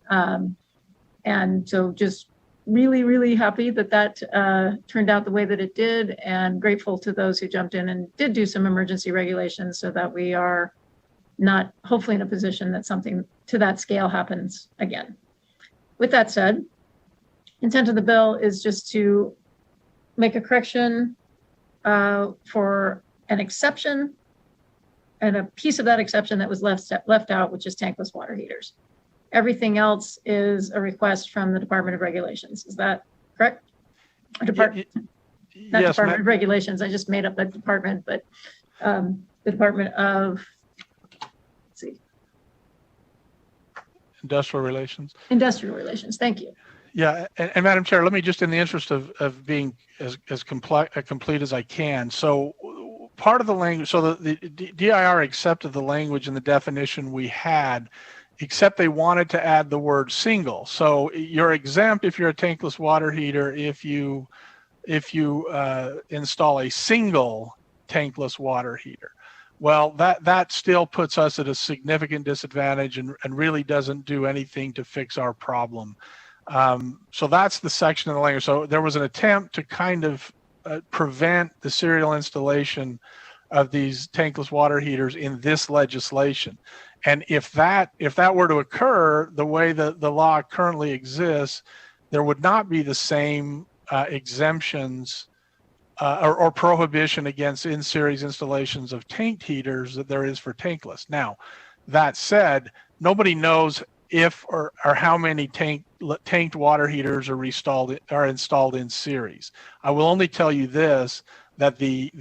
And so just really, really happy that that turned out the way that it did, and grateful to those who jumped in and did do some emergency regulations so that we are not hopefully in a position that something to that scale happens again. With that said, intent of the bill is just to make a correction for an exception and a piece of that exception that was left out, which is tankless water heaters. Everything else is a request from the Department of Regulations. Is that correct? Not Yes, Department of Regulations. I just made up that department, but the Department of, let's see. Industrial Relations. Industrial Relations. Thank you. Yeah, and Madam Chair, let me just, in the interest of being as complete as I can. So part of the language, so the DIR accepted the language and the definition we had, except they wanted to add the word single. So you're exempt if you're a tankless water heater if you install a single tankless water heater. Well, that still puts us at a significant disadvantage and really doesn't do anything to fix our problem. So that's the section of the language. So there was an attempt to kind of prevent the serial installation of these tankless water heaters in this legislation. And if that were to occur, the way that the law currently exists, there would not be the same exemptions or prohibition against in-series installations of tanked heaters that there is for tankless. Now, that said, nobody knows if or how many tanked water heaters are installed in series. I will only tell you this, that the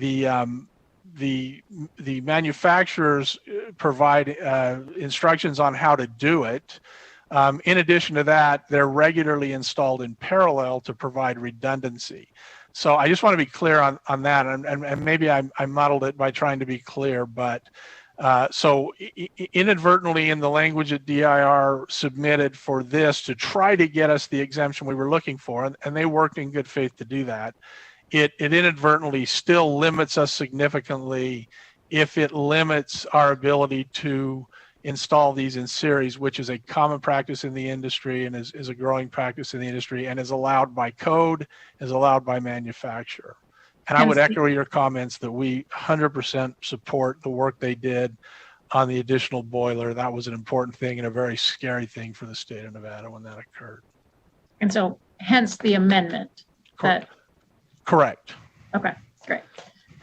manufacturers provide instructions on how to do it. In addition to that, they're regularly installed in parallel to provide redundancy. So I just want to be clear on that, and maybe I muddled it by trying to be clear, but so inadvertently in the language that DIR submitted for this to try to get us the exemption we were looking for, and they worked in good faith to do that, it inadvertently still limits us significantly if it limits our ability to install these in series, which is a common practice in the industry and is a growing practice in the industry and is allowed by code, is allowed by manufacturer. And I would echo your comments that we 100% support the work they did on the additional boiler. That was an important thing and a very scary thing for the state of Nevada when that occurred. And so hence the amendment. Correct. Okay, great.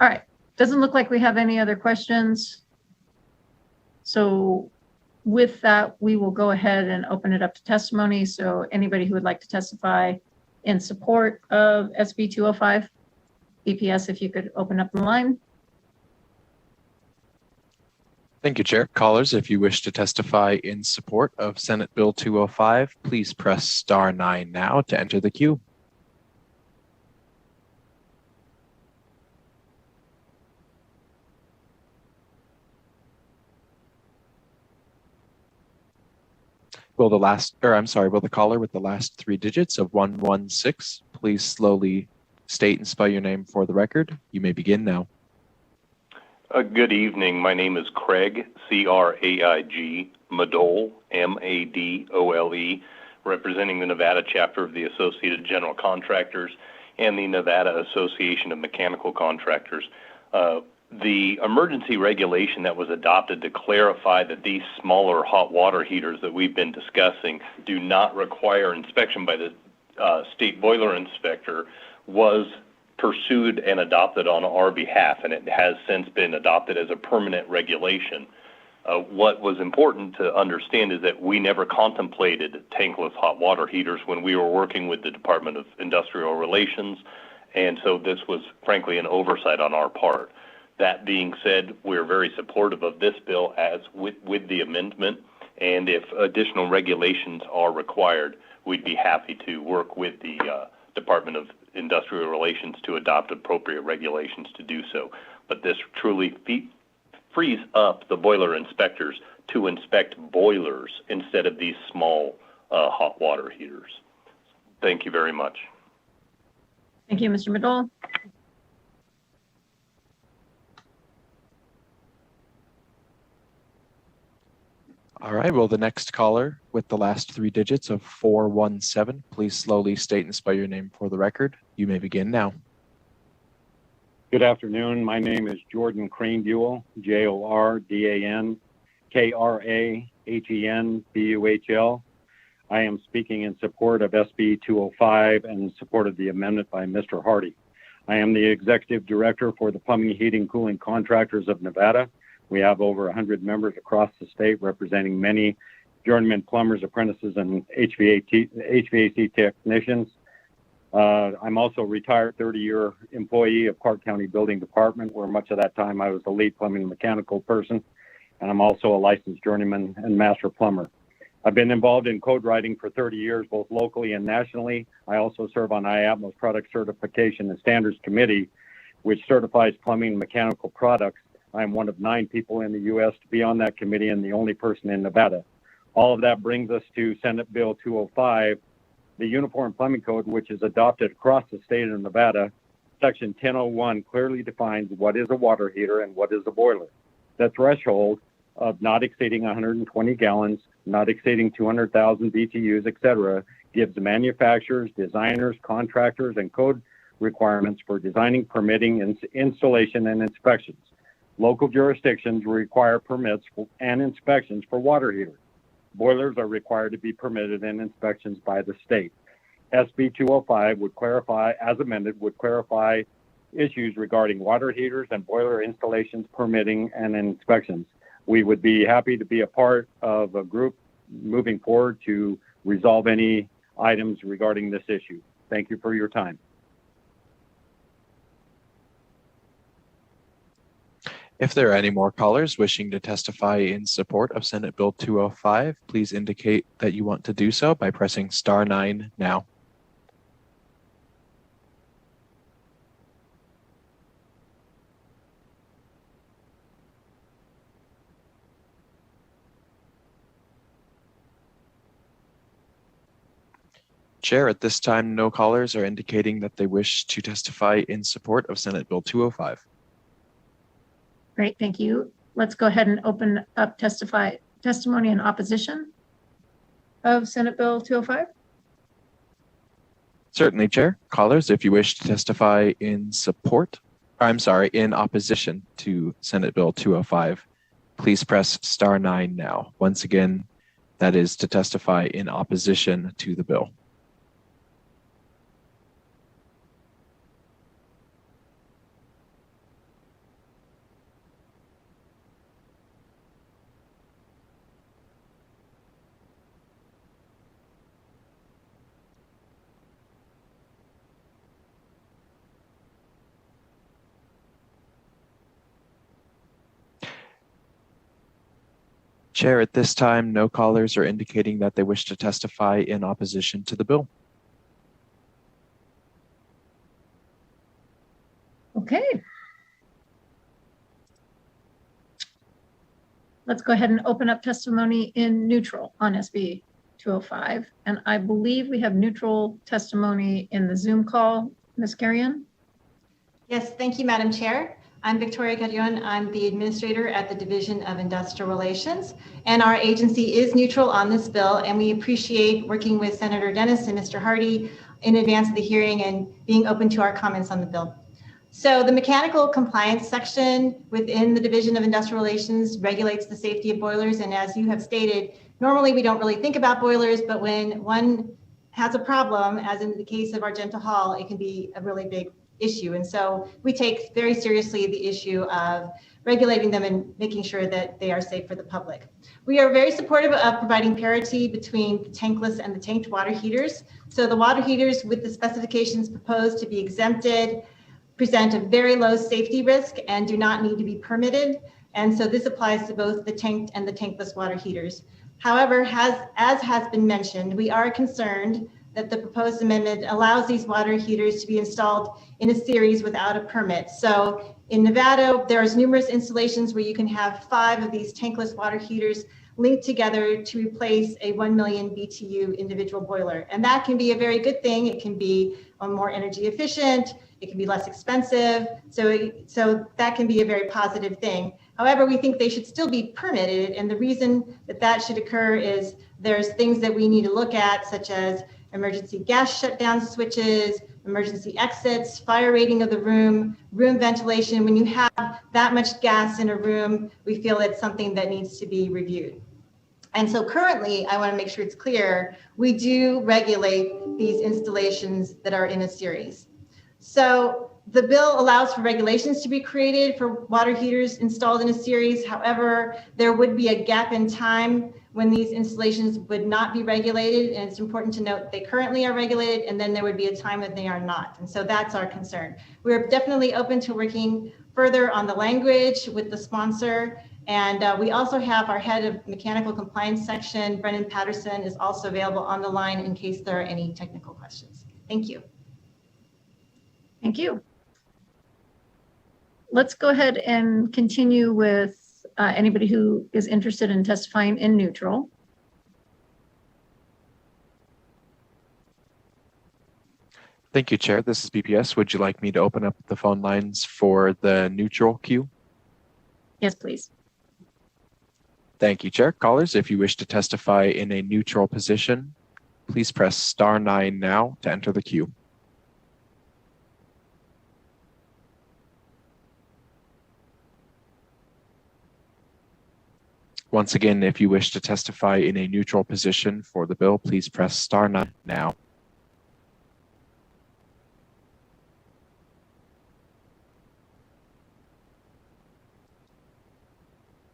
All right. Doesn't look like we have any other questions. So with that, we will go ahead and open it up to testimony. So anybody who would like to testify in support of SB 205, BPS, if you could open up the line. Thank you, Chair. Callers, if you wish to testify in support of Senate Bill 205, please press star 9 now to enter the queue. Will the caller with the last 3 digits of 116 please slowly state and spell your name for the record? You may begin now. Good evening. My name is Craig, C-R-A-I-G, Madole, M-A-D-O-L-E, representing the Nevada chapter of the Associated General Contractors and the Nevada Association of Mechanical Contractors. The emergency regulation that was adopted to clarify that these smaller hot water heaters that we've been discussing do not require inspection by the state boiler inspector was pursued and adopted on our behalf, and it has since been adopted as a permanent regulation. What was important to understand is that we never contemplated tankless hot water heaters when we were working with the Department of Industrial Relations, and so this was frankly an oversight on our part. That being said, we're very supportive of this bill as with the amendment, and if additional regulations are required, we'd be happy to work with the Department of Industrial Relations to adopt appropriate regulations to do so. But this truly frees up the boiler inspectors to inspect boilers instead of these small hot water heaters. Thank you very much. Thank you, Mr. Madole. All right, will the next caller with the last 3 digits of 417 please slowly state and spell your name for the record? You may begin now. Good afternoon. My name is Jordan Cranebuhl, Jordan-Krahenbuhl. I am speaking in support of SB 205 and in support of the amendment by Mr. Hardy. I am the Executive Director for the Plumbing, Heating, Cooling Contractors of Nevada. We have over 100 members across the state representing many journeyman plumbers, apprentices, and HVAC technicians. I'm also a retired 30-year employee of Clark County Building Department, where much of that time I was the lead plumbing and mechanical person, and I'm also a licensed journeyman and master plumber. I've been involved in code writing for 30 years, both locally and nationally. I also serve on IAPMO's Product Certification and Standards Committee, which certifies plumbing and mechanical products. I'm one of 9 people in the U.S. to be on that committee and the only person in Nevada. All of that brings us to Senate Bill 205, the Uniform Plumbing Code, which is adopted across the state of Nevada. Section 1001 clearly defines what is a water heater and what is a boiler. The threshold of not exceeding 120 gallons, not exceeding 200,000 BTUs, etc., gives manufacturers, designers, contractors, and code requirements for designing, permitting, installation, and inspections. Local jurisdictions require permits and inspections for water heaters. Boilers are required to be permitted and inspections by the state. SB 205 would clarify, as amended, would clarify issues regarding water heaters and boiler installations, permitting, and inspections. We would be happy to be a part of a group moving forward to resolve any items regarding this issue. Thank you for your time. If there are any more callers wishing to testify in support of Senate Bill 205, please indicate that you want to do so by pressing star 9 now. Chair, at this time, no callers are indicating that they wish to testify in support of Senate Bill 205. Great, thank you. Let's go ahead and open up testimony in opposition of Senate Bill 205. Certainly, Chair. Callers, if you wish to testify in in opposition to Senate Bill 205, please press star 9 now. Once again, that is to testify in opposition to the bill. Chair, at this time, no callers are indicating that they wish to testify in opposition to the bill. Okay. Let's go ahead and open up testimony in neutral on SB 205. And I believe we have neutral testimony in the Zoom call. Ms. Carrion? Yes, thank you, Madam Chair. I'm Victoria Carrion. I'm the administrator at the Division of Industrial Relations, and our agency is neutral on this bill, and we appreciate working with Senator Dennis and Mr. Hardy in advance of the hearing and being open to our comments on the bill. So the mechanical compliance section within the Division of Industrial Relations regulates the safety of boilers, and as you have stated, normally we don't really think about boilers, but when one has a problem, as in the case of Argenta Hall, it can be a really big issue. And so we take very seriously the issue of regulating them and making sure that they are safe for the public. We are very supportive of providing parity between the tankless and the tanked water heaters. So the water heaters with the specifications proposed to be exempted present a very low safety risk and do not need to be permitted. And so this applies to both the tanked and the tankless water heaters. However, as has been mentioned, we are concerned that the proposed amendment allows these water heaters to be installed in a series without a permit. So in Nevada, there's numerous installations where you can have 5 of these tankless water heaters linked together to replace a 1 million BTU individual boiler. And that can be a very good thing. It can be more energy efficient. It can be less expensive. So that can be a very positive thing. However, we think they should still be permitted. And the reason that that should occur is there's things that we need to look at, such as emergency gas shutdown switches, emergency exits, fire rating of the room, room ventilation. When you have that much gas in a room, we feel it's something that needs to be reviewed. And so currently, I want to make sure it's clear, we do regulate these installations that are in a series. So the bill allows for regulations to be created for water heaters installed in a series. However, there would be a gap in time when these installations would not be regulated. And it's important to note they currently are regulated, and then there would be a time when they are not. And so that's our concern. We're definitely open to working further on the language with the sponsor. And we also have our head of mechanical compliance section, Brennan Patterson, is also available on the line in case there are any technical questions. Thank you. Thank you. Let's go ahead and continue with anybody who is interested in testifying in neutral. Thank you, Chair. This is BPS. Would you like me to open up the phone lines for the neutral queue? Yes, please. Thank you, Chair. Callers, if you wish to testify in a neutral position, please press *9 now to enter the queue. Once again, if you wish to testify in a neutral position for the bill, please press *9 now.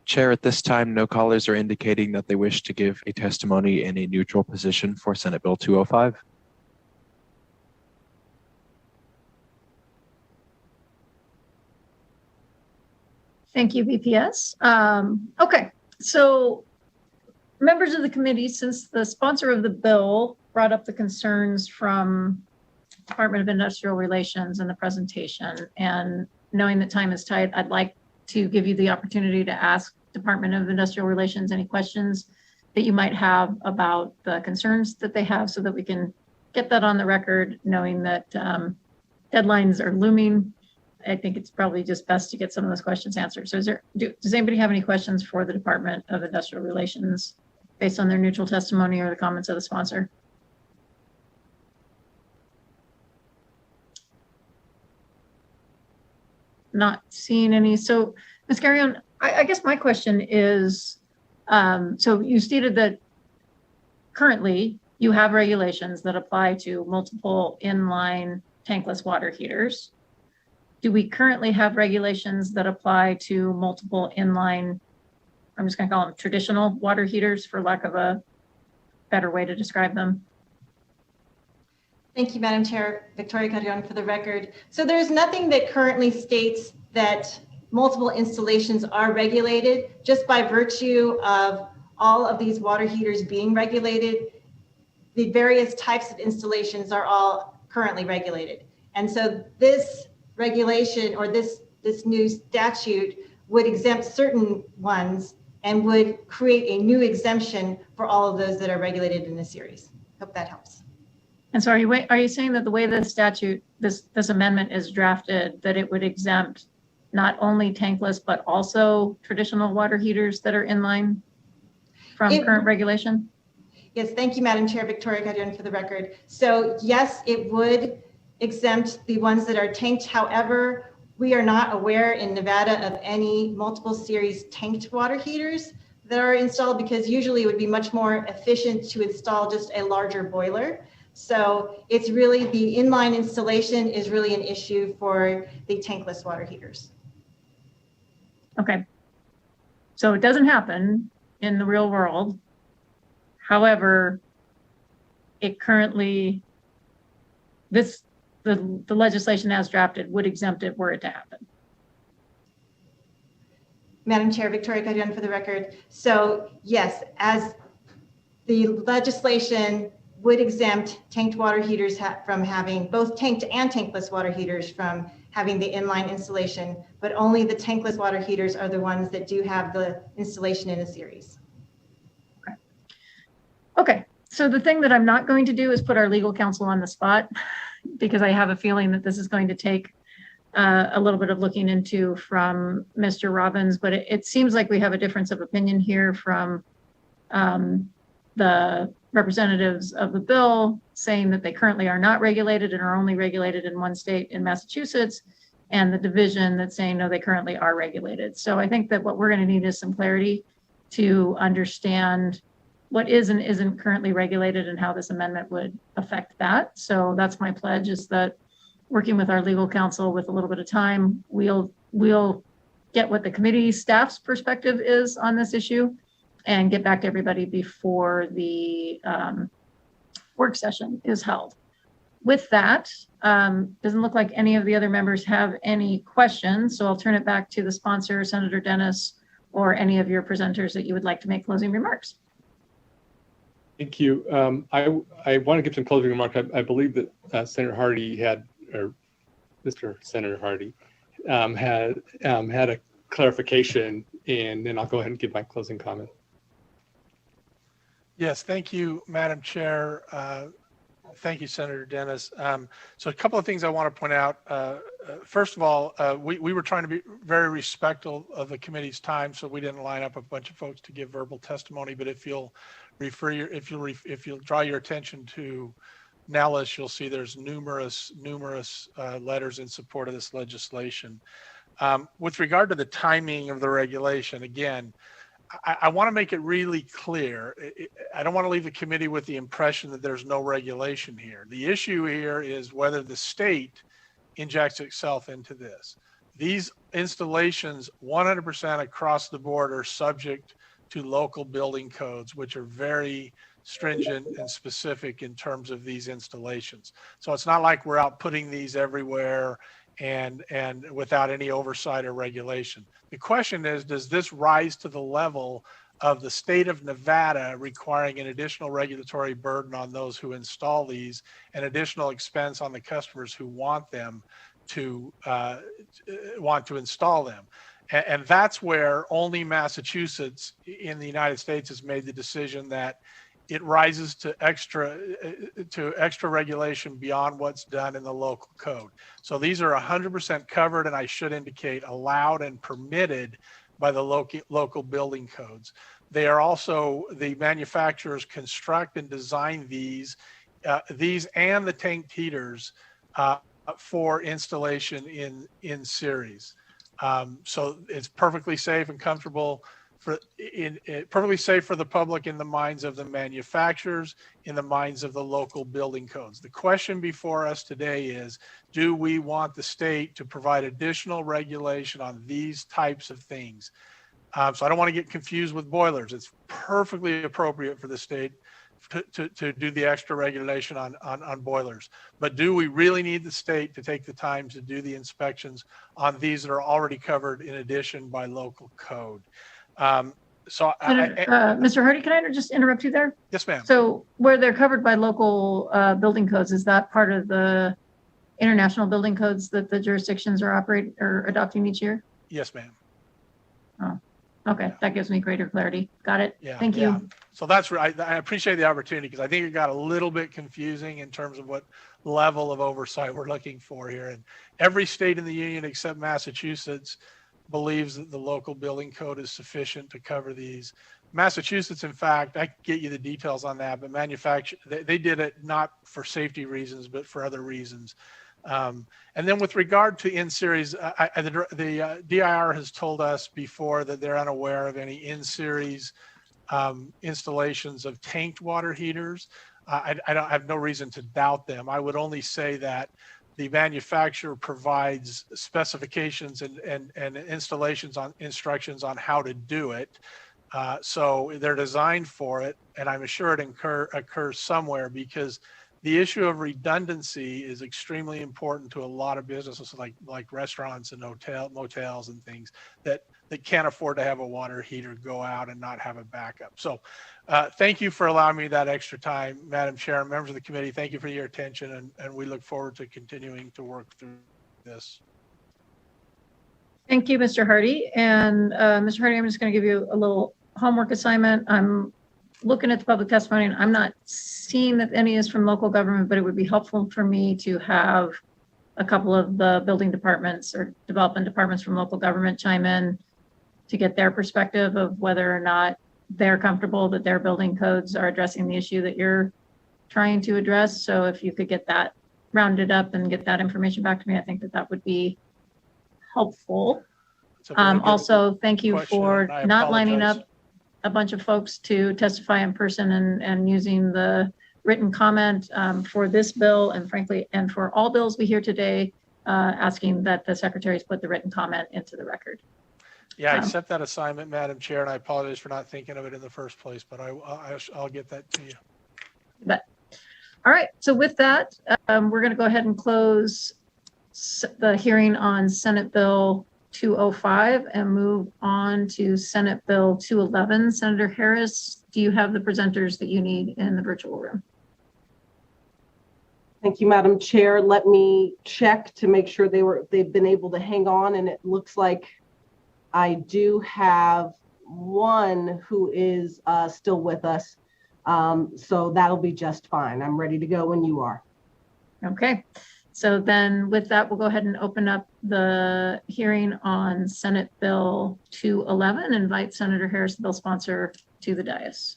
Chair, at this time, no callers are indicating that they wish to give a testimony in a neutral position for Senate Bill 205. Thank you, BPS. Okay, so members of the committee, since the sponsor of the bill brought up the concerns from Department of Industrial Relations in the presentation, and knowing that time is tight, I'd like to give you the opportunity to ask Department of Industrial Relations any questions that you might have about the concerns that they have, so that we can get that on the record, knowing that deadlines are looming. I think it's probably just best to get some of those questions answered. So does anybody have any questions for the Department of Industrial Relations based on their neutral testimony or the comments of the sponsor? Not seeing any. So Ms. Carrion, I guess my question is, so you stated that currently you have regulations that apply to multiple inline tankless water heaters. Do we currently have regulations that apply to multiple inline, I'm just going to call them traditional water heaters for lack of a better way to describe them? Thank you, Madam Chair. Victoria Carrion for the record. So there's nothing that currently states that multiple installations are regulated just by virtue of all of these water heaters being regulated, the various types of installations are all currently regulated. And so this regulation or this new statute would exempt certain ones and would create a new exemption for all of those that are regulated in the series. Hope that helps. And so are you saying that the way the statute, this amendment is drafted, that it would exempt not only tankless, but also traditional water heaters that are in line from current regulation? Yes, thank you, Madam Chair. Victoria Gadion for the record. So yes, it would exempt the ones that are tanked. However, we are not aware in Nevada of any multiple series tanked water heaters that are installed, because usually it would be much more efficient to install just a larger boiler. So it's really the inline installation is really an issue for the tankless water heaters. Okay. So it doesn't happen in the real world. However, it currently, the legislation as drafted would exempt it were it to happen. Madam Chair, Victoria Gadion for the record. So yes, as the legislation would exempt tanked water heaters from having both tanked and tankless water heaters from having the inline installation, but only the tankless water heaters are the ones that do have the installation in a series. Okay, so the thing that I'm not going to do is put our legal counsel on the spot, because I have a feeling that this is going to take a little bit of looking into from Mr. Robbins, but it seems like we have a difference of opinion here from the representatives of the bill saying that they currently are not regulated and are only regulated in one state in Massachusetts, and the division that's saying no, they currently are regulated. So I think that what we're going to need is some clarity to understand what is and isn't currently regulated and how this amendment would affect that. So that's my pledge, is that working with our legal counsel with a little bit of time, we'll get what the committee staff's perspective is on this issue and get back to everybody before the work session is held. With that, doesn't look like any of the other members have any questions, so I'll turn it back to the sponsor, Senator Dennis, or any of your presenters that you would like to make closing remarks. Thank you. I want to give some closing remarks. I believe that Senator Hardy had, or Mr. Senator Hardy had a clarification, and then I'll go ahead and give my closing comment. Yes, thank you, Madam Chair. Thank you, Senator Dennis. So a couple of things I want to point out. First of all, we were trying to be very respectful of the committee's time, so we didn't line up a bunch of folks to give verbal testimony. But if you'll if you'll draw your attention to Nellis, you'll see there's numerous letters in support of this legislation. With regard to the timing of the regulation, again, I want to make it really clear. I don't want to leave the committee with the impression that there's no regulation here. The issue here is whether the state injects itself into this. These installations 100% across the board are subject to local building codes, which are very stringent and specific in terms of these installations. So it's not like we're out putting these everywhere and without any oversight or regulation. The question is, does this rise to the level of the state of Nevada requiring an additional regulatory burden on those who install these, and additional expense on the customers who want to install them? And that's where only Massachusetts in the United States has made the decision that it rises to extra regulation beyond what's done in the local code. So these are 100% covered, and I should indicate allowed and permitted by the local building codes. They are also, the manufacturers construct and design these and the tanked heaters for installation in series. So it's perfectly safe and comfortable perfectly safe for the public in the minds of the manufacturers, in the minds of the local building codes. The question before us today is, do we want the state to provide additional regulation on these types of things? So I don't want to get confused with boilers. It's perfectly appropriate for the state to do the extra regulation on boilers. But do we really need the state to take the time to do the inspections on these that are already covered in addition by local code? So, Mr. Hardy, can I just interrupt you there? yes, ma'am. So where they're covered by local building codes, is that part of the international building codes that the jurisdictions are adopting each year? Yes, ma'am. Oh, okay. That gives me greater clarity. Got it. Yeah. Thank you. Yeah. So that's right. I appreciate the opportunity because I think it got a little bit confusing in terms of what level of oversight we're looking for here. And every state in the union except Massachusetts believes that the local building code is sufficient to cover these. Massachusetts, in fact, I can get you the details on that, but they did it not for safety reasons, but for other reasons. And then with regard to in-series, the DIR has told us before that they're unaware of any in-series installations of tanked water heaters. I have no reason to doubt them. I would only say that the manufacturer provides specifications and installations on instructions on how to do it. So they're designed for it, and I'm sure it occurs somewhere, because the issue of redundancy is extremely important to a lot of businesses like restaurants and motels and things that can't afford to have a water heater go out and not have a backup. So thank you for allowing me that extra time, Madam Chair, members of the committee. Thank you for your attention, and we look forward to continuing to work through this. Thank you, Mr. Hardy. And Mr. Hardy, I'm just going to give you a little homework assignment. I'm looking at the public testimony, and I'm not seeing that any is from local government, but it would be helpful for me to have a couple of the building departments or development departments from local government chime in to get their perspective of whether or not they're comfortable that their building codes are addressing the issue that you're trying to address. So if you could get that rounded up and get that information back to me, I think that would be helpful. Also, thank you for not lining up a bunch of folks to testify in person and using the written comment for this bill, and frankly, and for all bills we hear today, asking that the secretaries put the written comment into the record. Yeah, I accept that assignment, Madam Chair, and I apologize for not thinking of it in the first place, but I'll get that to you. But all right, so with that, we're going to go ahead and close the hearing on Senate Bill 205 and move on to Senate Bill 211. Senator Harris, do you have the presenters that you need in the virtual room? Thank you, Madam Chair. Let me check to make sure they've been able to hang on, and it looks like I do have one who is still with us. So that'll be just fine. I'm ready to go when you are. Okay. So then with that, we'll go ahead and open up the hearing on Senate Bill 211. Invite Senator Harris, the bill sponsor, to the dais.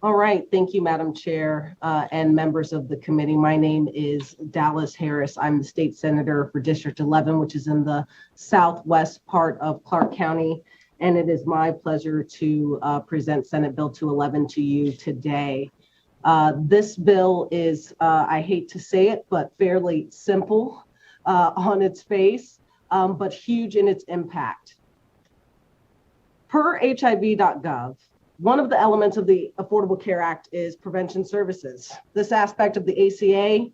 All right. Thank you, Madam Chair, and members of the committee. My name is Dallas Harris. I'm the state senator for District 11, which is in the southwest part of Clark County. And it is my pleasure to present Senate Bill 211 to you today. This bill is, I hate to say it, but fairly simple on its face, but huge in its impact. Per HIV.gov, one of the elements of the Affordable Care Act is prevention services. This aspect of the ACA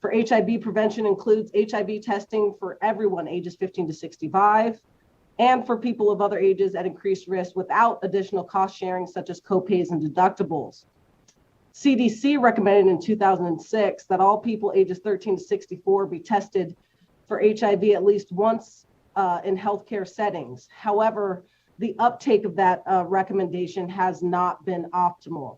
for HIV prevention includes HIV testing for everyone ages 15 to 65, and for people of other ages at increased risk without additional cost sharing, such as copays and deductibles. CDC recommended in 2006 that all people ages 13 to 64 be tested for HIV at least once in healthcare settings. However, the uptake of that recommendation has not been optimal.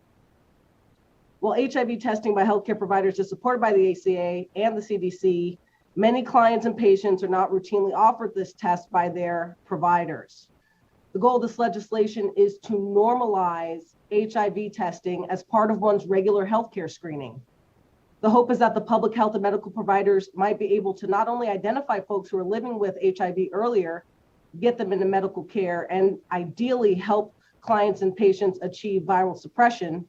While HIV testing by healthcare providers is supported by the ACA and the CDC, many clients and patients are not routinely offered this test by their providers. The goal of this legislation is to normalize HIV testing as part of one's regular healthcare screening. The hope is that the public health and medical providers might be able to not only identify folks who are living with HIV earlier, get them into medical care, and ideally help clients and patients achieve viral suppression,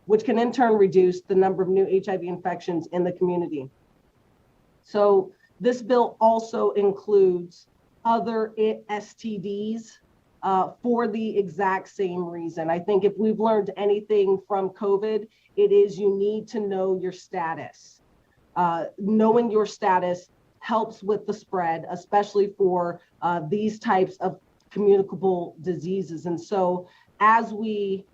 which can in turn reduce the number of new HIV infections in the community. So this bill also includes other STDs for the exact same reason. I think if we've learned anything from COVID, it is you need to know your status. Knowing your status helps with the spread, especially for these types of communicable diseases. And so as we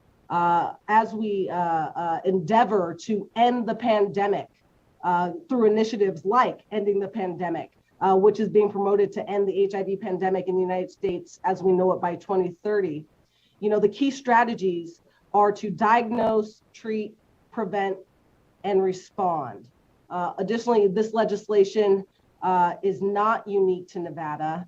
endeavor to end the pandemic through initiatives like ending the pandemic, which is being promoted to end the HIV pandemic in the United States as we know it by 2030, the key strategies are to diagnose, treat, prevent, and respond. Additionally, this legislation is not unique to Nevada.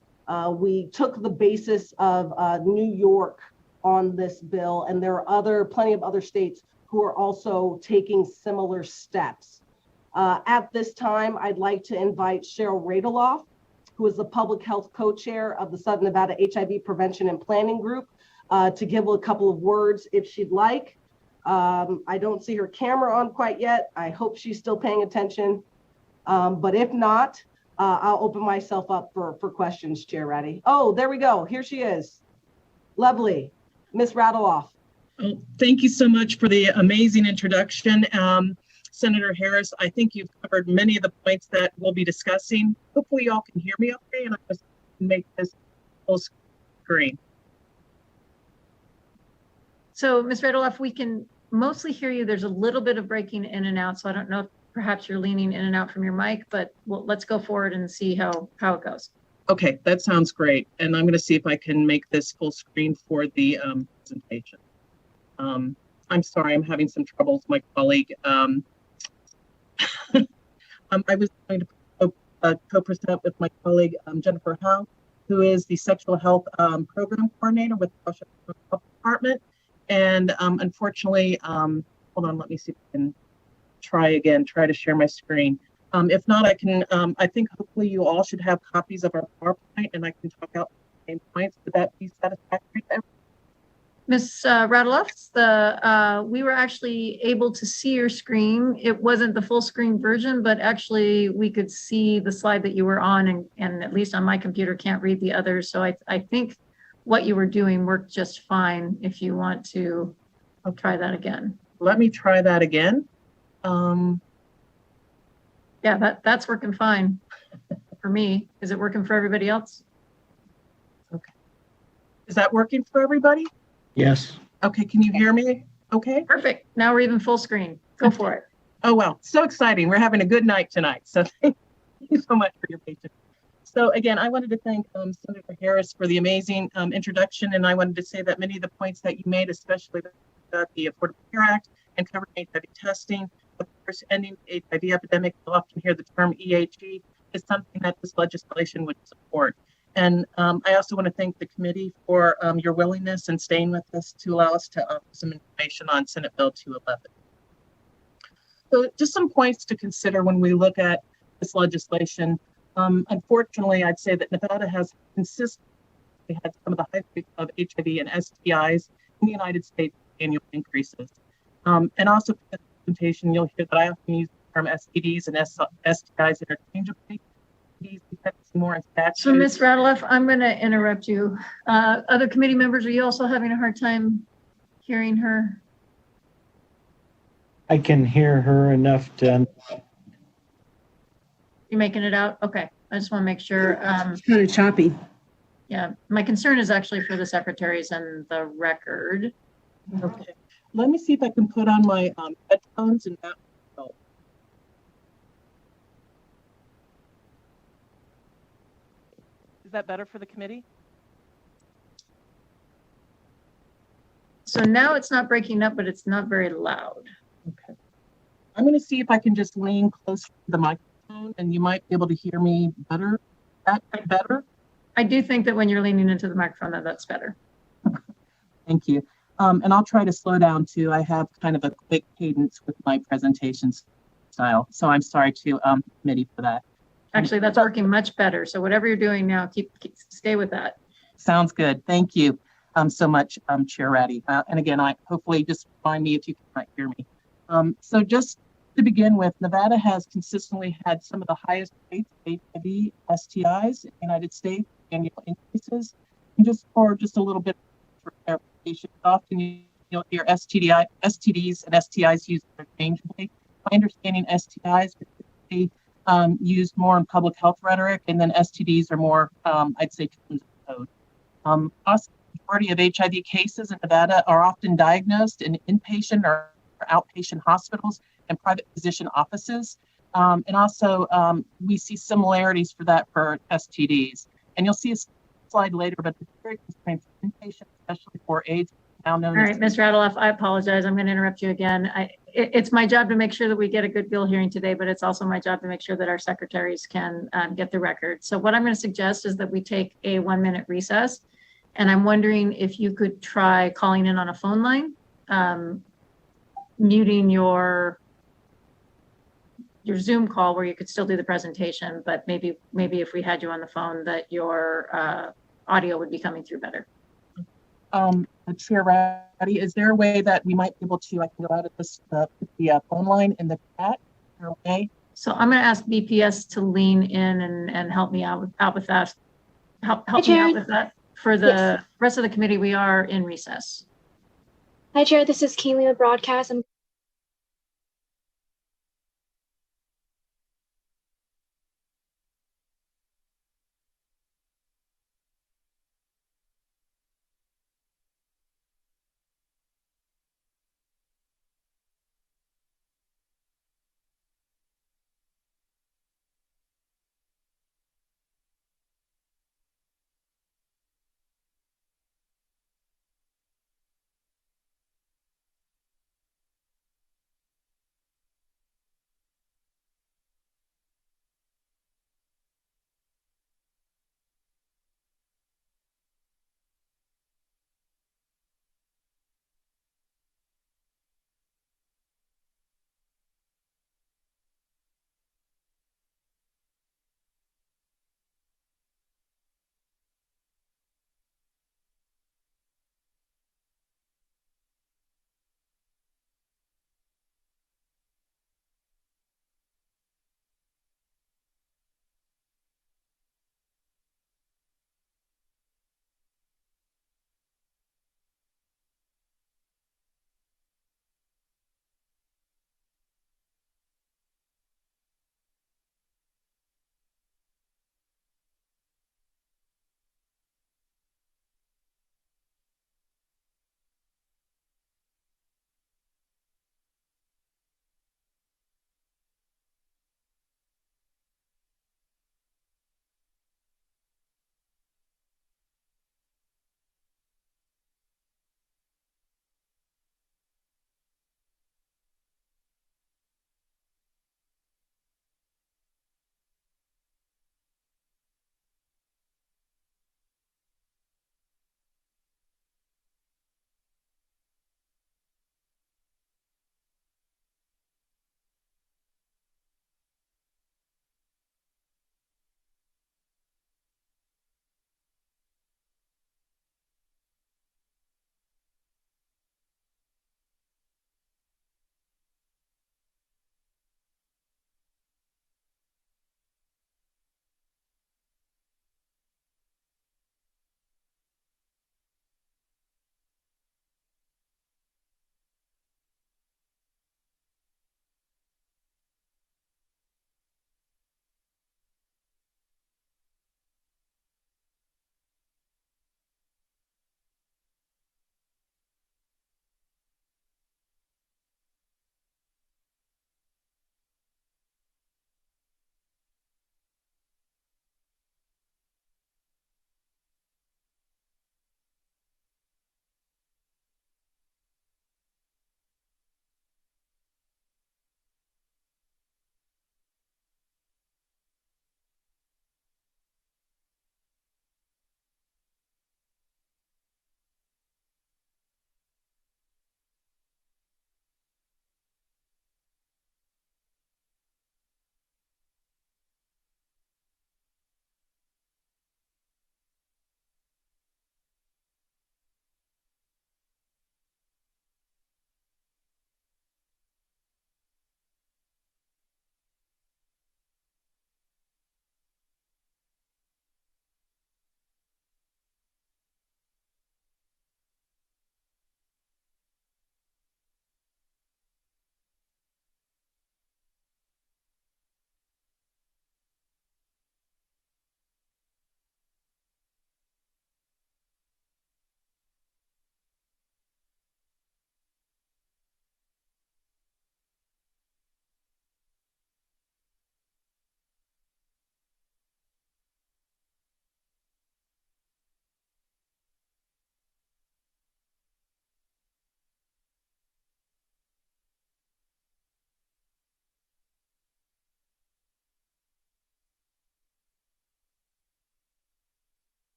We took the basis of New York on this bill, and there are plenty of other states who are also taking similar steps. At this time, I'd like to invite Cheryl Radeloff, who is the Public Health Co-Chair of the Southern Nevada HIV Prevention and Planning Group, to give a couple of words if she'd like. I don't see her camera on quite yet. I hope she's still paying attention. But if not, I'll open myself up for questions, Chair Ratty. Oh, there we go. Here she is. Lovely. Ms. Radeloff. Oh, thank you so much for the amazing introduction. Senator Harris, I think you've covered many of the points that we'll be discussing. Hopefully y'all can hear me okay, and I just make this full screen. So, Ms. Radeloff, we can mostly hear you. There's a little bit of breaking in and out, so I don't know if perhaps you're leaning in and out from your mic, but let's go forward and see how it goes. Okay, that sounds great. And I'm going to see if I can make this full screen for the presentation. I'm sorry, I'm having some trouble with my colleague. I was going to co-present with my colleague, Jennifer Howe, who is the Sexual Health Program Coordinator with the Health Department. And unfortunately, hold on, let me see if I can try to share my screen. If not, I can, I think hopefully you all should have copies of our PowerPoint and I can talk out the same points. Would that be satisfactory to everyone? Ms. Radeloff, we were actually able to see your screen. It wasn't the full screen version, but actually we could see the slide that you were on, and at least on my computer can't read the others. So I think what you were doing worked just fine. If you want to, I'll try that again. Let me try that again. Yeah, that's working fine for me. Is it working for everybody else? Okay. Is that working for everybody? Yes. Okay, can you hear me? Okay. Perfect. Now we're even full screen. Go for it. Oh, well, so exciting. We're having a good night tonight. So thank you so much for your patience. So again, I wanted to thank Senator Harris for the amazing introduction. And I wanted to say that many of the points that you made, especially about the Affordable Care Act and covering HIV testing, of course, ending the HIV epidemic, you'll often hear the term EHE, is something that this legislation would support. And I also want to thank the committee for your willingness and staying with us to allow us to offer some information on Senate Bill 211. So just some points to consider when we look at this legislation. Unfortunately, I'd say that Nevada has consistently had some of the highest rates of HIV and STIs in the United States annual increases. And also for the presentation, you'll hear that I often use the term STDs and STIs interchangeably. So Ms. Radeloff, I'm going to interrupt you. Other committee members, are you also having a hard time hearing her? I can hear her enough to. You're making it out? Okay. I just want to make sure. It's kind of choppy. Yeah. My concern is actually for the secretaries and the record. Okay. Let me see if I can put on my headphones and that will help. Is that better for the committee? So now it's not breaking up, but it's not very loud. Okay. I'm going to see if I can just lean closer to the microphone and you might be able to hear me better. That better? I do think that when you're leaning into the microphone, that's better. Thank you. And I'll try to slow down too. I have kind of a quick cadence with my presentation style. So I'm sorry to committee for that. Actually, that's working much better. So whatever you're doing now, stay with that. Sounds good. Thank you so much, Chair Ratty. And again, hopefully just remind me if you cannot hear me. So just to begin with, Nevada has consistently had some of the highest rates of HIV, STIs in the United States, annual increases. And just a little bit for clarification, often you'll hear STDs and STIs used interchangeably. My understanding, STIs are typically used more in public health rhetoric, and then STDs are more, I'd say, terms of code. Also, the majority of HIV cases in Nevada are often diagnosed in inpatient or outpatient hospitals and private physician offices. And also, we see similarities for that for STDs. And you'll see a slide later, but it's very constrained for inpatient, especially for AIDS, now known All as. right, Ms. Radeloff, I apologize. I'm going to interrupt you again. It's my job to make sure that we get a good bill hearing today, but it's also my job to make sure that our secretaries can get the record. So what I'm going to suggest is that we take a 1-minute recess. And I'm wondering if you could try calling in on a phone line, muting your Zoom call where you could still do the presentation, but maybe if we had you on the phone that your audio would be coming through better. Chair Ratty, is there a way that we might be able to, I can go out at this, the phone line in the chat? Okay. So I'm going to ask BPS to lean in and help me out with that. Help me out with that. For the rest of the committee, we are in recess. Hi, Chair. This is Kaylee with Broadcast.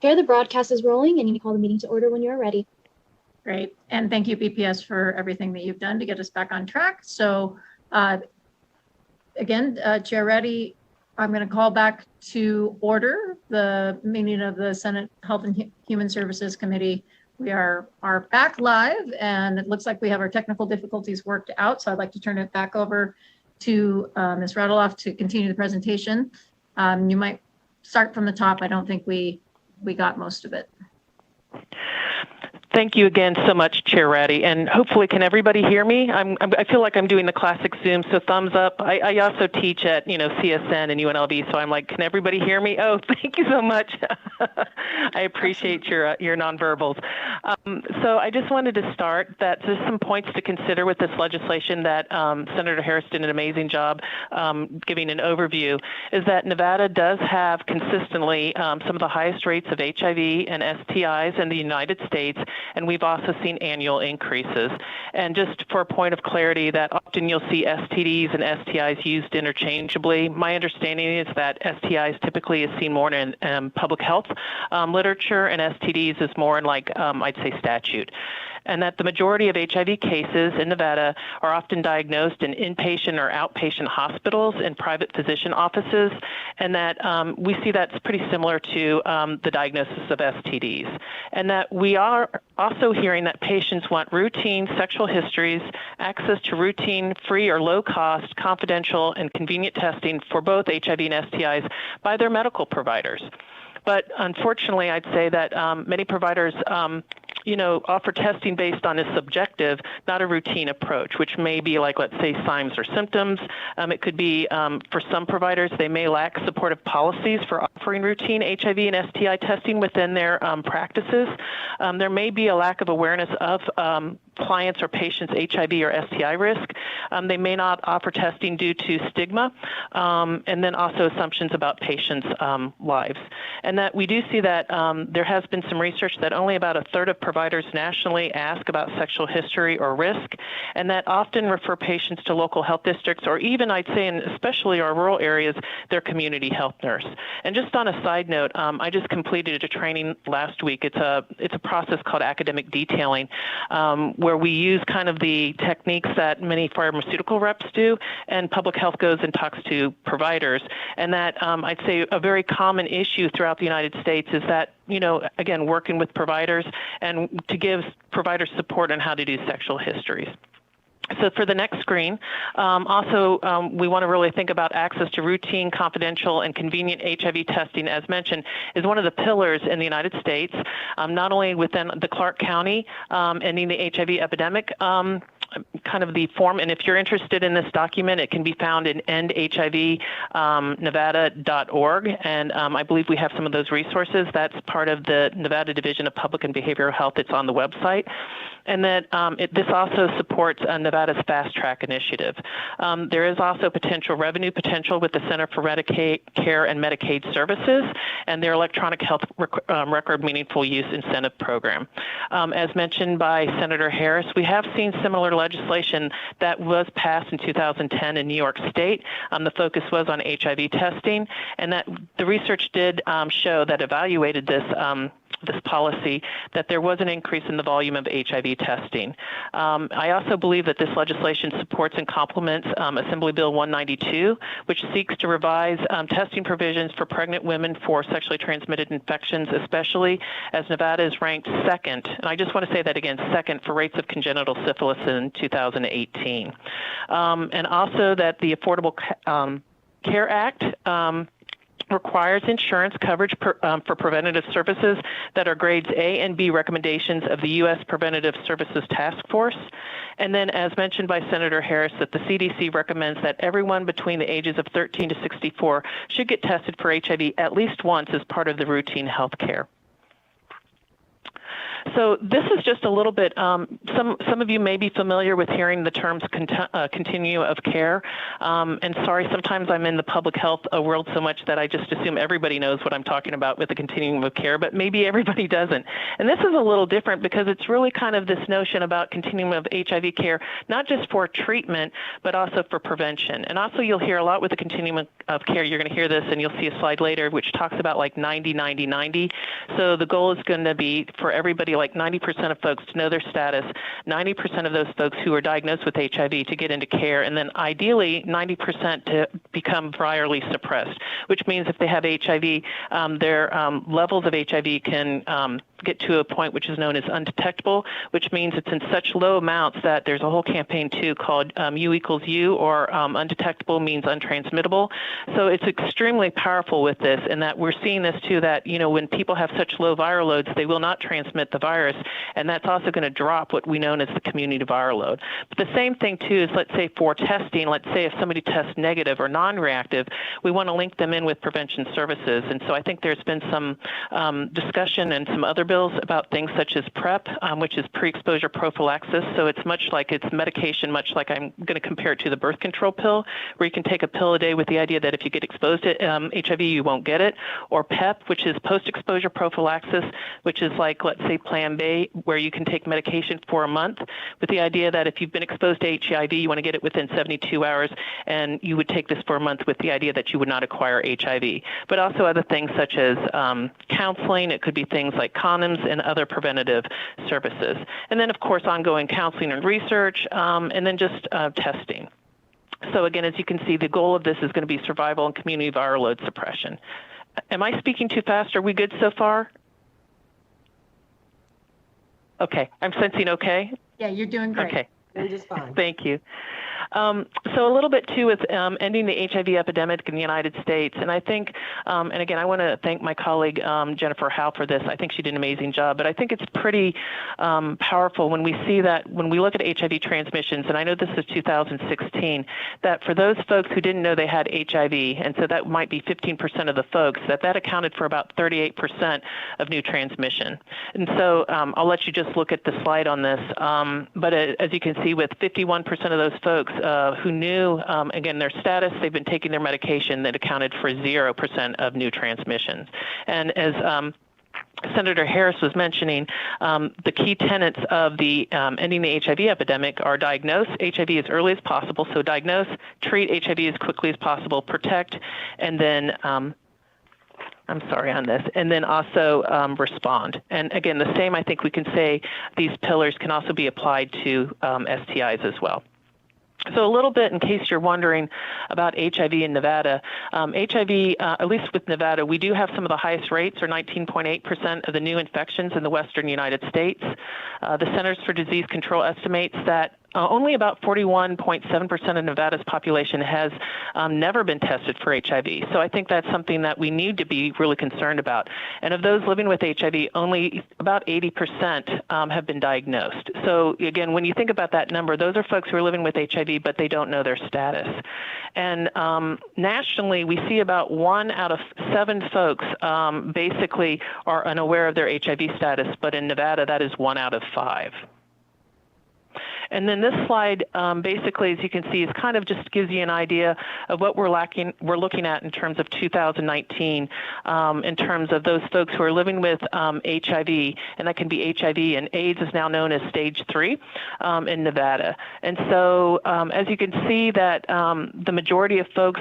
Chair, the broadcast is rolling and you can call the meeting to order when you are ready. Great. And thank you, BPS, for everything that you've done to get us back on track. So again, Chair Reddy, I'm going to call back to order the meeting of the Senate Health and Human Services Committee. We are back live, and it looks like we have our technical difficulties worked out. So I'd like to turn it back over to Ms. Radeloff to continue the presentation. You might start from the top. I don't think we got most of it. Thank you again so much, Chair Ratty, and hopefully can everybody hear me? I feel like I'm doing the classic Zoom, so thumbs up. I also teach at CSN and UNLV, so I'm like, can everybody hear me? Oh, thank you so much. I appreciate your nonverbals. So I just wanted to start that there's some points to consider with this legislation that Senator Harris did an amazing job giving an overview, is that Nevada does have consistently some of the highest rates of HIV and STIs in the United States, and we've also seen annual increases. And just for a point of clarity, that often you'll see STDs and STIs used interchangeably. My understanding is that STIs typically is seen more in public health literature, and STDs is more in I'd say statute. And that the majority of HIV cases in Nevada are often diagnosed in inpatient or outpatient hospitals and private physician offices, and that we see that's pretty similar to the diagnosis of STDs. And that we are also hearing that patients want routine sexual histories, access to routine, free or low-cost, confidential, and convenient testing for both HIV and STIs by their medical providers. But unfortunately, I'd say that many providers offer testing based on a subjective, not a routine approach, which may be like, let's say, signs or symptoms. It could be, for some providers, they may lack supportive policies for offering routine HIV and STI testing within their practices. There may be a lack of awareness of clients or patients' HIV or STI risk. They may not offer testing due to stigma, and then also assumptions about patients' lives. And that we do see that there has been some research that only about a third of providers nationally ask about sexual history or risk, and that often refer patients to local health districts, or even, I'd say, in especially our rural areas, their community health nurse. And just on a side note, I just completed a training last week. It's a process called academic detailing, where we use kind of the techniques that many pharmaceutical reps do, and public health goes and talks to providers. And that I'd say a very common issue throughout the United States is that, again, working with providers and to give providers support on how to do sexual histories. So for the next screen, we want to really think about access to routine, confidential, and convenient HIV testing, as mentioned, is one of the pillars in the United States, not only within the Clark County ending the HIV epidemic, kind of the form. And if you're interested in this document, it can be found in endhivnevada.org. And I believe we have some of those resources. That's part of the Nevada Division of Public and Behavioral Health. It's on the website. And that this also supports Nevada's Fast Track initiative. There is also potential revenue potential with the Center for Medicaid Care and Medicaid Services and their electronic health record meaningful use incentive program. As mentioned by Senator Harris, we have seen similar legislation that was passed in 2010 in New York State. The focus was on HIV testing, and that the research did show that evaluated this policy, that there was an increase in the volume of HIV testing. I also believe that this legislation supports and complements Assembly Bill 192, which seeks to revise testing provisions for pregnant women for sexually transmitted infections, especially as Nevada is ranked second, and I just want to say that again, second for rates of congenital syphilis in 2018. And also that the Affordable Care Act requires insurance coverage for preventative services that are grades A and B recommendations of the U.S. Preventative Services Task Force. And then, as mentioned by Senator Harris, that the CDC recommends that everyone between the ages of 13 to 64 should get tested for HIV at least once as part of the routine health care. So this is just a little bit, some of you may be familiar with hearing the terms continuum of care. And sorry, sometimes I'm in the public health world so much that I just assume everybody knows what I'm talking about with the continuum of care, but maybe everybody doesn't. And this is a little different because it's really kind of this notion about continuum of HIV care, not just for treatment, but also for prevention. And also you'll hear a lot with the continuum of care. You're going to hear this and you'll see a slide later which talks about like 90, 90, 90. So the goal is going to be for everybody, like 90% of folks to know their status, 90% of those folks who are diagnosed with HIV to get into care, and then ideally 90% to become virally suppressed, which means if they have HIV, their levels of HIV can get to a point which is known as undetectable, which means it's in such low amounts that there's a whole campaign too called U equals U, or undetectable means untransmittable. So it's extremely powerful with this, in that we're seeing this too, that, you know, when people have such low viral loads, they will not transmit the virus, and that's also going to drop what we know as the community viral load. But the same thing too is, let's say for testing, let's say if somebody tests negative or non-reactive, we want to link them in with prevention services. And so I think there's been some discussion and some other bills about things such as PrEP, which is pre-exposure prophylaxis. So it's much like it's medication, much like I'm going to compare it to the birth control pill, where you can take a pill a day with the idea that if you get exposed to HIV, you won't get it. Or PEP, which is post-exposure prophylaxis, which is like, let's say, Plan B, where you can take medication for a month with the idea that if you've been exposed to HIV, you want to get it within 72 hours, and you would take this for a month with the idea that you would not acquire HIV. But also other things such as counseling. It could be things like condoms and other preventative services. And then, of course, ongoing counseling and research, and then just testing. So again, as you can see, the goal of this is going to be survival and community viral load suppression. Am I speaking too fast? Are we good so far? Okay, I'm sensing okay. Yeah, you're doing great. Okay. You're just fine. Thank you. So a little bit too with ending the HIV epidemic in the United States, and I think, and again, I want to thank my colleague Jennifer Howe for this. I think she did an amazing job, but I think it's pretty powerful when we see that when we look at HIV transmissions, and I know this is 2016, that for those folks who didn't know they had HIV, and so that might be 15% of the folks, that accounted for about 38% of new transmission. And so I'll let you just look at the slide on this, but as you can see, with 51% of those folks who knew, again, their status, they've been taking their medication, that accounted for 0% of new transmissions. And as Senator Harris was mentioning, the key tenets of the ending the HIV epidemic are diagnose HIV as early as possible, so diagnose, treat HIV as quickly as possible, protect, and then I'm sorry on this, and then also respond. And again, the same, I think we can say these pillars can also be applied to STIs as well. So a little bit, in case you're wondering about HIV in Nevada, HIV, at least with Nevada, we do have some of the highest rates, or 19.8% of the new infections in the western United States. The Centers for Disease Control estimates that only about 41.7% of Nevada's population has never been tested for HIV. So I think that's something that we need to be really concerned about. And of those living with HIV, only about 80% have been diagnosed. So again, when you think about that number, those are folks who are living with HIV, but they don't know their status. And nationally, we see about 1 out of 7 folks basically are unaware of their HIV status, but in Nevada, that is 1 out of 5. And then this slide, basically, as you can see, is kind of just gives you an idea of what we're looking at in terms of 2019, in terms of those folks who are living with HIV, and that can be HIV, and AIDS is now known as stage 3 in Nevada. And so, as you can see, that the majority of folks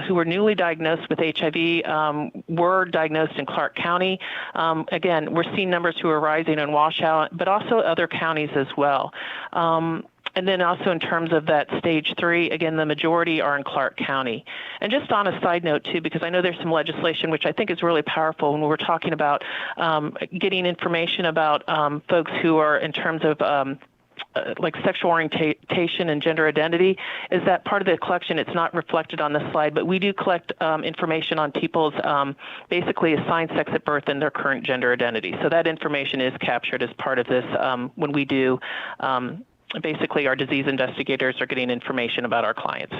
who were newly diagnosed with HIV were diagnosed in Clark County. Again, we're seeing numbers who are rising in Washoe, but also other counties as well. And then also in terms of that stage 3, again, the majority are in Clark County. And just on a side note too, because I know there's some legislation which I think is really powerful when we're talking about getting information about folks who are in terms of like sexual orientation and gender identity, is that part of the collection, it's not reflected on the slide, but we do collect information on people's basically assigned sex at birth and their current gender identity. So that information is captured as part of this when we do, basically our disease investigators are getting information about our clients.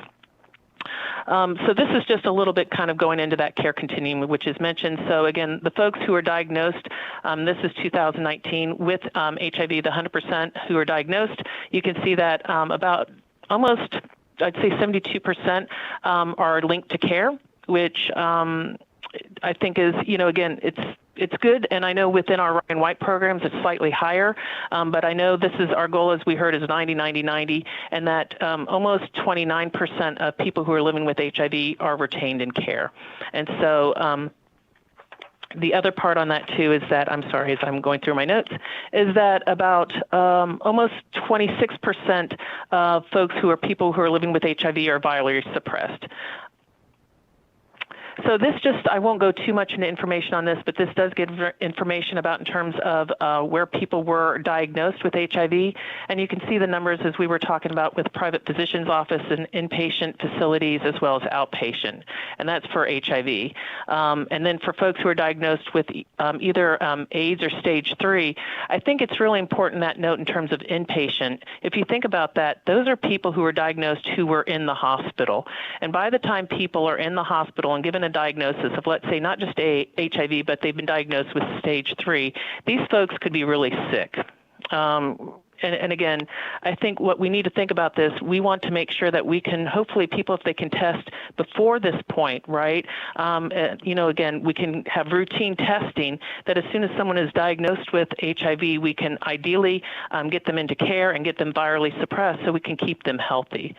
So this is just a little bit kind of going into that care continuum, which is mentioned. So again, the folks who are diagnosed, this is 2019 with HIV, the 100% who are diagnosed, you can see that about almost, I'd say 72% are linked to care, which I think is, again, it's good. And I know within our Ryan White programs, it's slightly higher. But I know this is our goal, as we heard, is 90, 90, 90, and that almost 29% of people who are living with HIV are retained in care. And so the other part on that too is that, I'm sorry, as I'm going through my notes, is that about almost 26% of folks who are people who are living with HIV are virally suppressed. So this just, I won't go too much into information on this, but this does give information about in terms of where people were diagnosed with HIV. And you can see the numbers as we were talking about with private physician's office and inpatient facilities as well as outpatient. And that's for HIV. And then for folks who are diagnosed with either AIDS or stage 3, I think it's really important that note in terms of inpatient. If you think about that, those are people who were diagnosed who were in the hospital. And by the time people are in the hospital and given a diagnosis of, let's say, not just HIV, but they've been diagnosed with stage 3, these folks could be really sick. And again, I think what we need to think about this, we want to make sure that we can, hopefully people, if they can test before this point, right? Again, we can have routine testing that as soon as someone is diagnosed with HIV, we can ideally get them into care and get them virally suppressed so we can keep them healthy.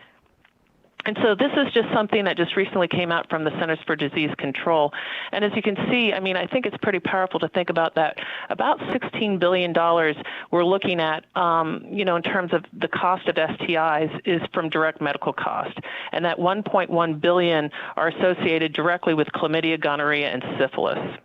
And so this is just something that just recently came out from the Centers for Disease Control. And as you can see, I mean, I think it's pretty powerful to think about that. About $16 billion we're looking at, in terms of the cost of STIs is from direct medical cost. And that $1.1 billion are associated directly with chlamydia, gonorrhea, and syphilis.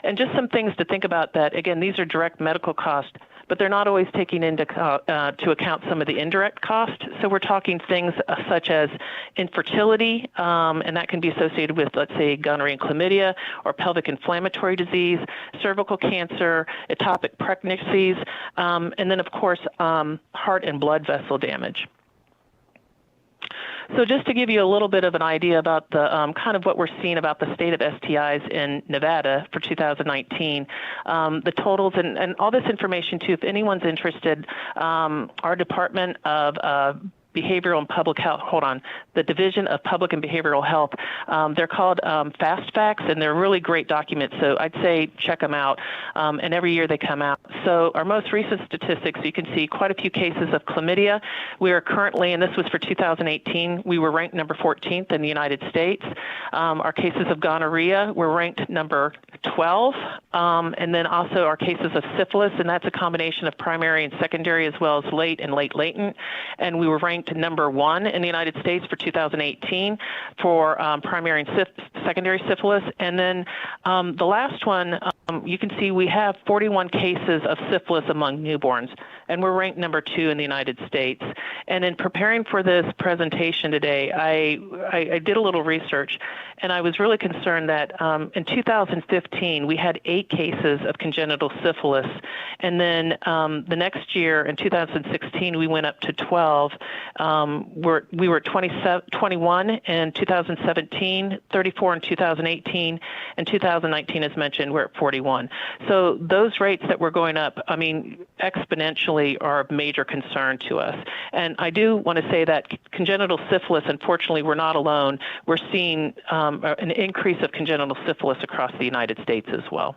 And just some things to think about that, again, these are direct medical costs, but they're not always taking into to account some of the indirect costs. So we're talking things such as infertility, and that can be associated with, let's say, gonorrhea and chlamydia, or pelvic inflammatory disease, cervical cancer, ectopic pregnancies, and then, of course, heart and blood vessel damage. So just to give you a little bit of an idea about the kind of what we're seeing about the state of STIs in Nevada for 2019, the totals and all this information too, if anyone's interested, our Department of Behavioral and Public Health, the Division of Public and Behavioral Health. They're called Fast Facts, and they're really great documents. So I'd say check them out. And every year they come out. So our most recent statistics, you can see quite a few cases of chlamydia. We are currently, and this was for 2018, we were ranked number 14th in the United States. Our cases of gonorrhea were ranked number 12. And then also our cases of syphilis, and that's a combination of primary and secondary as well as late and late latent. And we were ranked number 1 in the United States for 2018 for primary and secondary syphilis. And then the last one, you can see we have 41 cases of syphilis among newborns, and we're ranked number 2 in the United States. And in preparing for this presentation today, I did a little research, and I was really concerned that in 2015, we had 8 cases of congenital syphilis. And then the next year, in 2016, we went up to 12. We were at 21 in 2017, 34 in 2018, and 2019, as mentioned, we're at 41. So those rates that we're going up, I mean, exponentially are of major concern to us. And I do want to say that congenital syphilis, unfortunately, we're not alone. We're seeing an increase of congenital syphilis across the United States as well.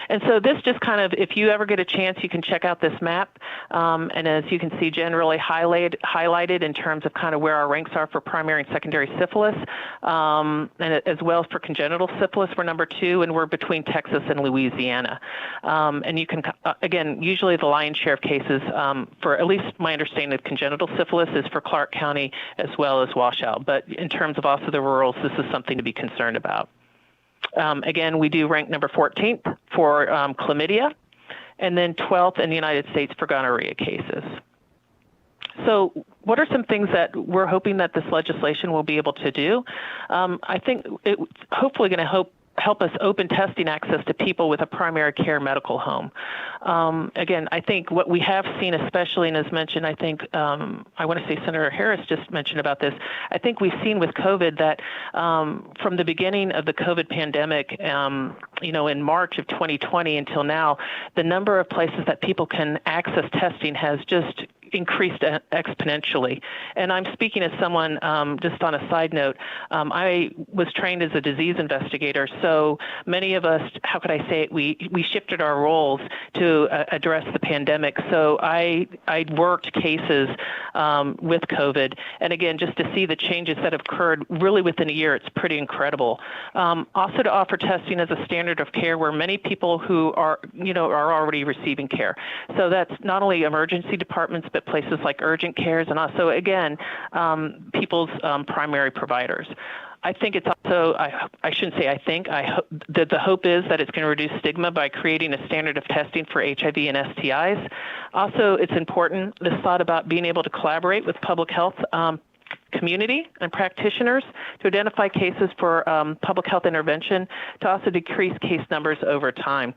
And so this just kind of, if you ever get a chance, you can check out this map. And as you can see, generally highlighted in terms of kind of where our ranks are for primary and secondary syphilis, and as well as for congenital syphilis, we're number 2, and we're between Texas and Louisiana. And you can, again, usually the lion's share of cases, for at least my understanding of congenital syphilis, is for Clark County as well as Washout. But in terms of also the rurals, this is something to be concerned about. Again, we do rank number 14th for chlamydia, and then 12th in the United States for gonorrhea cases. So what are some things that we're hoping that this legislation will be able to do? I think it's hopefully going to help us open testing access to people with a primary care medical home. Again, I think what we have seen, especially, and as mentioned, I think, I want to say Senator Harris just mentioned about this, I think we've seen with COVID that from the beginning of the COVID pandemic, in March of 2020 until now, the number of places that people can access testing has just increased exponentially. And I'm speaking as someone, just on a side note, I was trained as a disease investigator. So many of us, how could I say it, we shifted our roles to address the pandemic. So I worked cases with COVID. And again, just to see the changes that have occurred really within a year, it's pretty incredible. Also to offer testing as a standard of care where many people who are already receiving care. So that's not only emergency departments, but places like urgent cares and also, again, people's primary providers. I think it's also, I shouldn't say I think, I hope that the hope is that it's going to reduce stigma by creating a standard of testing for HIV and STIs. Also, it's important, this thought about being able to collaborate with public health community and practitioners to identify cases for public health intervention to also decrease case numbers over time.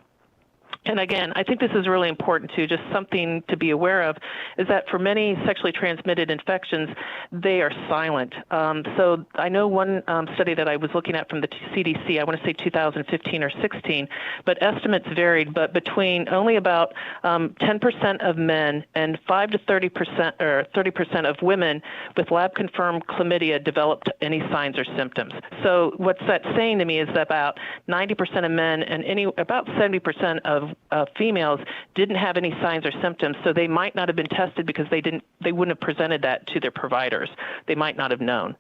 And again, I think this is really important too, just something to be aware of, is that for many sexually transmitted infections, they are silent. So I know one study that I was looking at from the CDC, I want to say 2015 or 16, but estimates varied, but between only about 10% of men and 5 to 30% or 30% of women with lab-confirmed chlamydia developed any signs or symptoms. So what's that saying to me is that about 90% of men and about 70% of females didn't have any signs or symptoms, so they might not have been tested because they wouldn't have presented that to their providers. They might not have known.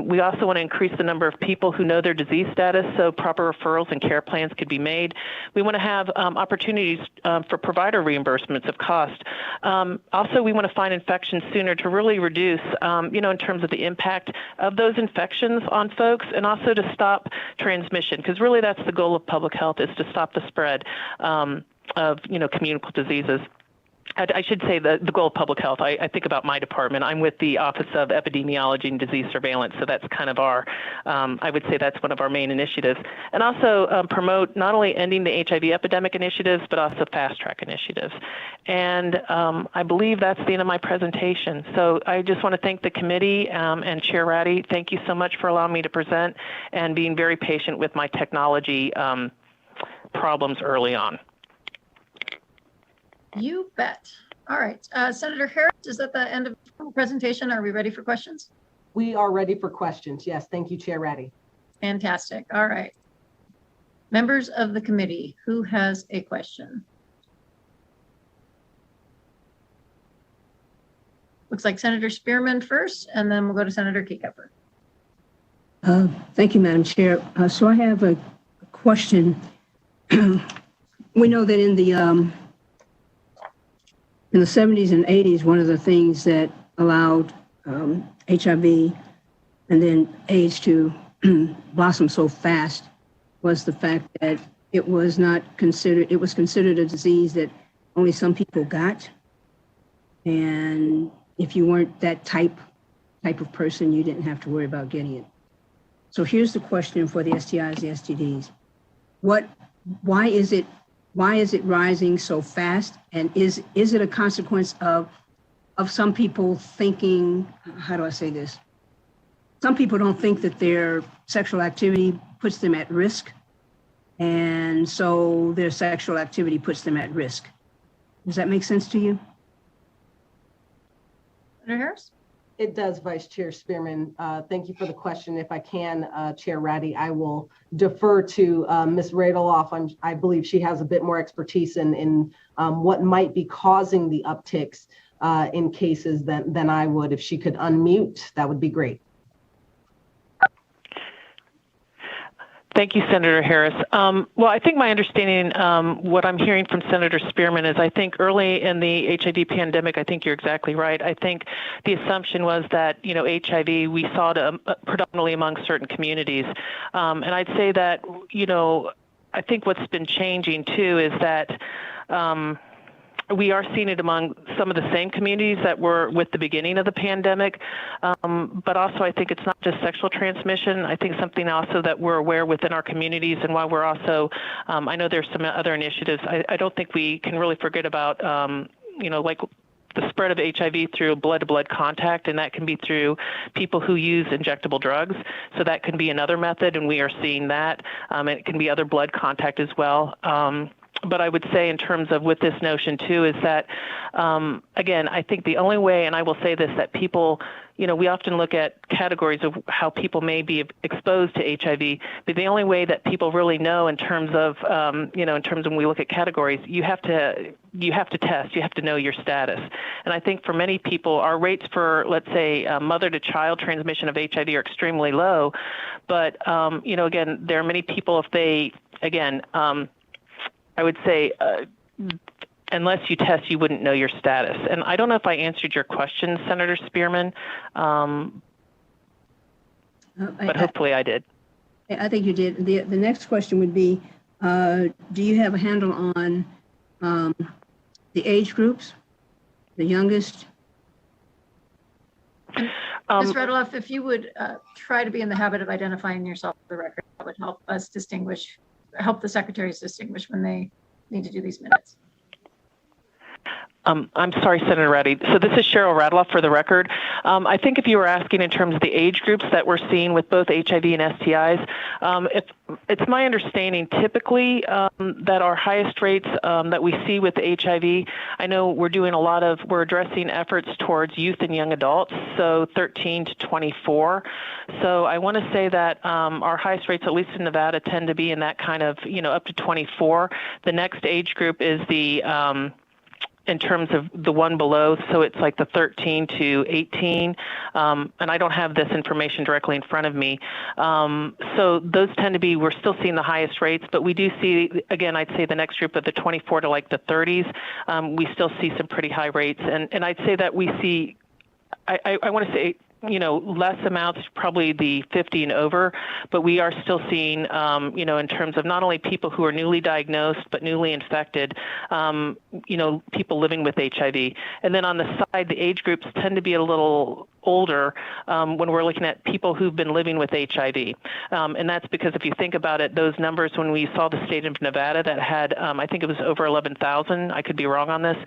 We also want to increase the number of people who know their disease status, so proper referrals and care plans could be made. We want to have opportunities for provider reimbursements of cost. Also, we want to find infections sooner to really reduce, in terms of the impact of those infections on folks, and also to stop transmission, because really that's the goal of public health, is to stop the spread of communicable diseases. I should say the goal of public health. I think about my department. I'm with the Office of Epidemiology and Disease Surveillance, so that's kind of our, I would say that's one of our main initiatives. And also promote not only ending the HIV epidemic initiatives, but also fast track initiatives. And I believe that's the end of my presentation. So I just want to thank the committee and Chair Ratty. Thank you so much for allowing me to present and being very patient with my technology problems early on. You bet. All right. Senator Harris, is that the end of the presentation? Are we ready for questions? We are ready for questions. Yes. Thank you, Chair Ratty. Fantastic. All right. Members of the committee, who has a question? Looks like Senator Spearman first, and then we'll go to Senator Keycupper. Thank you, Madam Chair. So I have a question. We know that in the 70s and 80s, one of the things that allowed HIV and then AIDS to blossom so fast was the fact that it was considered a disease that only some people got. And if you weren't that type of person, you didn't have to worry about getting it. So here's the question for the STIs, the STDs. Why is it rising so fast? And is it a consequence of some people thinking, how do I say this? Some people don't think that their sexual activity puts them at risk. And so their sexual activity puts them at risk. Does that make sense to you? Senator Harris? It does, Vice Chair Spearman. Thank you for the question. If I can, Chair Ratty, I will defer to Ms. Radloff. I believe she has a bit more expertise in what might be causing the upticks in cases than I would. If she could unmute, that would be great. Thank you, Senator Harris. Well, I think my understanding, what I'm hearing from Senator Spearman is I think early in the HIV pandemic, I think you're exactly right. I think the assumption was that, HIV, we saw it predominantly among certain communities. And I'd say that, I think what's been changing too is that we are seeing it among some of the same communities that were with the beginning of the pandemic. But also, I think it's not just sexual transmission. I think something also that we're aware within our communities, and why we're also, I know there's some other initiatives. I don't think we can really forget about, like the spread of HIV through blood-to-blood contact, and that can be through people who use injectable drugs. So that can be another method, and we are seeing that. And it can be other blood contact as well. But I would say in terms of with this notion too is that, again, I think the only way, and I will say this, that people, we often look at categories of how people may be exposed to HIV, but the only way that people really know in terms of, in terms of when we look at categories, you have to test, you have to know your status. And I think for many people, our rates for, let's say, mother-to-child transmission of HIV are extremely low. But, again, there are many people, if they, again, I would say, unless you test, you wouldn't know your status. And I don't know if I answered your question, Senator Spearman, but hopefully I did. I think you did. The next question would be, do you have a handle on the age groups, the youngest? Ms. Radloff, if you would try to be in the habit of identifying yourself for the record, that would help us help the secretaries distinguish when they need to do these minutes. I'm sorry, Senator Reddy. So this is Cheryl Radloff for the record. I think if you were asking in terms of the age groups that we're seeing with both HIV and STIs, it's my understanding typically that our highest rates that we see with HIV, I know we're addressing efforts towards youth and young adults, so 13 to 24. So I want to say that our highest rates, at least in Nevada, tend to be in that kind of, up to 24. The next age group is the in terms of the one below, so it's like the 13 to 18, and I don't have this information directly in front of me. So those tend to be, we're still seeing the highest rates, but we do see, again, I'd say the next group of the 24 to like the 30s, we still see some pretty high rates. And I'd say that we see, I want to say, less amounts, probably the 50 and over, but we are still seeing, in terms of not only people who are newly diagnosed, but newly infected, people living with HIV. And then on the side, the age groups tend to be a little older when we're looking at people who've been living with HIV. And that's because if you think about it, those numbers, when we saw the state of Nevada that had, I think it was over 11,000, I could be wrong on this,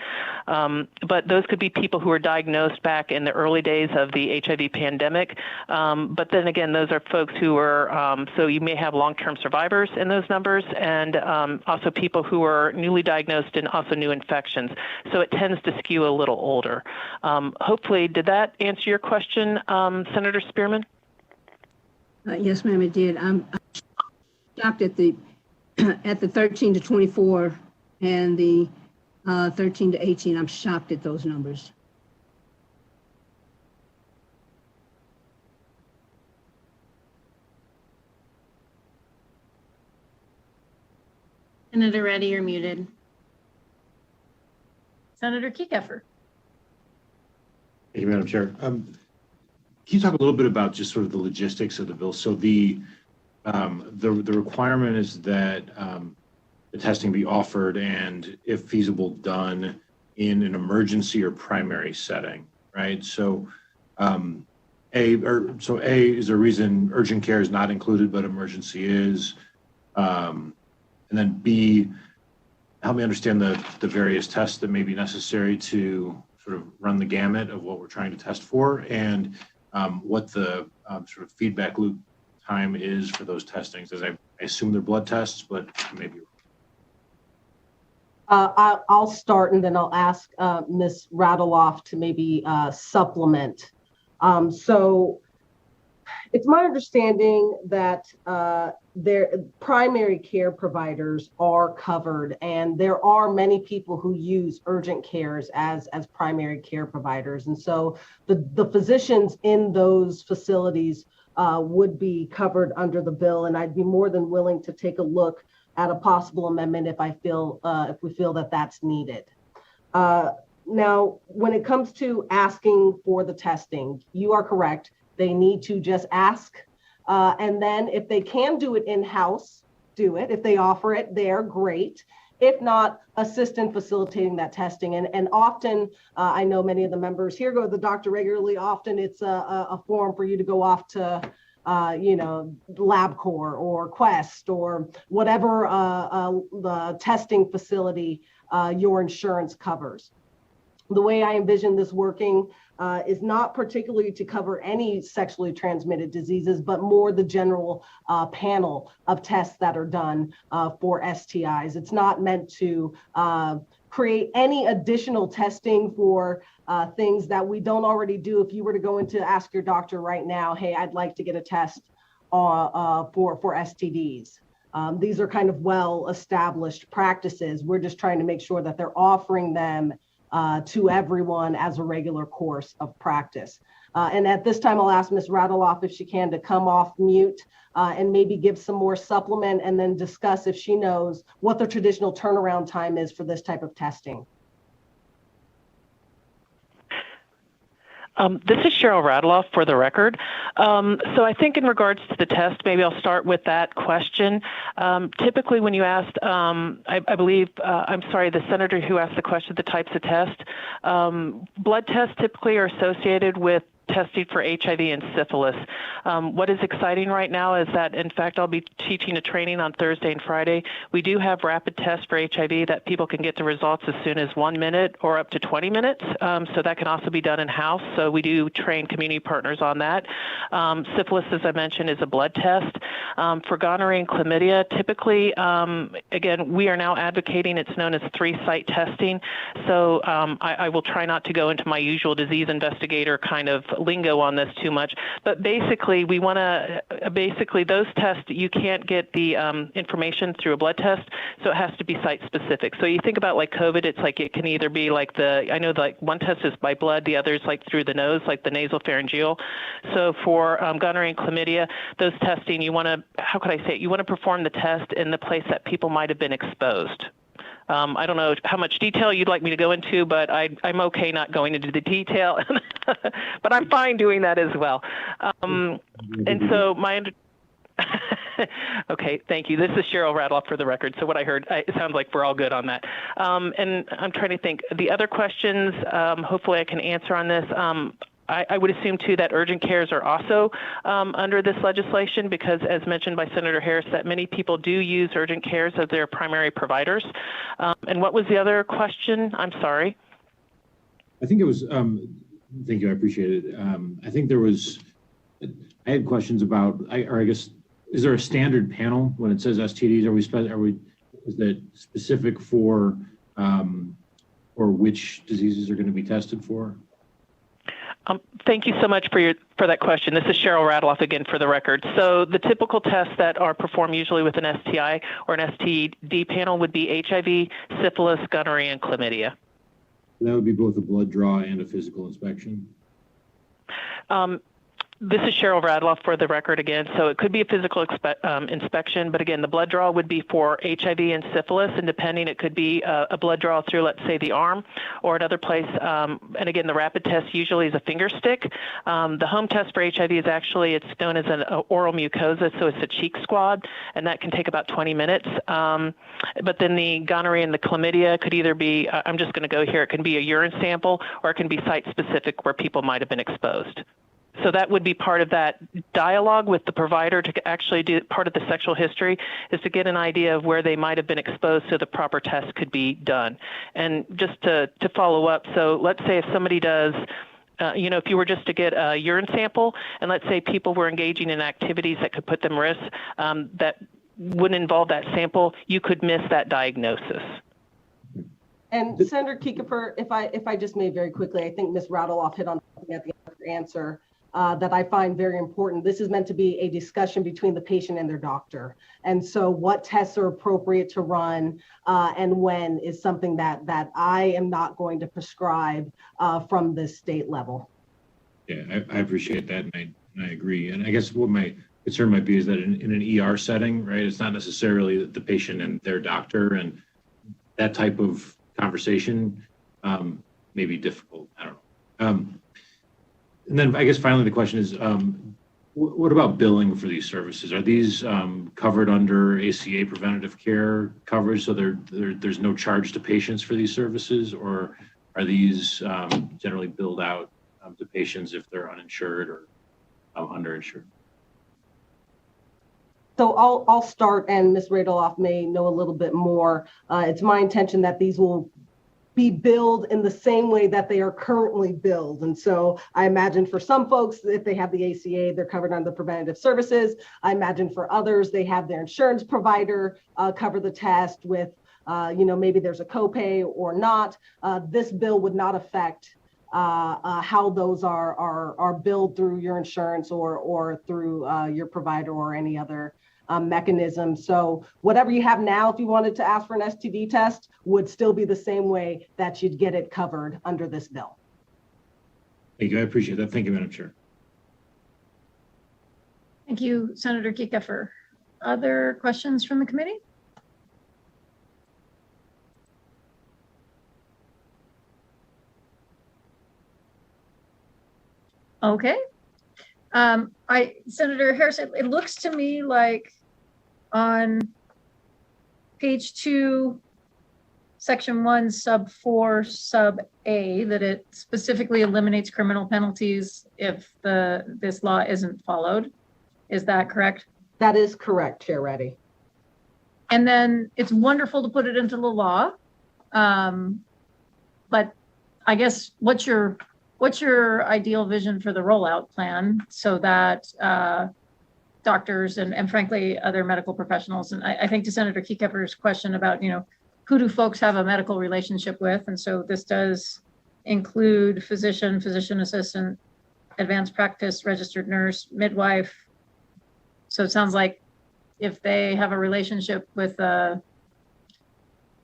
but those could be people who were diagnosed back in the early days of the HIV pandemic. But then again, those are folks who are, so you may have long-term survivors in those numbers, and also people who are newly diagnosed and also new infections. So it tends to skew a little older. Hopefully, did that answer your question, Senator Spearman? Yes, ma'am, it did. I'm shocked at the 13 to 24 and the 13 to 18. I'm shocked at those numbers. Senator Reddy, you're muted. Senator Kiekeffer. Thank you, Madam Chair. Can you talk a little bit about just sort of the logistics of the bill? So the requirement is that the testing be offered and, if feasible, done in an emergency or primary setting, right? So A, is there a reason urgent care is not included but emergency is? And then B, help me understand the various tests that may be necessary to sort of run the gamut of what we're trying to test for, and what the sort of feedback loop time is for those testings. As I assume they're blood tests, but maybe. I'll start and then I'll ask Ms. Radloff to maybe supplement. So it's my understanding that their primary care providers are covered, and there are many people who use urgent cares as primary care providers. And so the physicians in those facilities would be covered under the bill, and I'd be more than willing to take a look at a possible amendment if we feel that that's needed. Now, when it comes to asking for the testing, you are correct. They need to just ask. And then if they can do it in-house, do it. If they offer it there, great. if not assist in facilitating that testing. And often, I know many of the members here go to the doctor regularly. Often it's a form for you to go off to LabCorp or Quest or whatever the testing facility your insurance covers. The way I envision this working is not particularly to cover any sexually transmitted diseases, but more the general panel of tests that are done for STIs. It's not meant to create any additional testing for things that we don't already do. If you were to go in to ask your doctor right now, hey, I'd like to get a test for STDs. These are kind of well-established practices. We're just trying to make sure that they're offering them to everyone as a regular course of practice. And at this time, I'll ask Ms. Radeloff if she can to come off mute and maybe give some more supplement and then discuss if she knows what the traditional turnaround time is for this type of testing. This is Cheryl Radeloff for the record. So I think in regards to the test, maybe I'll start with that question. Typically when you asked, I believe, I'm sorry, the senator who asked the question, the types of tests, blood tests typically are associated with testing for HIV and syphilis. What is exciting right now is that, in fact, I'll be teaching a training on Thursday and Friday. We do have rapid tests for HIV that people can get the results as soon as 1 minute or up to 20 minutes. So that can also be done in-house. So we do train community partners on that. Syphilis, as I mentioned, is a blood test. For gonorrhea and chlamydia, typically, again, we are now advocating, it's known as 3-site testing. So I will try not to go into my usual disease investigator kind of lingo on this too much, but basically we want to, those tests, you can't get the information through a blood test, so it has to be site specific. So you think about like COVID, it's like it can either be like I know like one test is by blood, the other is like through the nose, like the nasal pharyngeal. So for gonorrhea and chlamydia, those testing, you want to, how could I say it? You want to perform the test in the place that people might have been exposed. I don't know how much detail you'd like me to go into, but I'm okay not going into the detail, but I'm fine doing that as well. And so okay, thank you. This is Cheryl Radeloff for the record. So what I heard, it sounds like we're all good on that. And I'm trying to think. The other questions, hopefully I can answer on this. I would assume, too, that urgent cares are also under this legislation because, as mentioned by Senator Harris, that many people do use urgent cares as their primary providers. And what was the other question? I'm sorry. I think it was, thank you, I appreciate it. I think there was, I had questions about, I guess, is there a standard panel when it says STDs? Is that specific for which diseases are going to be tested for? Thank you so much for that question. This is Cheryl Radeloff again for the record. So the typical tests that are performed usually with an STI or an STD panel would be HIV, syphilis, gonorrhea, and chlamydia. That would be both a blood draw and a physical inspection? This is Cheryl Radeloff for the record again. So it could be a physical inspection, but again, the blood draw would be for HIV and syphilis, and depending, it could be a blood draw through, let's say, the arm or another place. And again, the rapid test usually is a finger stick. The home test for HIV is actually, it's known as an oral mucosa, so it's a cheek swab, and that can take about 20 minutes. But then the gonorrhea and the chlamydia could either be, I'm just going to go here, it can be a urine sample or it can be site-specific where people might have been exposed. So that would be part of that dialogue with the provider to actually do part of the sexual history is to get an idea of where they might have been exposed so the proper test could be done. And just to follow up, so let's say if somebody does, if you were just to get a urine sample and let's say people were engaging in activities that could put them at risk that wouldn't involve that sample, you could miss that diagnosis. And Senator Kiekefer, if I just may very quickly, I think Ms. Radeloff hit on something at the end of her answer. That I find very important. This is meant to be a discussion between the patient and their doctor. And so what tests are appropriate to run and when is something that I am not going to prescribe from this state level. Yeah, I appreciate that and I agree. And I guess what my concern might be is that in an ER setting, right, it's not necessarily the patient and their doctor, and that type of conversation may be difficult. I don't know. And then I guess finally the question is, What about billing for these services? Are these covered under ACA preventative care coverage, so there's no charge to patients for these services, or are these generally billed out to patients if they're uninsured or underinsured? So I'll start, and Ms. Radeloff may know a little bit more. It's my intention that these will be billed in the same way that they are currently billed. And so I imagine for some folks, if they have the ACA, they're covered under preventative services. I imagine for others, they have their insurance provider cover the test with, maybe there's a copay or not. This bill would not affect how those are billed through your insurance or through your provider or any other mechanism. So whatever you have now, if you wanted to ask for an STD test, would still be the same way that you'd get it covered under this bill. Thank you. I appreciate that. Thank you, Madam Chair. Thank you, Senator Kieckhofer. Other questions from the committee? Okay. Senator Harris, it looks to me like on page 2, section 1, sub 4, sub A, that it specifically eliminates criminal penalties if this law isn't followed. Is that correct? That is correct, Chair Reddy. And then it's wonderful to put it into the law. But I guess what's your ideal vision for the rollout plan so that doctors and frankly other medical professionals, and I think to Senator Kieckhofer's question about who do folks have a medical relationship with, and so this does include physician assistant, advanced practice, registered nurse, midwife. So it sounds like if they have a relationship with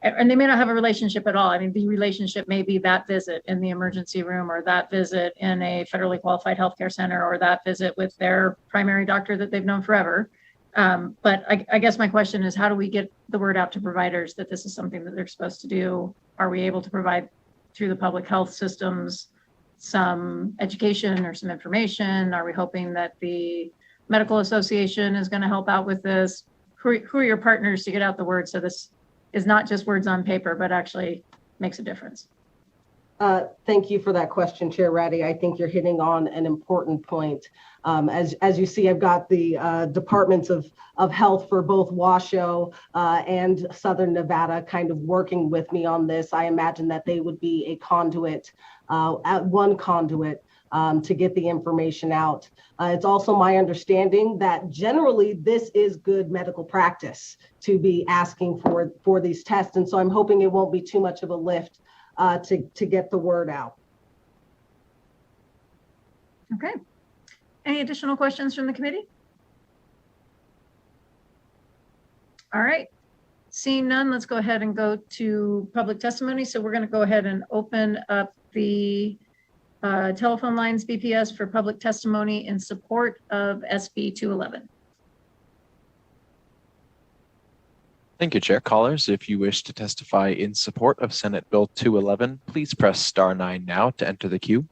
and they may not have a relationship at all. I mean, the relationship may be that visit in the emergency room, or that visit in a federally qualified healthcare center, or that visit with their primary doctor that they've known forever. But I guess my question is, how do we get the word out to providers that this is something that they're supposed to do? Are we able to provide through the public health systems some education or some information? Are we hoping that the medical association is going to help out with this? Who are your partners to get out the word so this is not just words on paper, but actually makes a difference? Thank you for that question, Chair Ratty. I think you're hitting on an important point. As you see, I've got the departments of health for both Washoe and Southern Nevada kind of working with me on this. I imagine that they would be a conduit, one conduit to get the information out. It's also my understanding that generally this is good medical practice to be asking for these tests. And so I'm hoping it won't be too much of a lift to get the word out. Okay. Any additional questions from the committee? All right. Seeing none, let's go ahead and go to public testimony. So we're going to go ahead and open up the telephone lines BPS for public testimony in support of SB 211. Thank you, Chair. Callers, if you wish to testify in support of Senate Bill 211, please press star 9 now to enter the queue.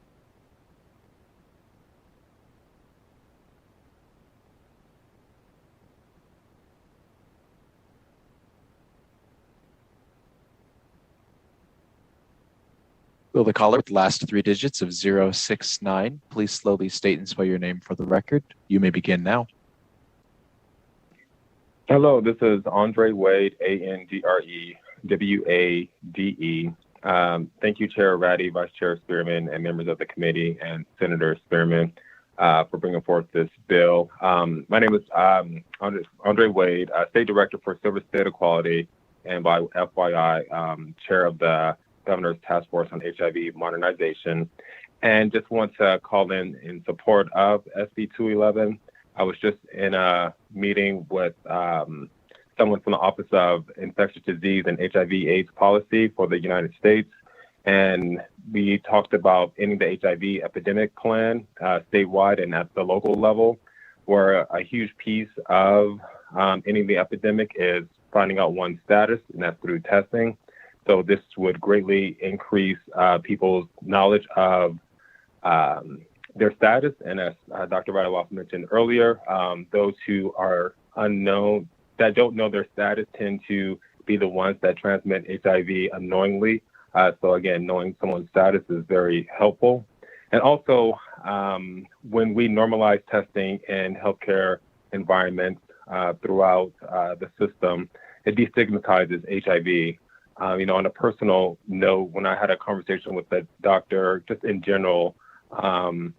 Will the caller with the last 3 digits of 069 please slowly state and spell your name for the record? You may begin now. Hello, this is Andre Wade, ANDREWADE. Thank you, Chair Ratty, Vice Chair Spearman, and members of the committee, and Senator Spearman for bringing forth this bill. My name is Andre Wade, State Director for Silver State Equality, and by FYI, Chair of the Governor's Task Force on HIV Modernization, and just want to call in support of SB 211. I was just in a meeting with someone from the Office of Infectious Disease and HIV/AIDS Policy for the United States, and we talked about ending the HIV epidemic plan statewide and at the local level, where a huge piece of ending the epidemic is finding out one's status, and that's through testing. So this would greatly increase people's knowledge of their status. And as Dr. Radaloff mentioned earlier, those who are unknown, that don't know their status, tend to be the ones that transmit HIV unknowingly. So again, knowing someone's status is very helpful. And also, when we normalize testing in healthcare environments throughout the system, it destigmatizes HIV. On a personal note, when I had a conversation with the doctor, just in general, and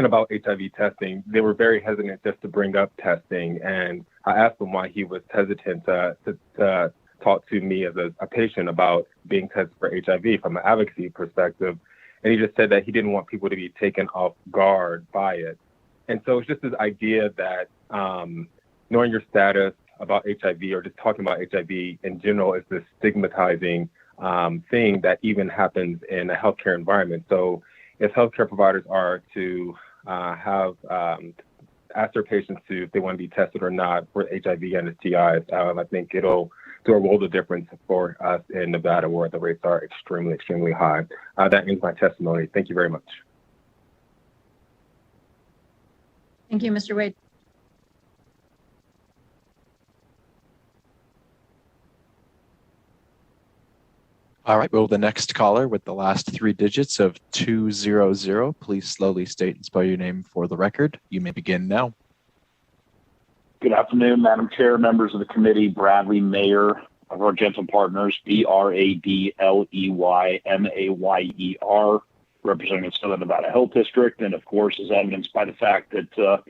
about HIV testing, they were very hesitant just to bring up testing. And I asked him why he was hesitant to talk to me as a patient about being tested for HIV from an advocacy perspective. And he just said that he didn't want people to be taken off guard by it. And so it's just this idea that knowing your status about HIV or just talking about HIV in general is this stigmatizing thing that even happens in a healthcare environment. So if healthcare providers are to have ask their patients if they want to be tested or not for HIV and STIs, I think it'll do a world of difference for us in Nevada, where the rates are extremely, extremely high. That ends my testimony. Thank you very much. Thank you, Mr. Wade. All right, well, the next caller with the last three digits of 200, please slowly state and spell your name for the record. You may begin now. Good afternoon, Madam Chair, members of the committee, Bradley Mayer of our Gentle Partners, BRADLEYMAYER, representing the Southern Nevada Health District, and of course, as evidenced by the fact that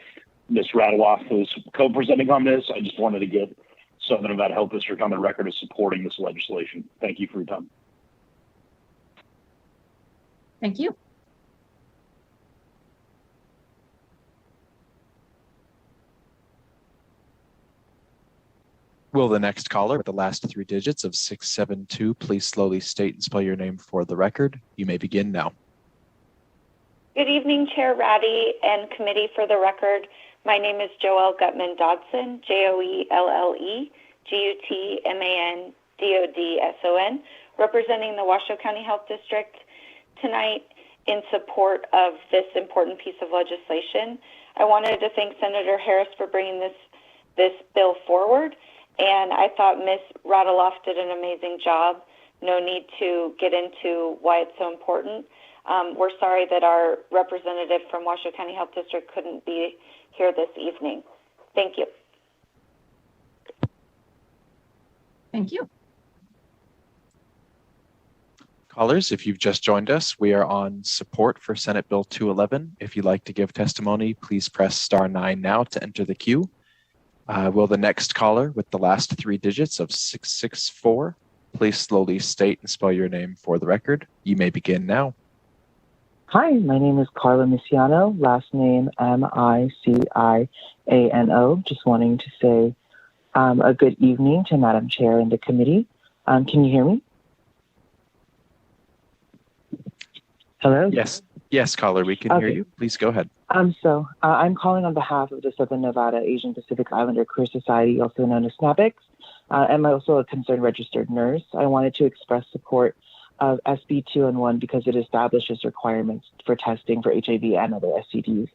Ms. Radaloff is co-presenting on this, I just wanted to get Southern Nevada Health District on the record as supporting this legislation. Thank you for your time. Thank you. Will the next caller with the last three digits of 672 please slowly state and spell your name for the record? You may begin now. Good evening, Chair Ratty and committee. For the record, my name is Joelle Gutman Dodson, JoelleLLE, representing the Washoe County Health District tonight in support of this important piece of legislation. I wanted to thank Senator Harris for bringing this bill forward, and I thought Ms. Radaloff did an amazing job. No need to get into why it's so important. We're sorry that our representative from Washoe County Health District couldn't be here this evening. Thank you. Thank you. Callers, if you've just joined us, we are on support for Senate Bill 211. If you'd like to give testimony, please press *9 now to enter the queue. Will the next caller with the last three digits of 664 please slowly state and spell your name for the record? You may begin now. Hi, my name is Carla Misiano, last name Miciano. Just wanting to say a good evening to Madam Chair and the committee. Can you hear me? Hello? Yes, caller, we can hear you. Please go ahead. I'm calling on behalf of the Southern Nevada Asian Pacific Islander Career Society, also known as SNAPICS. I'm also a concerned registered nurse. I wanted to express support of SB 211 because it establishes requirements for testing for HIV and other STDs.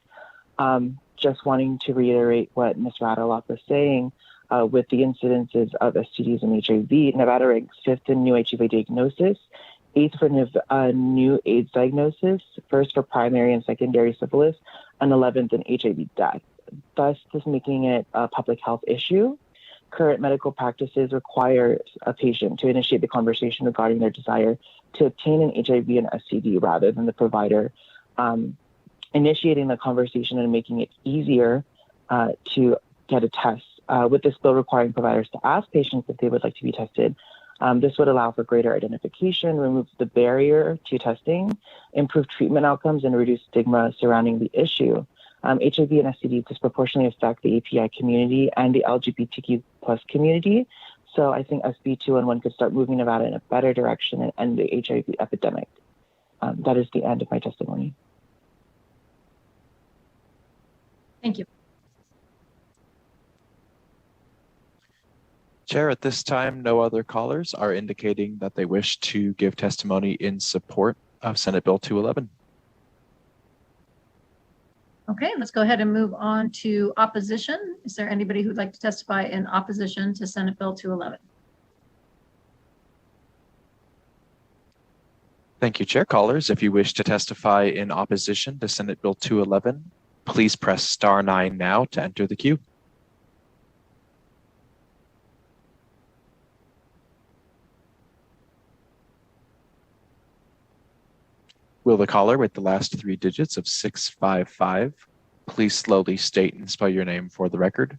Just wanting to reiterate what Ms. Radaloff was saying, with the incidences of STDs and HIV, Nevada ranks 5th in new HIV diagnosis, 8th for new AIDS diagnosis, 1st for primary and secondary syphilis, and 11th in HIV death. Thus, this making it a public health issue. Current medical practices require a patient to initiate the conversation regarding their desire to obtain an HIV and STD rather than the provider initiating the conversation and making it easier to get a test. With this bill requiring providers to ask patients if they would like to be tested, this would allow for greater identification, remove the barrier to testing, improve treatment outcomes, and reduce stigma surrounding the issue. HIV and STD disproportionately affect the API community and the LGBTQ plus community. So I think SB 211 could start moving Nevada in a better direction and end the HIV epidemic. That is the end of my testimony. Thank you. Chair, at this time, no other callers are indicating that they wish to give testimony in support of Senate Bill 211. Okay, let's go ahead and move on to opposition. Is there anybody who'd like to testify in opposition to Senate Bill 211? Thank you, Chair. Callers, if you wish to testify in opposition to Senate Bill 211, please press star 9 now to enter the queue. Will the caller with the last 3 digits of 655 please slowly state and spell your name for the record?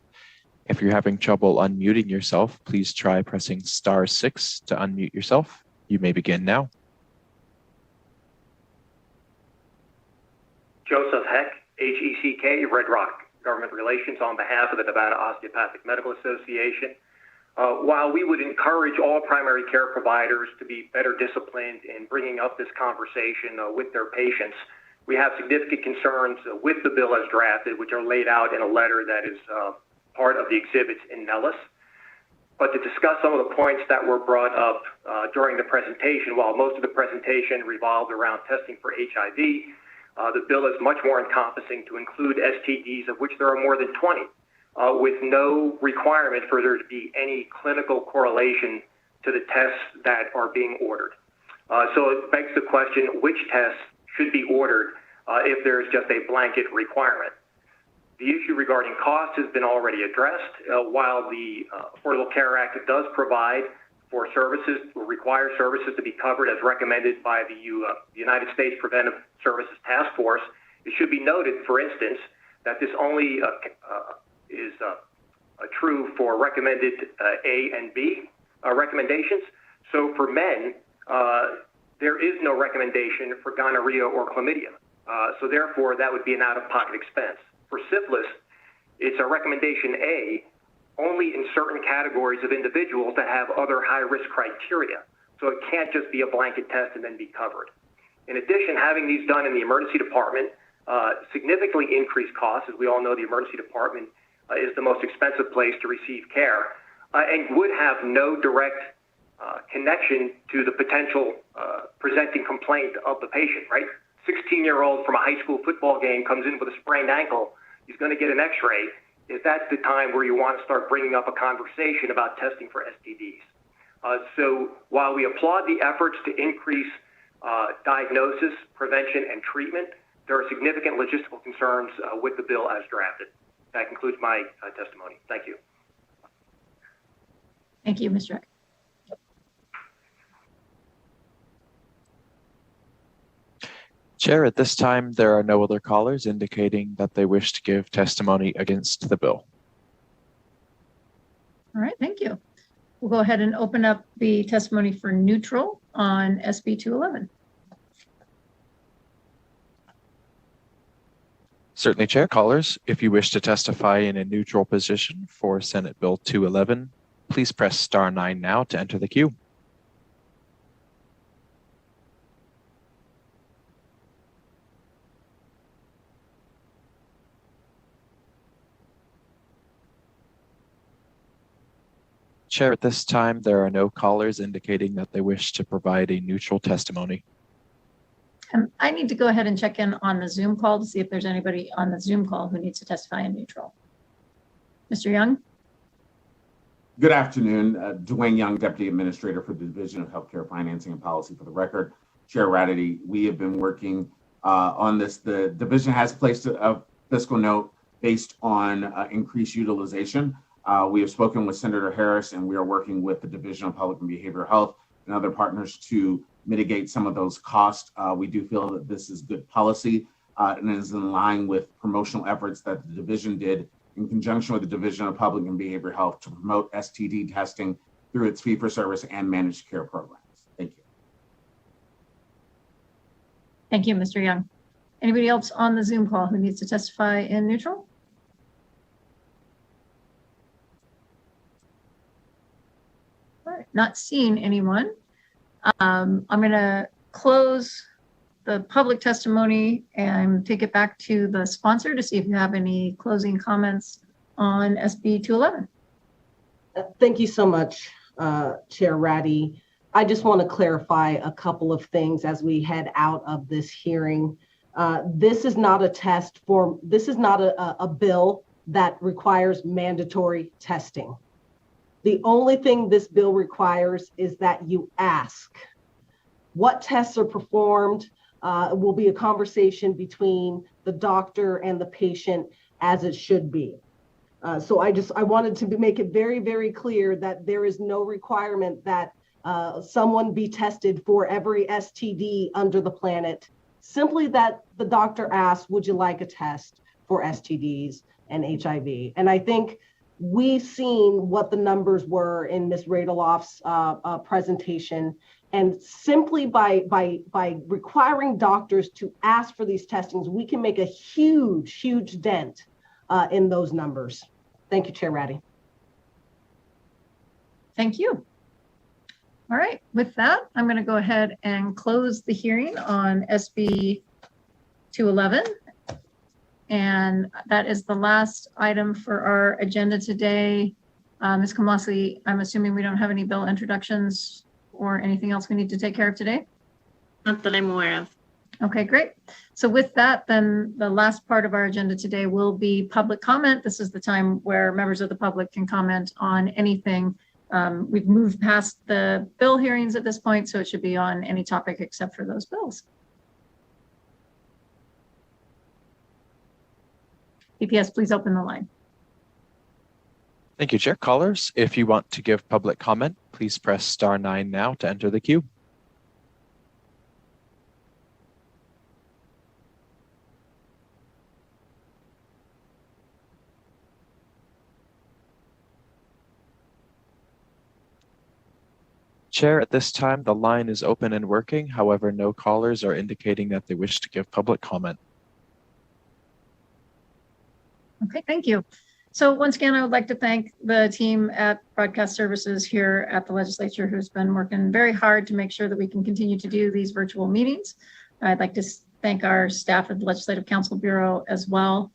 If you're having trouble unmuting yourself, please try pressing star 6 to unmute yourself. You may begin now. Joseph Heck, H-E-C-K, Red Rock, Government Relations, on behalf of the Nevada Osteopathic Medical Association. While we would encourage all primary care providers to be better disciplined in bringing up this conversation with their patients, we have significant concerns with the bill as drafted, which are laid out in a letter that is part of the exhibits in Nellis. But to discuss some of the points that were brought up during the presentation, while most of the presentation revolved around testing for HIV, the bill is much more encompassing to include STDs, of which there are more than 20. With no requirement for there to be any clinical correlation to the tests that are being ordered. So it begs the question, which tests should be ordered if there is just a blanket requirement? The issue regarding cost has been already addressed. While the Affordable Care Act does provide for services, or require services to be covered as recommended by the United States Preventive Services Task Force, it should be noted, for instance, that this only is true for recommended A and B recommendations. So for men, there is no recommendation for gonorrhea or chlamydia. So therefore, that would be an out-of-pocket expense. For syphilis, it's a recommendation A only in certain categories of individuals that have other high-risk criteria. So it can't just be a blanket test and then be covered. In addition, having these done in the emergency department significantly increased costs. As we all know, the emergency department is the most expensive place to receive care, and would have no direct connection to the potential presenting complaint of the patient, right? 16-year-old from a high school football game comes in with a sprained ankle, he's going to get an x-ray. Is that the time where you want to start bringing up a conversation about testing for STDs? So while we applaud the efforts to increase diagnosis, prevention, and treatment, there are significant logistical concerns with the bill as drafted. That concludes my testimony. Thank you. Thank you, Mr. Eck. Chair, at this time, there are no other callers indicating that they wish to give testimony against the bill. All right, thank you. We'll go ahead and open up the testimony for neutral on SB 211. Certainly, Chair. Callers, if you wish to testify in a neutral position for Senate Bill 211, please press star 9 now to enter the queue. Chair, at this time, there are no callers indicating that they wish to provide a neutral testimony. I need to go ahead and check in on the Zoom call to see if there's anybody on the Zoom call who needs to testify in neutral. Mr. Young? Good afternoon. Dwayne Young, Deputy Administrator for the Division of Healthcare Financing and Policy. For the record, Chair Radity, we have been working on this. The division has placed a fiscal note based on increased utilization. We have spoken with Senator Harris, and we are working with the Division of Public and Behavioral Health and other partners to mitigate some of those costs. We do feel that this is good policy and is in line with promotional efforts that the division did in conjunction with the Division of Public and Behavioral Health to promote STD testing through its fee-for-service and managed care programs. Thank you. Thank you, Mr. Young. Anybody else on the Zoom call who needs to testify in neutral? All right, not seeing anyone. I'm going to close the public testimony and take it back to the sponsor to see if you have any closing comments on SB 211. Thank you so much, Chair Ratty. I just want to clarify a couple of things as we head out of this hearing. This is not a bill that requires mandatory testing. The only thing this bill requires is that you ask. What tests are performed will be a conversation between the doctor and the patient, as it should be. So I wanted to make it very, very clear that there is no requirement that someone be tested for every STD under the planet. Simply that the doctor asks, would you like a test for STDs and HIV? And I think we've seen what the numbers were in Ms. Radeloff's presentation. And simply by requiring doctors to ask for these testings, we can make a huge, huge dent in those numbers. Thank you, Chair Ratty. Thank you. All right, with that, I'm going to go ahead and close the hearing on SB 211. And that is the last item for our agenda today. Ms. Komlosky, I'm assuming we don't have any bill introductions or anything else we need to take care of today? Not that I'm aware of. Okay, great. So with that, then the last part of our agenda today will be public comment. This is the time where members of the public can comment on anything. We've moved past the bill hearings at this point, so it should be on any topic except for those bills. EPS, please open the line. Thank you, Chair. Callers, if you want to give public comment, please press *9 now to enter the queue. Chair, at this time, the line is open and working. However, no callers are indicating that they wish to give public comment. Okay, thank you. So once again, I would like to thank the team at Broadcast Services here at the legislature who's been working very hard to make sure that we can continue to do these virtual meetings. I'd like to thank our staff at the Legislative Council Bureau as well.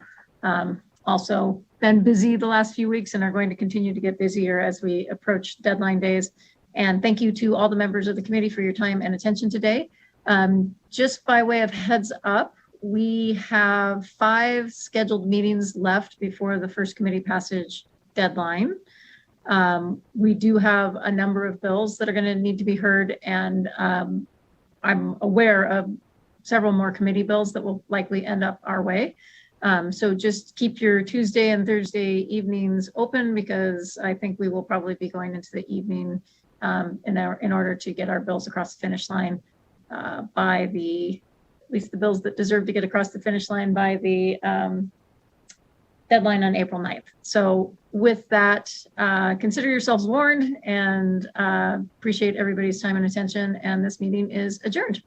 Also been busy the last few weeks and are going to continue to get busier as we approach deadline days. And thank you to all the members of the committee for your time and attention today. Just by way of heads up, we have 5 scheduled meetings left before the first committee passage deadline. We do have a number of bills that are going to need to be heard, and I'm aware of several more committee bills that will likely end up our way. So just keep your Tuesday and Thursday evenings open, because I think we will probably be going into the evening in order to get our bills across the finish line by at least the bills that deserve to get across the finish line by the deadline on April 9th. So with that, consider yourselves warned, and appreciate everybody's time and attention. And this meeting is adjourned.